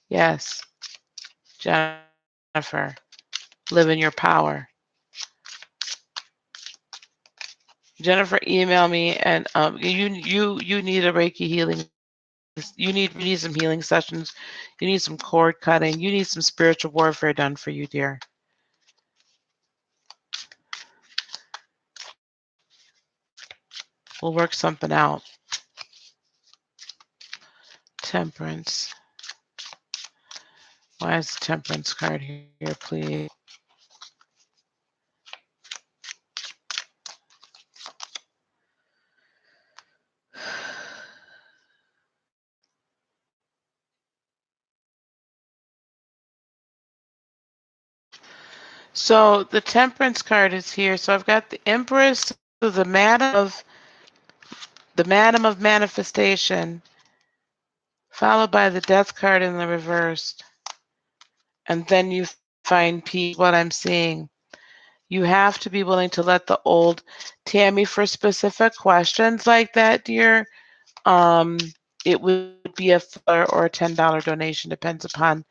Yes, Jennifer, live in your power. Jennifer, email me, and you need a Reiki healing. You need some healing sessions. You need some cord cutting. You need some spiritual warfare done for you, dear. We'll work something out. Temperance. Why is the temperance card here, please? So the temperance card is here. So I've got the Empress, so the Madam of Manifestation, followed by the Death card in the reverse. And then you find peace, what I'm seeing. You have to be willing to let the old Tammy, for specific questions like that, dear. It would be a $5 or a $10 donation, depends upon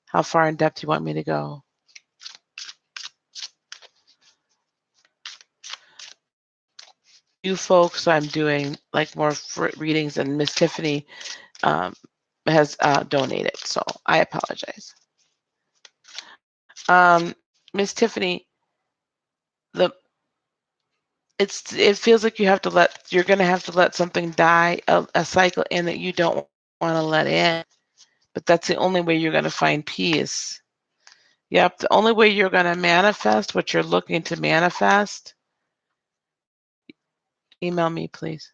how far in depth you want me to go. You folks, I'm doing like more readings, and Miss Tiffany has donated, so I apologize. Miss Tiffany, it feels like you're going to have to let something die, a cycle in that you don't want to let in, but that's the only way you're going to find peace. Yep, the only way you're going to manifest what you're looking to manifest, email me please,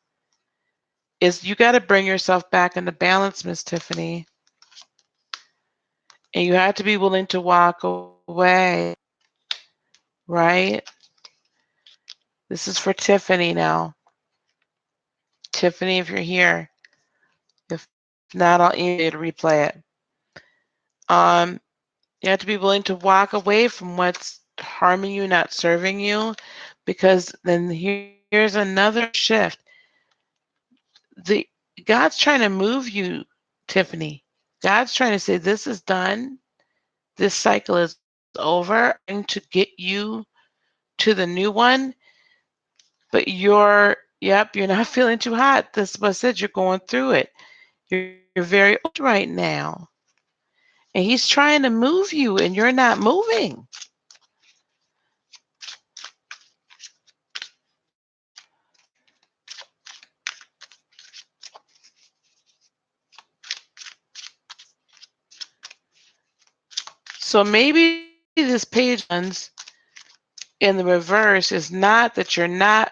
is you got to bring yourself back into balance, Miss Tiffany. And you have to be willing to walk away, right? This is for Tiffany now. Tiffany, if you're here. If not, I'll email you to replay it. You have to be willing to walk away from what's harming you, not serving you, because then here's another shift. God's trying to move you, Tiffany. God's trying to say, this is done. This cycle is over. I'm to get you to the new one. But you're not feeling too hot. This is what I said, you're going through it. You're very old right now. And he's trying to move you, and you're not moving. So maybe this page in the reverse is not that you're not,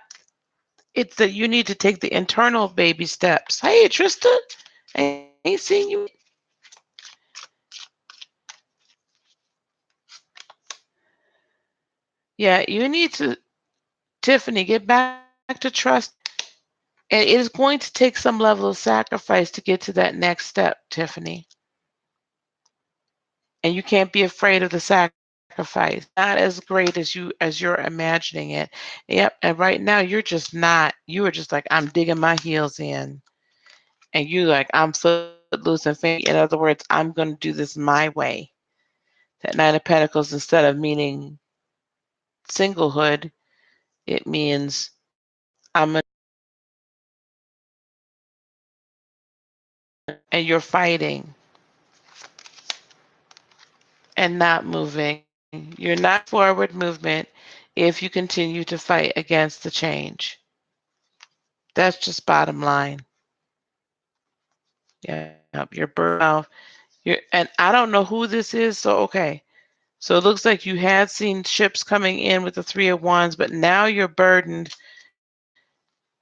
it's that you need to take the internal baby steps. Hey, Trista, I ain't seen you. Yeah, you need to, Tiffany, get back to trust. And it is going to take some level of sacrifice to get to that next step, Tiffany. And you can't be afraid of the sacrifice. Not as great as you're imagining it. Yep. And right now you're just not. You are just like, I'm digging my heels in, and you like, I'm footloose and fancy. In other words, I'm going to do this my way. That Nine of Pentacles, instead of meaning singlehood, it means I'm a, and you're fighting and not moving. You're not forward movement if you continue to fight against the change. That's just bottom line. Yeah, you're burnt out. And I don't know who this is, so okay. So it looks like you had seen ships coming in with the Three of Wands, but now you're burdened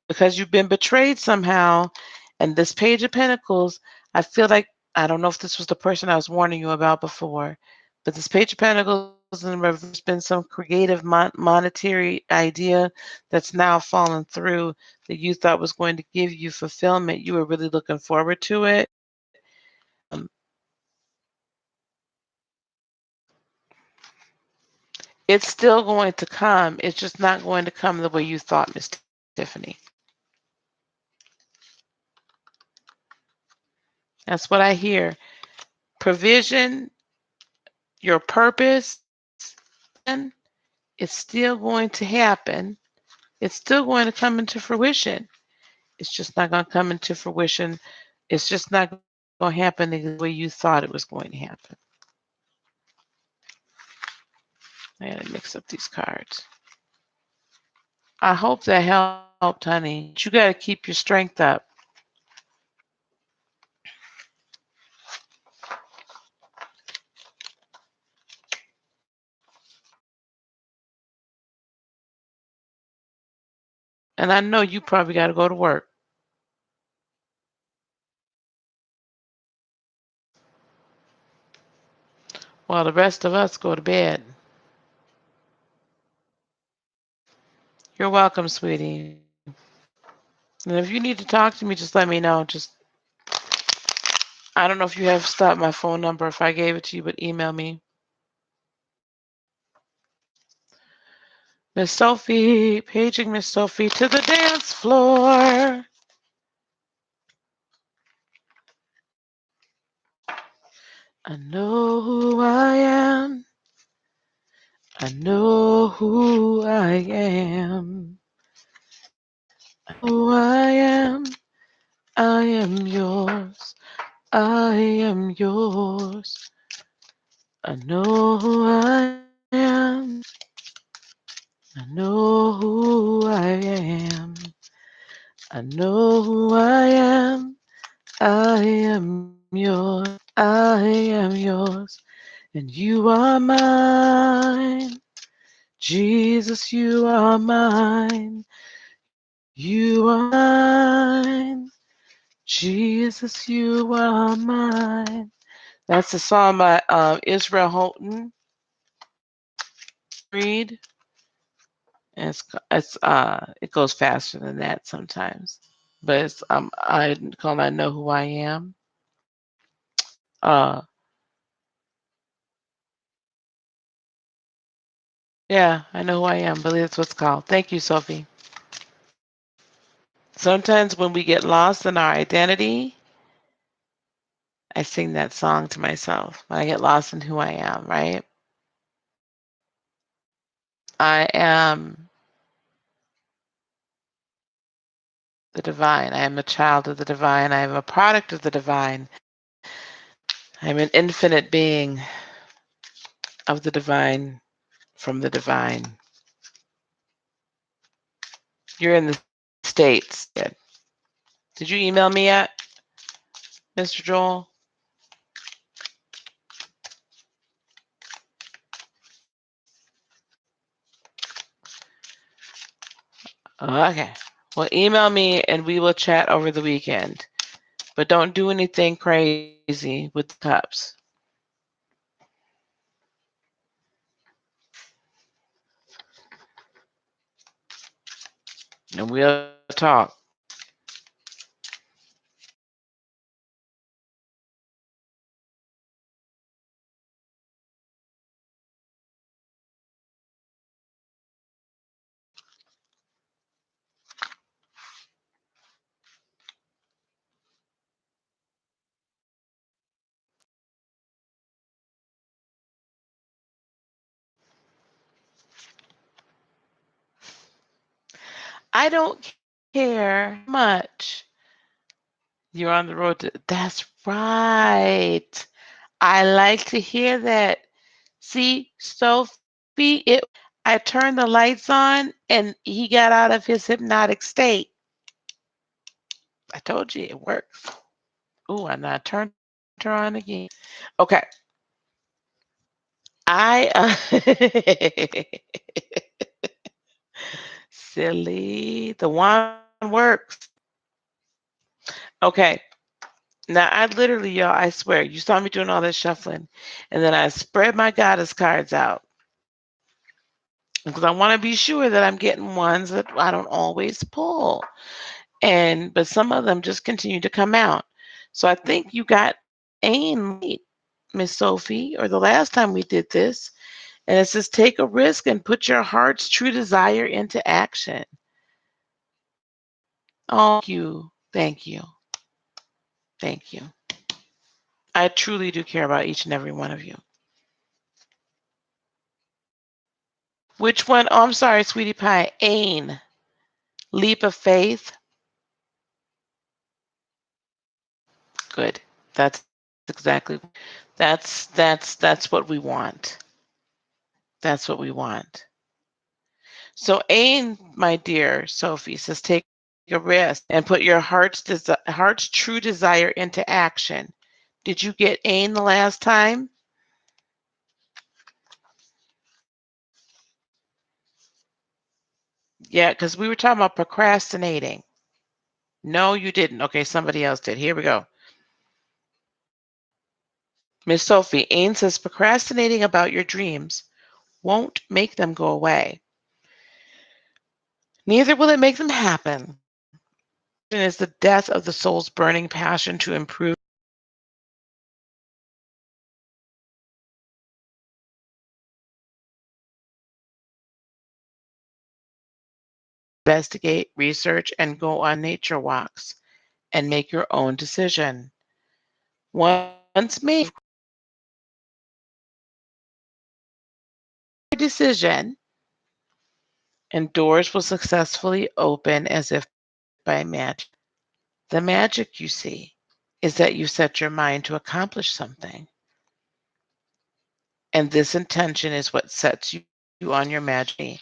because you've been betrayed somehow. And this Page of Pentacles, I feel like, I don't know if this was the person I was warning you about before, but this Page of Pentacles in the reverse has been some creative monetary idea that's now fallen through that you thought was going to give you fulfillment. You were really looking forward to it. It's still going to come. It's just not going to come the way you thought, Miss Tiffany. That's what I hear. Provision, your purpose, and it's still going to happen. It's still going to come into fruition. It's just not going to come into fruition. It's just not going to happen the way you thought it was going to happen. I got to mix up these cards. I hope that helped, honey. But you got to keep your strength up. And I know you probably got to go to work. While the rest of us go to bed. You're welcome, sweetie. And if you need to talk to me, just let me know. I don't know if you have stopped my phone number if I gave it to you, but email me. Miss Sophie, paging Miss Sophie to the dance floor. I know who I am. I know who I am. I know who I am. I am yours. I am yours. I know who I am. I know who I am. I know who I am. I am yours. I am yours. And you are mine. Jesus, you are mine. You are mine. Jesus, you are mine. That's a song by Israel Houghton. Read. And it goes faster than that sometimes. But it's I know who I am. Uh yeah, I know who I am. I believe that's what it's called. Thank you, Sophie. Sometimes when we get lost in our identity, I sing that song to myself. When I get lost in who I am, right? I am the divine. I am a child of the divine. I am a product of the divine. I'm an infinite being of the divine, from the divine. You're in the States. Did you email me yet, Mr. Joel? Okay. Well, email me and we will chat over the weekend. But don't do anything crazy with the cups. And we'll talk. I don't care much. You're on the road to. That's right. I like to hear that. See, Sophie, I turned the lights on and he got out of his hypnotic state. I told you it works. Oh, and I turned her on again. Okay. I silly. The wand works. Okay. Now I literally, y'all, I swear, you saw me doing all this shuffling, and then I spread my goddess cards out because I want to be sure that I'm getting ones that I don't always pull. But some of them just continue to come out. So I think you got aim late, Miss Sophie, or the last time we did this. And it says take a risk and put your heart's true desire into action. Oh, thank you. Thank you. Thank you. I truly do care about each and every one of you. Which one? Oh, I'm sorry, sweetie pie. Ain. Leap of faith. Good. That's exactly that's what we want. That's what we want. So Ain, my dear Sophie, says take a risk and put your heart's true desire into action. Did you get Ain the last time? Yeah, because we were talking about procrastinating. No, you didn't. Okay, somebody else did. Here we go. Miss Sophie, Ain says procrastinating about your dreams won't make them go away. Neither will it make them happen. It is the death of the soul's burning passion to improve, investigate, research, and go on nature walks and make your own decision. Once made a decision, and doors will successfully open as if by magic. The magic, you see, is that you set your mind to accomplish something. And this intention is what sets you on your magic journey.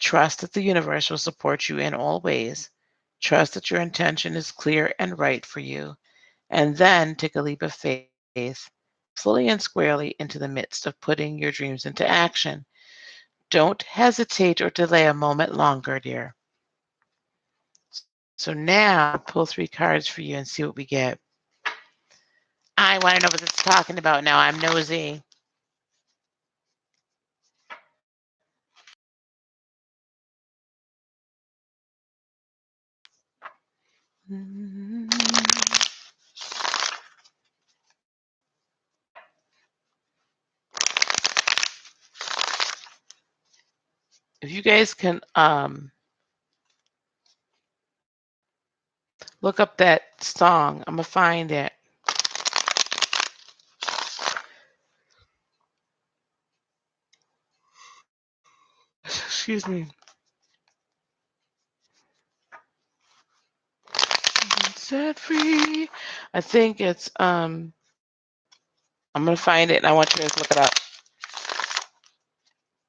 Trust that the universe will support you in all ways. Trust that your intention is clear and right for you. And then take a leap of faith, fully and squarely into the midst of putting your dreams into action. Don't hesitate or delay a moment longer, dear. So now pull 3 cards for you and see what we get. I want to know what this is talking about now. I'm nosy. If you guys can look up that song, I'm gonna find it. Excuse me. Set free. I think it's I'm gonna find it and I want you guys to look it up.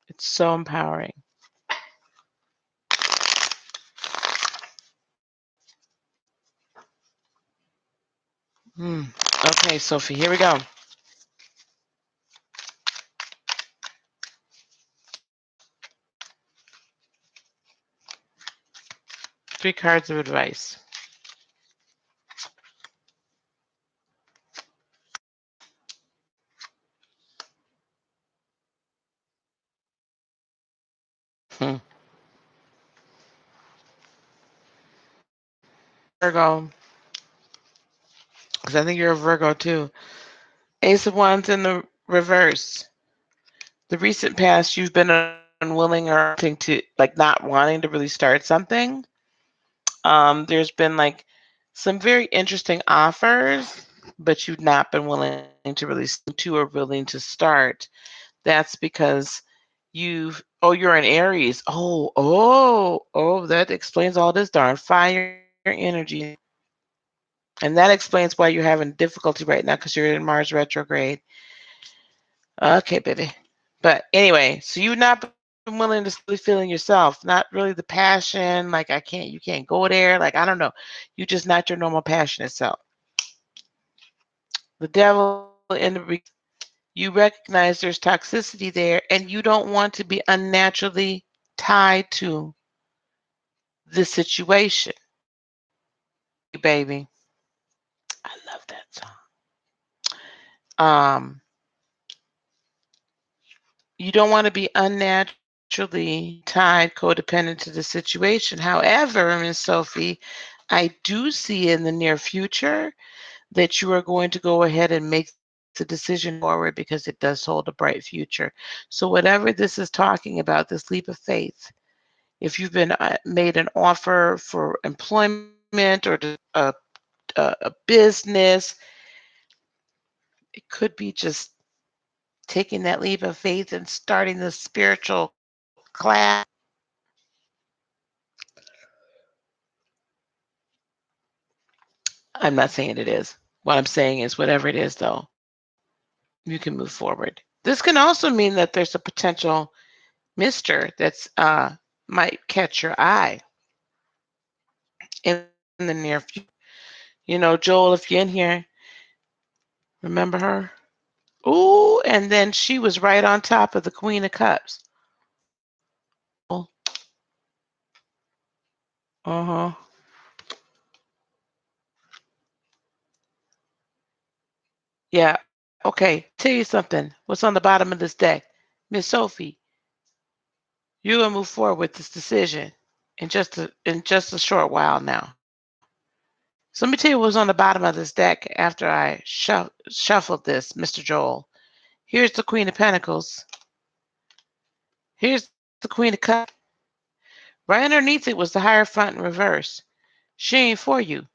It's so empowering. Okay, Sophie, here we go. 3 cards of advice. Hmm. Virgo, because I think you're a Virgo too. Ace of Wands in the reverse. The recent past, you've been unwilling or wanting to, like, not wanting to really start something. There's been like some very interesting offers, but you've not been willing to really to or willing to start. That's because you're an Aries. That explains all this darn fire energy. And that explains why you're having difficulty right now because you're in Mars retrograde. Okay, baby. But anyway, so you've not been willing to really feeling yourself, not really the passion, like you can't go there. Like, I don't know. You're just not your normal passionate self. The devil in the you recognize there's toxicity there and you don't want to be unnaturally tied to the situation. Baby. I love that song. You don't want to be unnaturally tied, codependent to the situation. However, Miss Sophie, I do see in the near future that you are going to go ahead and make the decision forward because it does hold a bright future. So whatever this is talking about, this leap of faith, if you've been made an offer for employment or a business, it could be just taking that leap of faith and starting the spiritual class. I'm not saying it is. What I'm saying is whatever it is, though, you can move forward. This can also mean that there's a potential mister that's might catch your eye in the near future. You know, Joel, if you're in here, remember her? Ooh, and then she was right on top of the Queen of Cups. Oh, uh-huh. Yeah. Okay. Tell you something. What's on the bottom of this deck? Miss Sophie, you're gonna move forward with this decision in just a short while now. So let me tell you what's on the bottom of this deck after I shuffled this, Mr. Joel. Here's the Queen of Pentacles. Here's the Queen of Cups. Right underneath it was the Hierophant in reverse. She ain't for you.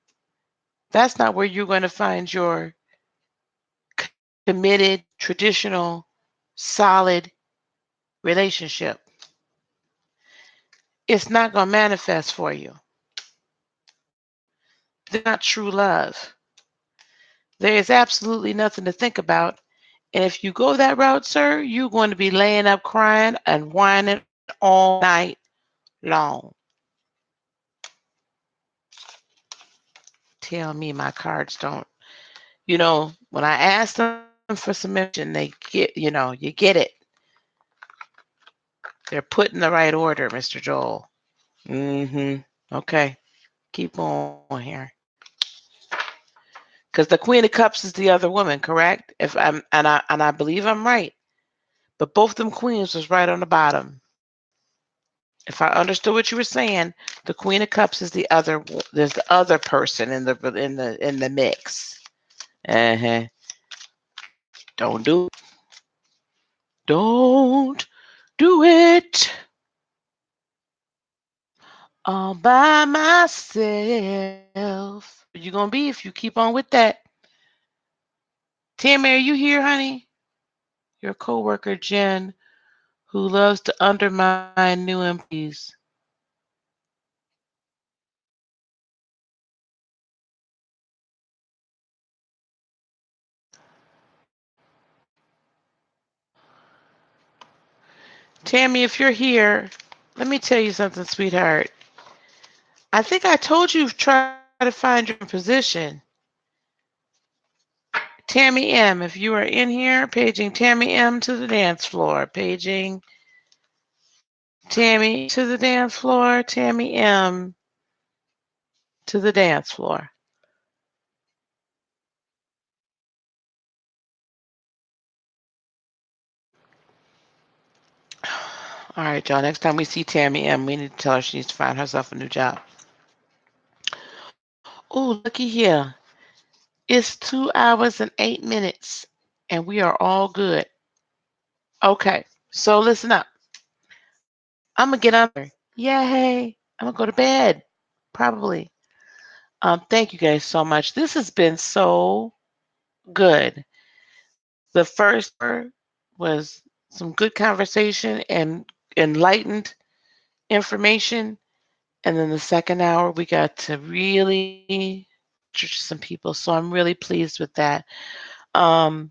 That's not where you're going to find your committed, traditional, solid relationship. It's not going to manifest for you. They're not true love. There is absolutely nothing to think about. And if you go that route, sir, you're going to be laying up crying and whining all night long. Tell me my cards don't. When I ask them for submission, they you get it. They're put in the right order, Mr. Joel. Mm-hmm. Okay. Keep on here. Because the Queen of Cups is the other woman, correct? If I'm and I believe I'm right. But both them queens was right on the bottom. If I understood what you were saying, the Queen of Cups is the other. There's the other person in the mix. Uh-huh. Don't do it. Don't do it all by myself. That's where you're gonna be if you keep on with that. Tammy, are you here, honey? Your coworker Jen, who loves to undermine new employees. Tammy, if you're here, let me tell you something, sweetheart. I think I told you try to find your position. Tammy M, if you are in here, paging Tammy M to the dance floor. Paging Tammy to the dance floor. Tammy M to the dance floor. All right, y'all. Next time we see Tammy M, we need to tell her she needs to find herself a new job. Oh, looky here. It's 2 hours and 8 minutes, and we are all good. Okay, so listen up. I'm gonna get on there. Yay! I'm gonna go to bed. Probably. Thank you guys so much. This has been so good. The first hour was some good conversation and enlightened information. And then the second hour, we got to really some people. So I'm really pleased with that. Um,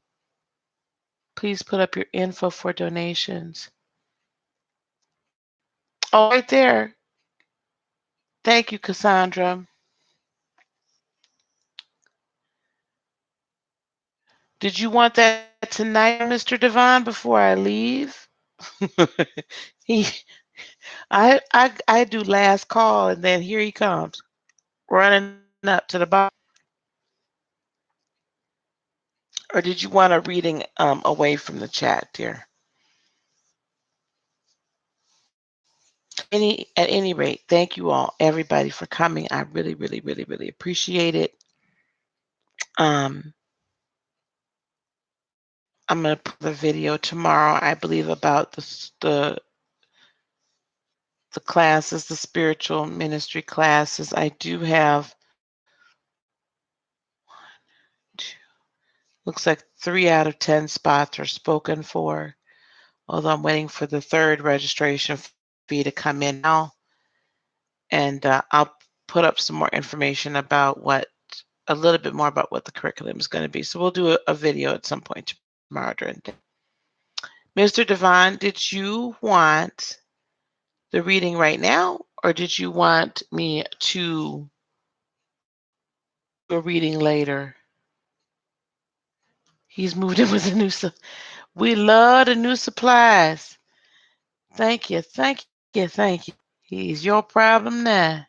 please put up your info for donations. Oh, right there. Thank you, Cassandra. Did you want that tonight, Mr. Devon, before I leave? he, I do last call, and then here he comes, running up to the bottom. Or did you want a reading away from the chat, dear? At any rate, thank you all, everybody, for coming. I really, really, really, really appreciate it. Um, I'm gonna put the video tomorrow, I believe, about the classes, the spiritual ministry classes. I do have two, looks like 3 out of 10 spots are spoken for. Although I'm waiting for the third registration fee to come in now, and I'll put up some more information about what a little bit more about what the curriculum is going to be. So we'll do a video at some point tomorrow during the day. Mr. Devon, did you want the reading right now, or did you want me to do a reading later? He's moved in with the new stuff. We love the new supplies. Thank you, thank you, thank you. He's your problem now.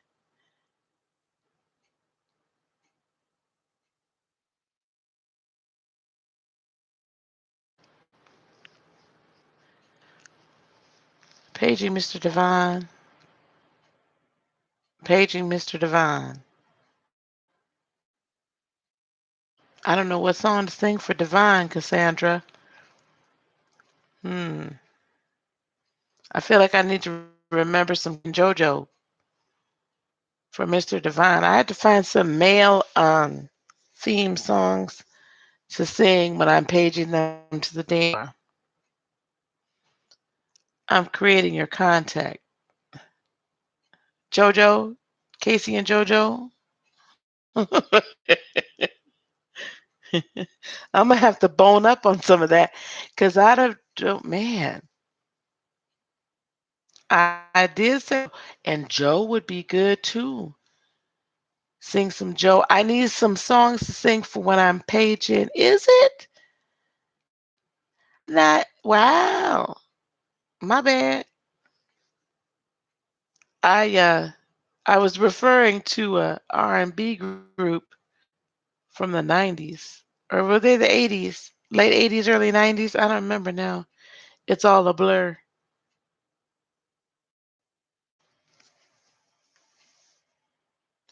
Paging Mr. Devon. Paging Mr. Devon. I don't know what song to sing for Devon, Cassandra. I feel like I need to remember some JoJo for Mr. Devon. I had to find some male theme songs to sing when I'm paging them to the dance. I'm creating your contact. JoJo, Casey and JoJo. I'm gonna have to bone up on some of that because I don't, man. I did say, and Joe would be good too. Sing some Joe. I need some songs to sing for when I'm paging. Is it? Not wow. My bad. I was referring to a R&B group from the 90s. Or were they the 80s? Late 80s, early 90s? I don't remember now. It's all a blur.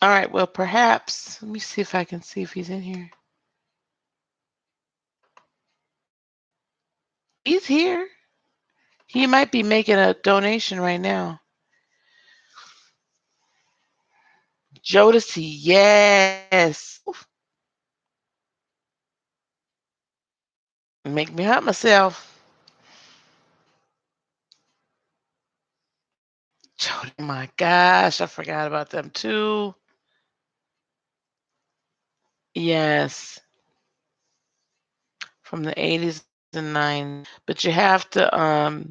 All right, well, perhaps. Let me see if I can see if he's in here. He's here. He might be making a donation right now. Jodeci, yes. Make me hurt myself. Jody, my gosh, I forgot about them too. Yes, from the 80s and 90s. But you have to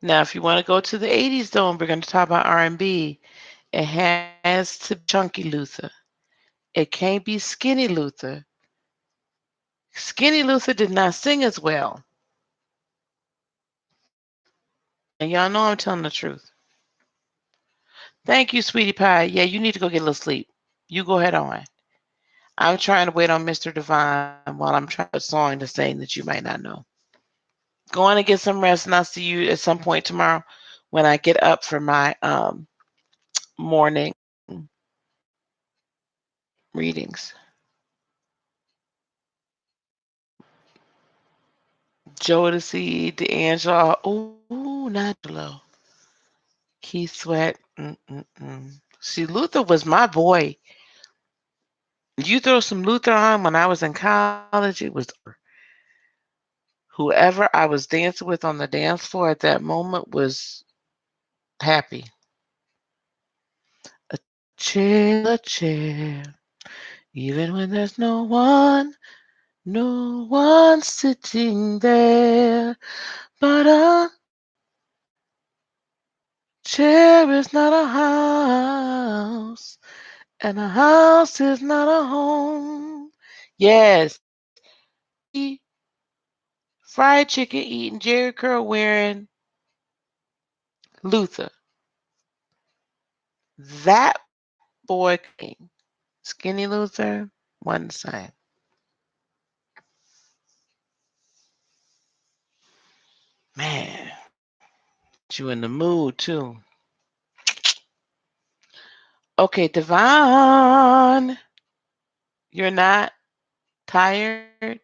now if you want to go to the 80s though, and we're going to talk about R&B, it has to be Chunky Luther. It can't be Skinny Luther. Skinny Luther did not sing as well. And y'all know I'm telling the truth. Thank you, sweetie pie. Yeah, you need to go get a little sleep. You go ahead on. I'm trying to wait on Mr. Devine while I'm trying a song to sing that you might not know. Go on and get some rest, and I'll see you at some point tomorrow when I get up for my morning readings. Jodeci, D'Angelo. Ooh, not below. Keith Sweat. See, Luther was my boy. You throw some Luther on when I was in college, it was whoever I was dancing with on the dance floor at that moment was happy. A chair, even when there's no one sitting there, but a chair is not a house, and a house is not a home. Yes, fried chicken eating, Jerry curl wearing Luther. That boy, Skinny Luther, one side. Man, you in the mood too. Okay, Devon, you're not tired?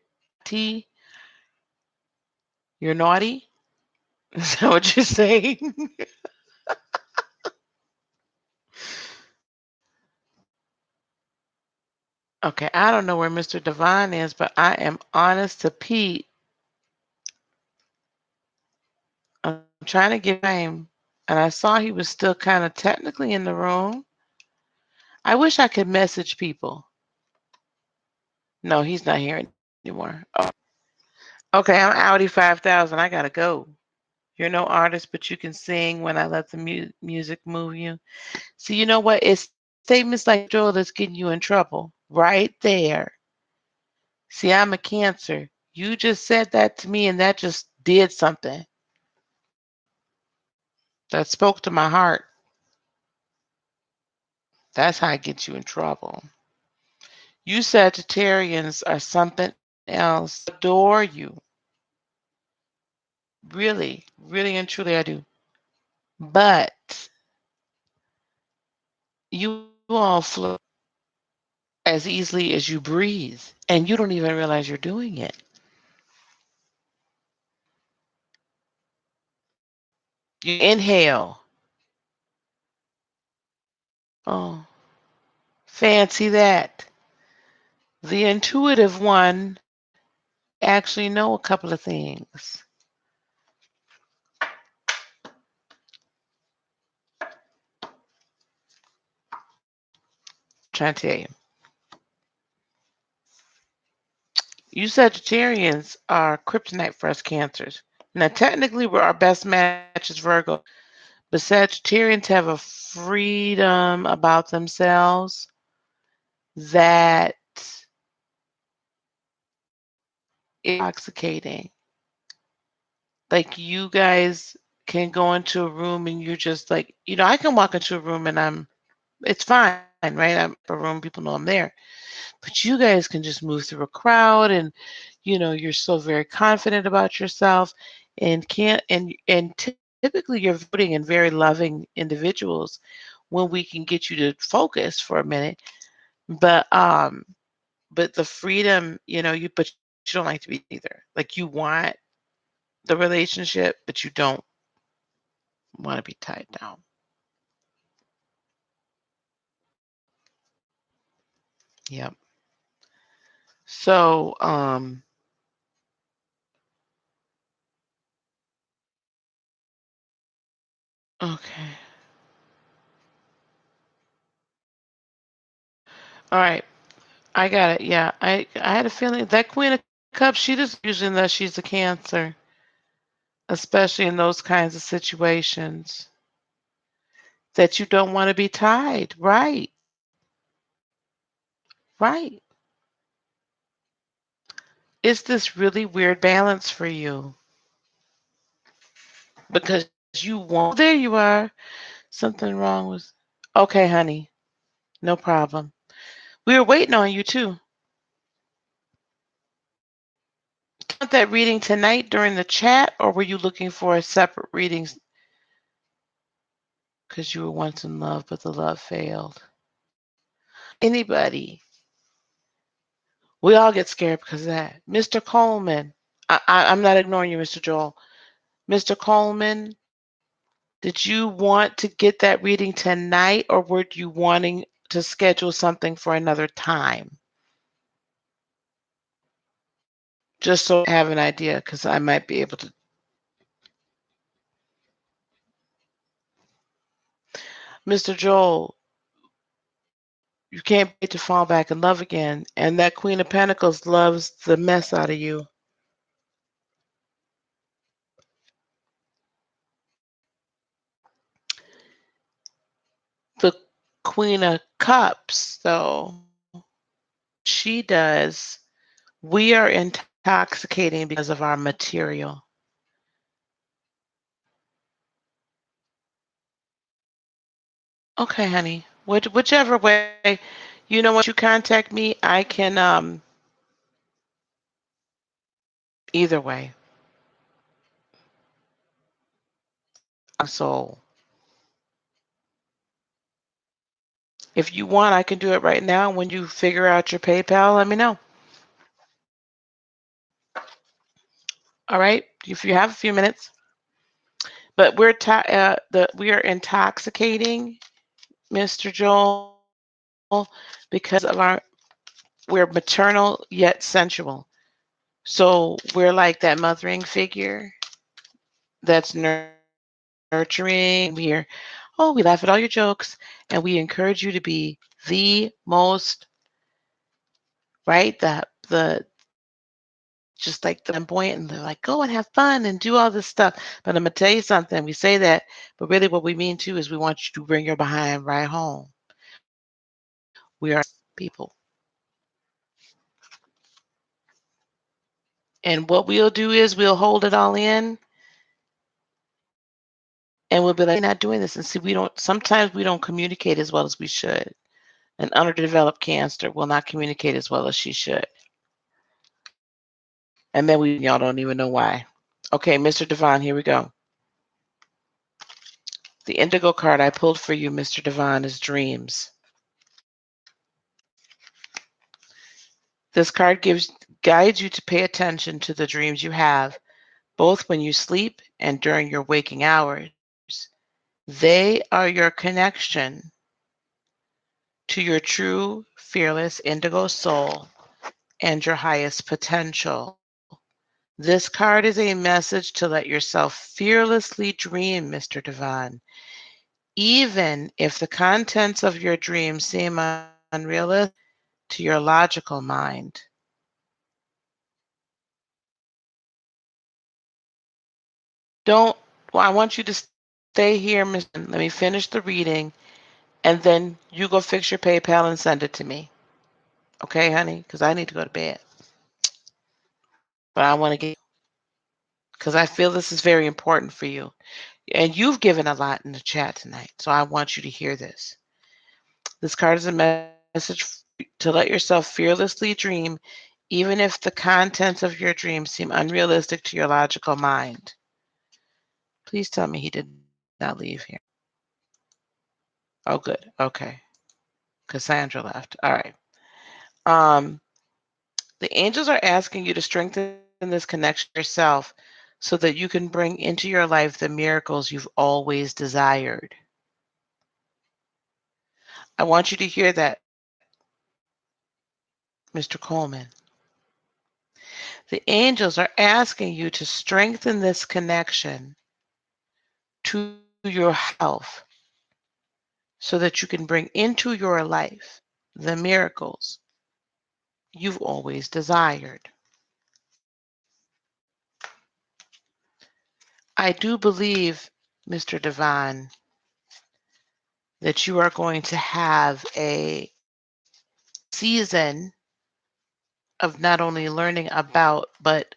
T, you're naughty? Is that what you're saying? Okay, I don't know where Mr. Devon is, but I am honest to Pete. I'm trying to get him, and I saw he was still kind of technically in the room. I wish I could message people. No, he's not here anymore. Oh, okay, I'm Audi 5000. I gotta go. You're no artist, but you can sing when I let the music move you. So you know what? It's statements like Joel that's getting you in trouble. Right there. See, I'm a Cancer. You just said that to me, and that just did something. That spoke to my heart. That's how I get you in trouble. You Sagittarians are something else. Adore you. Really, really and truly, I do. But you all flow as easily as you breathe, and you don't even realize you're doing it. You inhale. Oh, fancy that. The intuitive one actually know a couple of things. I'm trying to tell you. You Sagittarians are kryptonite for us Cancers. Now, technically, our best match is Virgo, but Sagittarians have a freedom about themselves that is intoxicating. Like, you guys can go into a room and you're just like, I can walk into a room and it's fine, right? I'm in a room, people know I'm there. But you guys can just move through a crowd and, you're so very confident about yourself and typically you're voting in very loving individuals when we can get you to focus for a minute. But the freedom, but you don't like to be either. Like, you want the relationship, but you don't want to be tied down. Yep. So, okay. All right. I got it. Yeah. I had a feeling that Queen of Cups, she just usually that she's a Cancer, especially in those kinds of situations that you don't want to be tied. Right. Right. It's this really weird balance for you because you want. Oh, there you are. Something wrong with. Okay, honey. No problem. We were waiting on you too. Do you want that reading tonight during the chat, or were you looking for a separate reading because you were once in love, but the love failed? Anybody? We all get scared because of that. Mr. Coleman, I'm not ignoring you, Mr. Joel. Mr. Coleman, did you want to get that reading tonight, or were you wanting to schedule something for another time? Just so I have an idea, because I might be able to. Mr. Joel, you can't wait to fall back in love again, and that Queen of Pentacles loves the mess out of you. The Queen of Cups, though, she does. We are intoxicating because of our material. Okay, honey. Whichever way, once you contact me, I can either way. So if you want, I can do it right now. When you figure out your PayPal, let me know. All right, if you have a few minutes. But we are intoxicating, Mr. Joel, because of we're maternal yet sensual. So we're like that mothering figure that's nurturing. We're Oh, we laugh at all your jokes, and we encourage you to be the most, right? The just like the flamboyant, and they're like, go and have fun and do all this stuff. But I'm gonna tell you something. We say that, but really what we mean too is we want you to bring your behind right home. We are people. And what we'll do is we'll hold it all in and we'll be like, not doing this. And see, sometimes we don't communicate as well as we should. An underdeveloped cancer will not communicate as well as she should. And then y'all don't even know why. Okay, Mr. Devon, here we go. The indigo card I pulled for you, Mr. Devon, is dreams. This card guides you to pay attention to the dreams you have, both when you sleep and during your waking hours. They are your connection to your true, fearless indigo soul and your highest potential. This card is a message to let yourself fearlessly dream, Mr. Devon, even if the contents of your dreams seem unrealistic to your logical mind. Don't, well, I want you to stay here, Miss. Let me finish the reading, and then you go fix your PayPal and send it to me. Okay, honey? Because I need to go to bed. But I want to get, because I feel this is very important for you. And you've given a lot in the chat tonight, so I want you to hear this. This card is a message to let yourself fearlessly dream, even if the contents of your dreams seem unrealistic to your logical mind. Please tell me he did not leave here. Oh, good. Okay. Cassandra left. All right. The angels are asking you to strengthen this connection yourself so that you can bring into your life the miracles you've always desired. I want you to hear that, Mr. Coleman. The angels are asking you to strengthen this connection to your health so that you can bring into your life the miracles you've always desired. I do believe, Mr. Devon, that you are going to have a season of not only learning about, but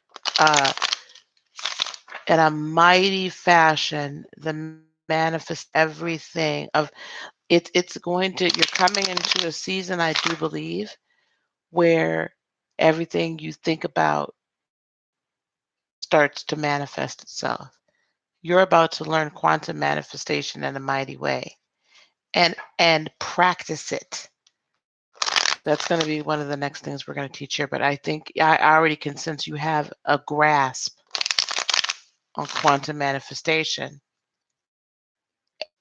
in a mighty fashion, the manifest everything of it's going to, you're coming into a season, I do believe, where everything you think about starts to manifest itself. You're about to learn quantum manifestation in a mighty way and practice it. That's going to be one of the next things we're going to teach here, but I think I already can sense you have a grasp on quantum manifestation.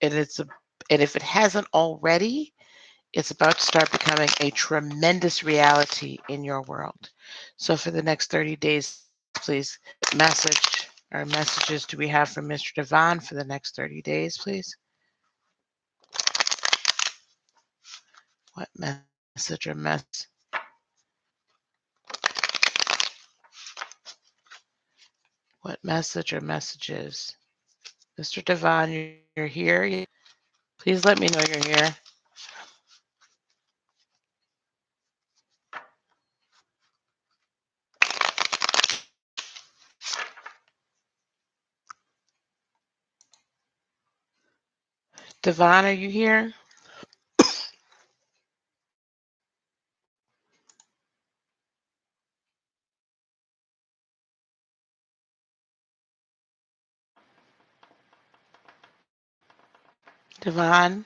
And and if it hasn't already, it's about to start becoming a tremendous reality in your world. So for the next 30 days, please, messages do we have from Mr. Devon for the next 30 days, please? What message or what message or messages? Mr. Devon, you're here. Please let me know you're here. Devon, are you here? Devon?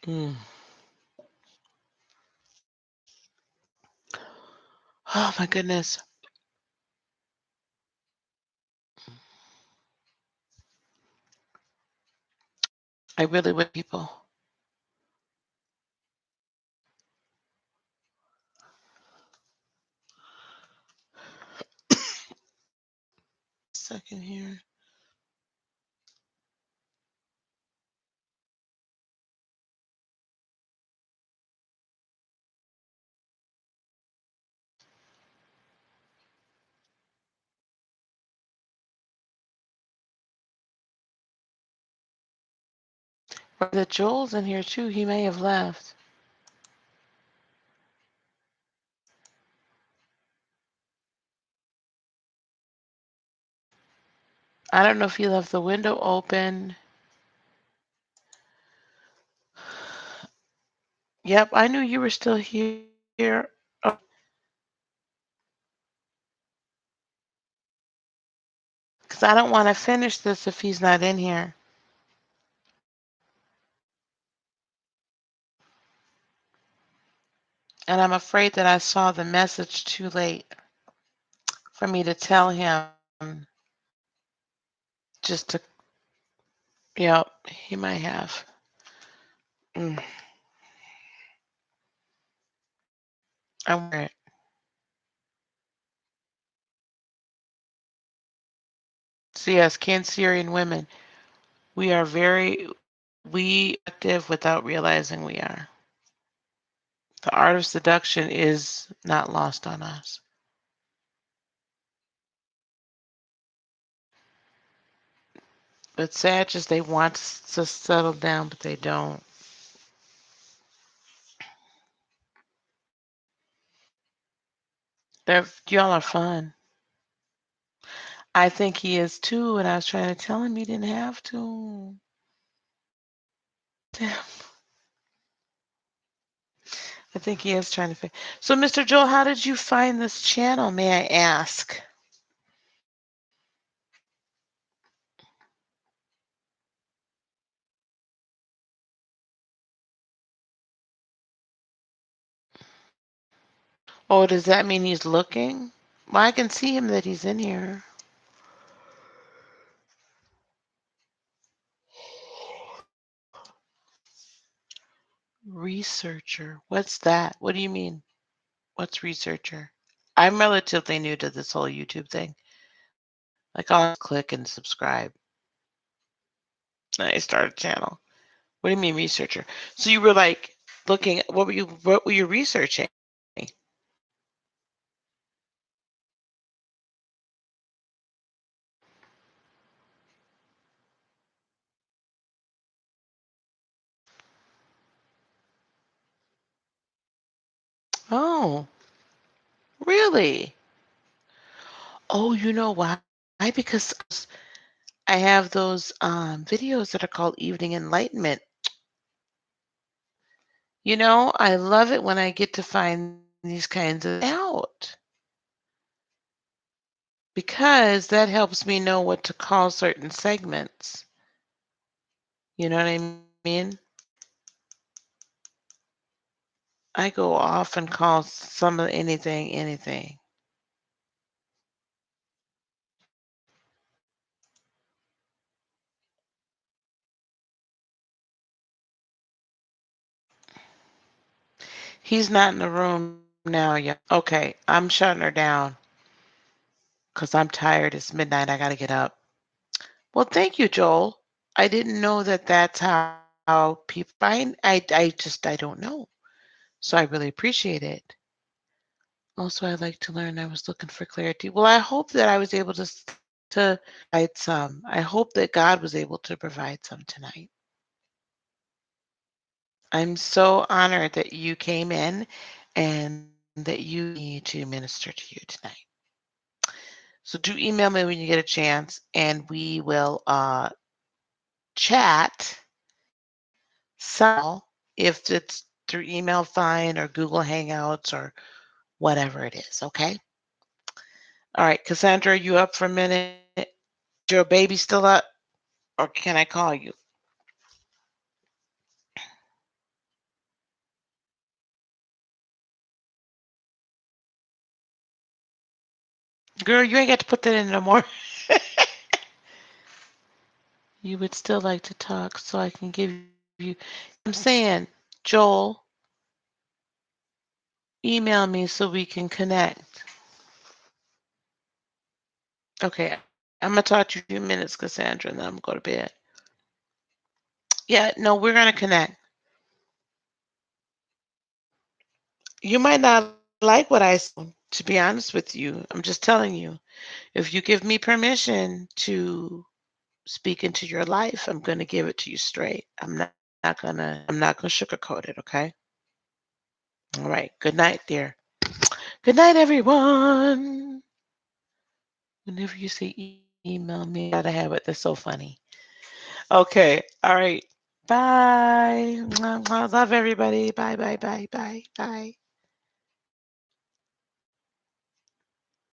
Mm. Oh my goodness. I really wish people. Second. Or that Joel's in here too. He may have left. I don't know if he left the window open. Yep, I knew you were still here. Oh, because I don't want to finish this if he's not in here. And I'm afraid that I saw the message too late for me to tell him just to, yep, he might have. Mm, I wonder. So yes, Cancerian women, we are we active without realizing we are. The art of seduction is not lost on us. But Sagittarius, they want to settle down, but they don't. Y'all are fun. I think he is too, and I was trying to tell him he didn't have to. Damn. I think he is trying to figure. So, Mr. Joel, how did you find this channel, may I ask? Oh, does that mean he's looking? Well, I can see him that he's in here. Researcher. What's that? What do you mean? What's researcher? I'm relatively new to this whole YouTube thing. Like, I'll click and subscribe. And I start a channel. What do you mean researcher? So you were like looking, what were you researching? Oh, really? Oh, you know why? Because I have those videos that are called Evening Enlightenment. I love it when I get to find these kinds of out because that helps me know what to call certain segments. You know what I mean? I go off and call some of anything, anything. He's not in the room now yet. Okay, I'm shutting her down because I'm tired. It's midnight. I got to get up. Well, thank you, Joel. I didn't know that that's how people find. I don't know. So I really appreciate it. Also, I like to learn. I was looking for clarity. Well, I hope that I was able to provide some. I hope that God was able to provide some tonight. I'm so honored that you came in and that you need to minister to you tonight. So do email me when you get a chance, and we will chat. So if it's through email, fine, or Google Hangouts, or whatever it is. Okay. All right, Cassandra, are you up for a minute? Is your baby still up, or can I call you? Girl, you ain't got to put that in no more. You would still like to talk, so I can give you. I'm saying, Joel, email me so we can connect. Okay, I'm gonna talk to you in a few minutes, Cassandra, and then I'm gonna go to bed. Yeah, no, we're gonna connect. You might not like what I say, to be honest with you. I'm just telling you. If you give me permission to speak into your life, I'm gonna give it to you straight. I'm not I'm not gonna sugarcoat it, okay? All right. Good night, dear. Good night, everyone. Whenever you say email me, gotta have it. That's so funny. Okay. All right. Bye. Mwah, mwah. Love everybody. Bye, bye, bye, bye, bye.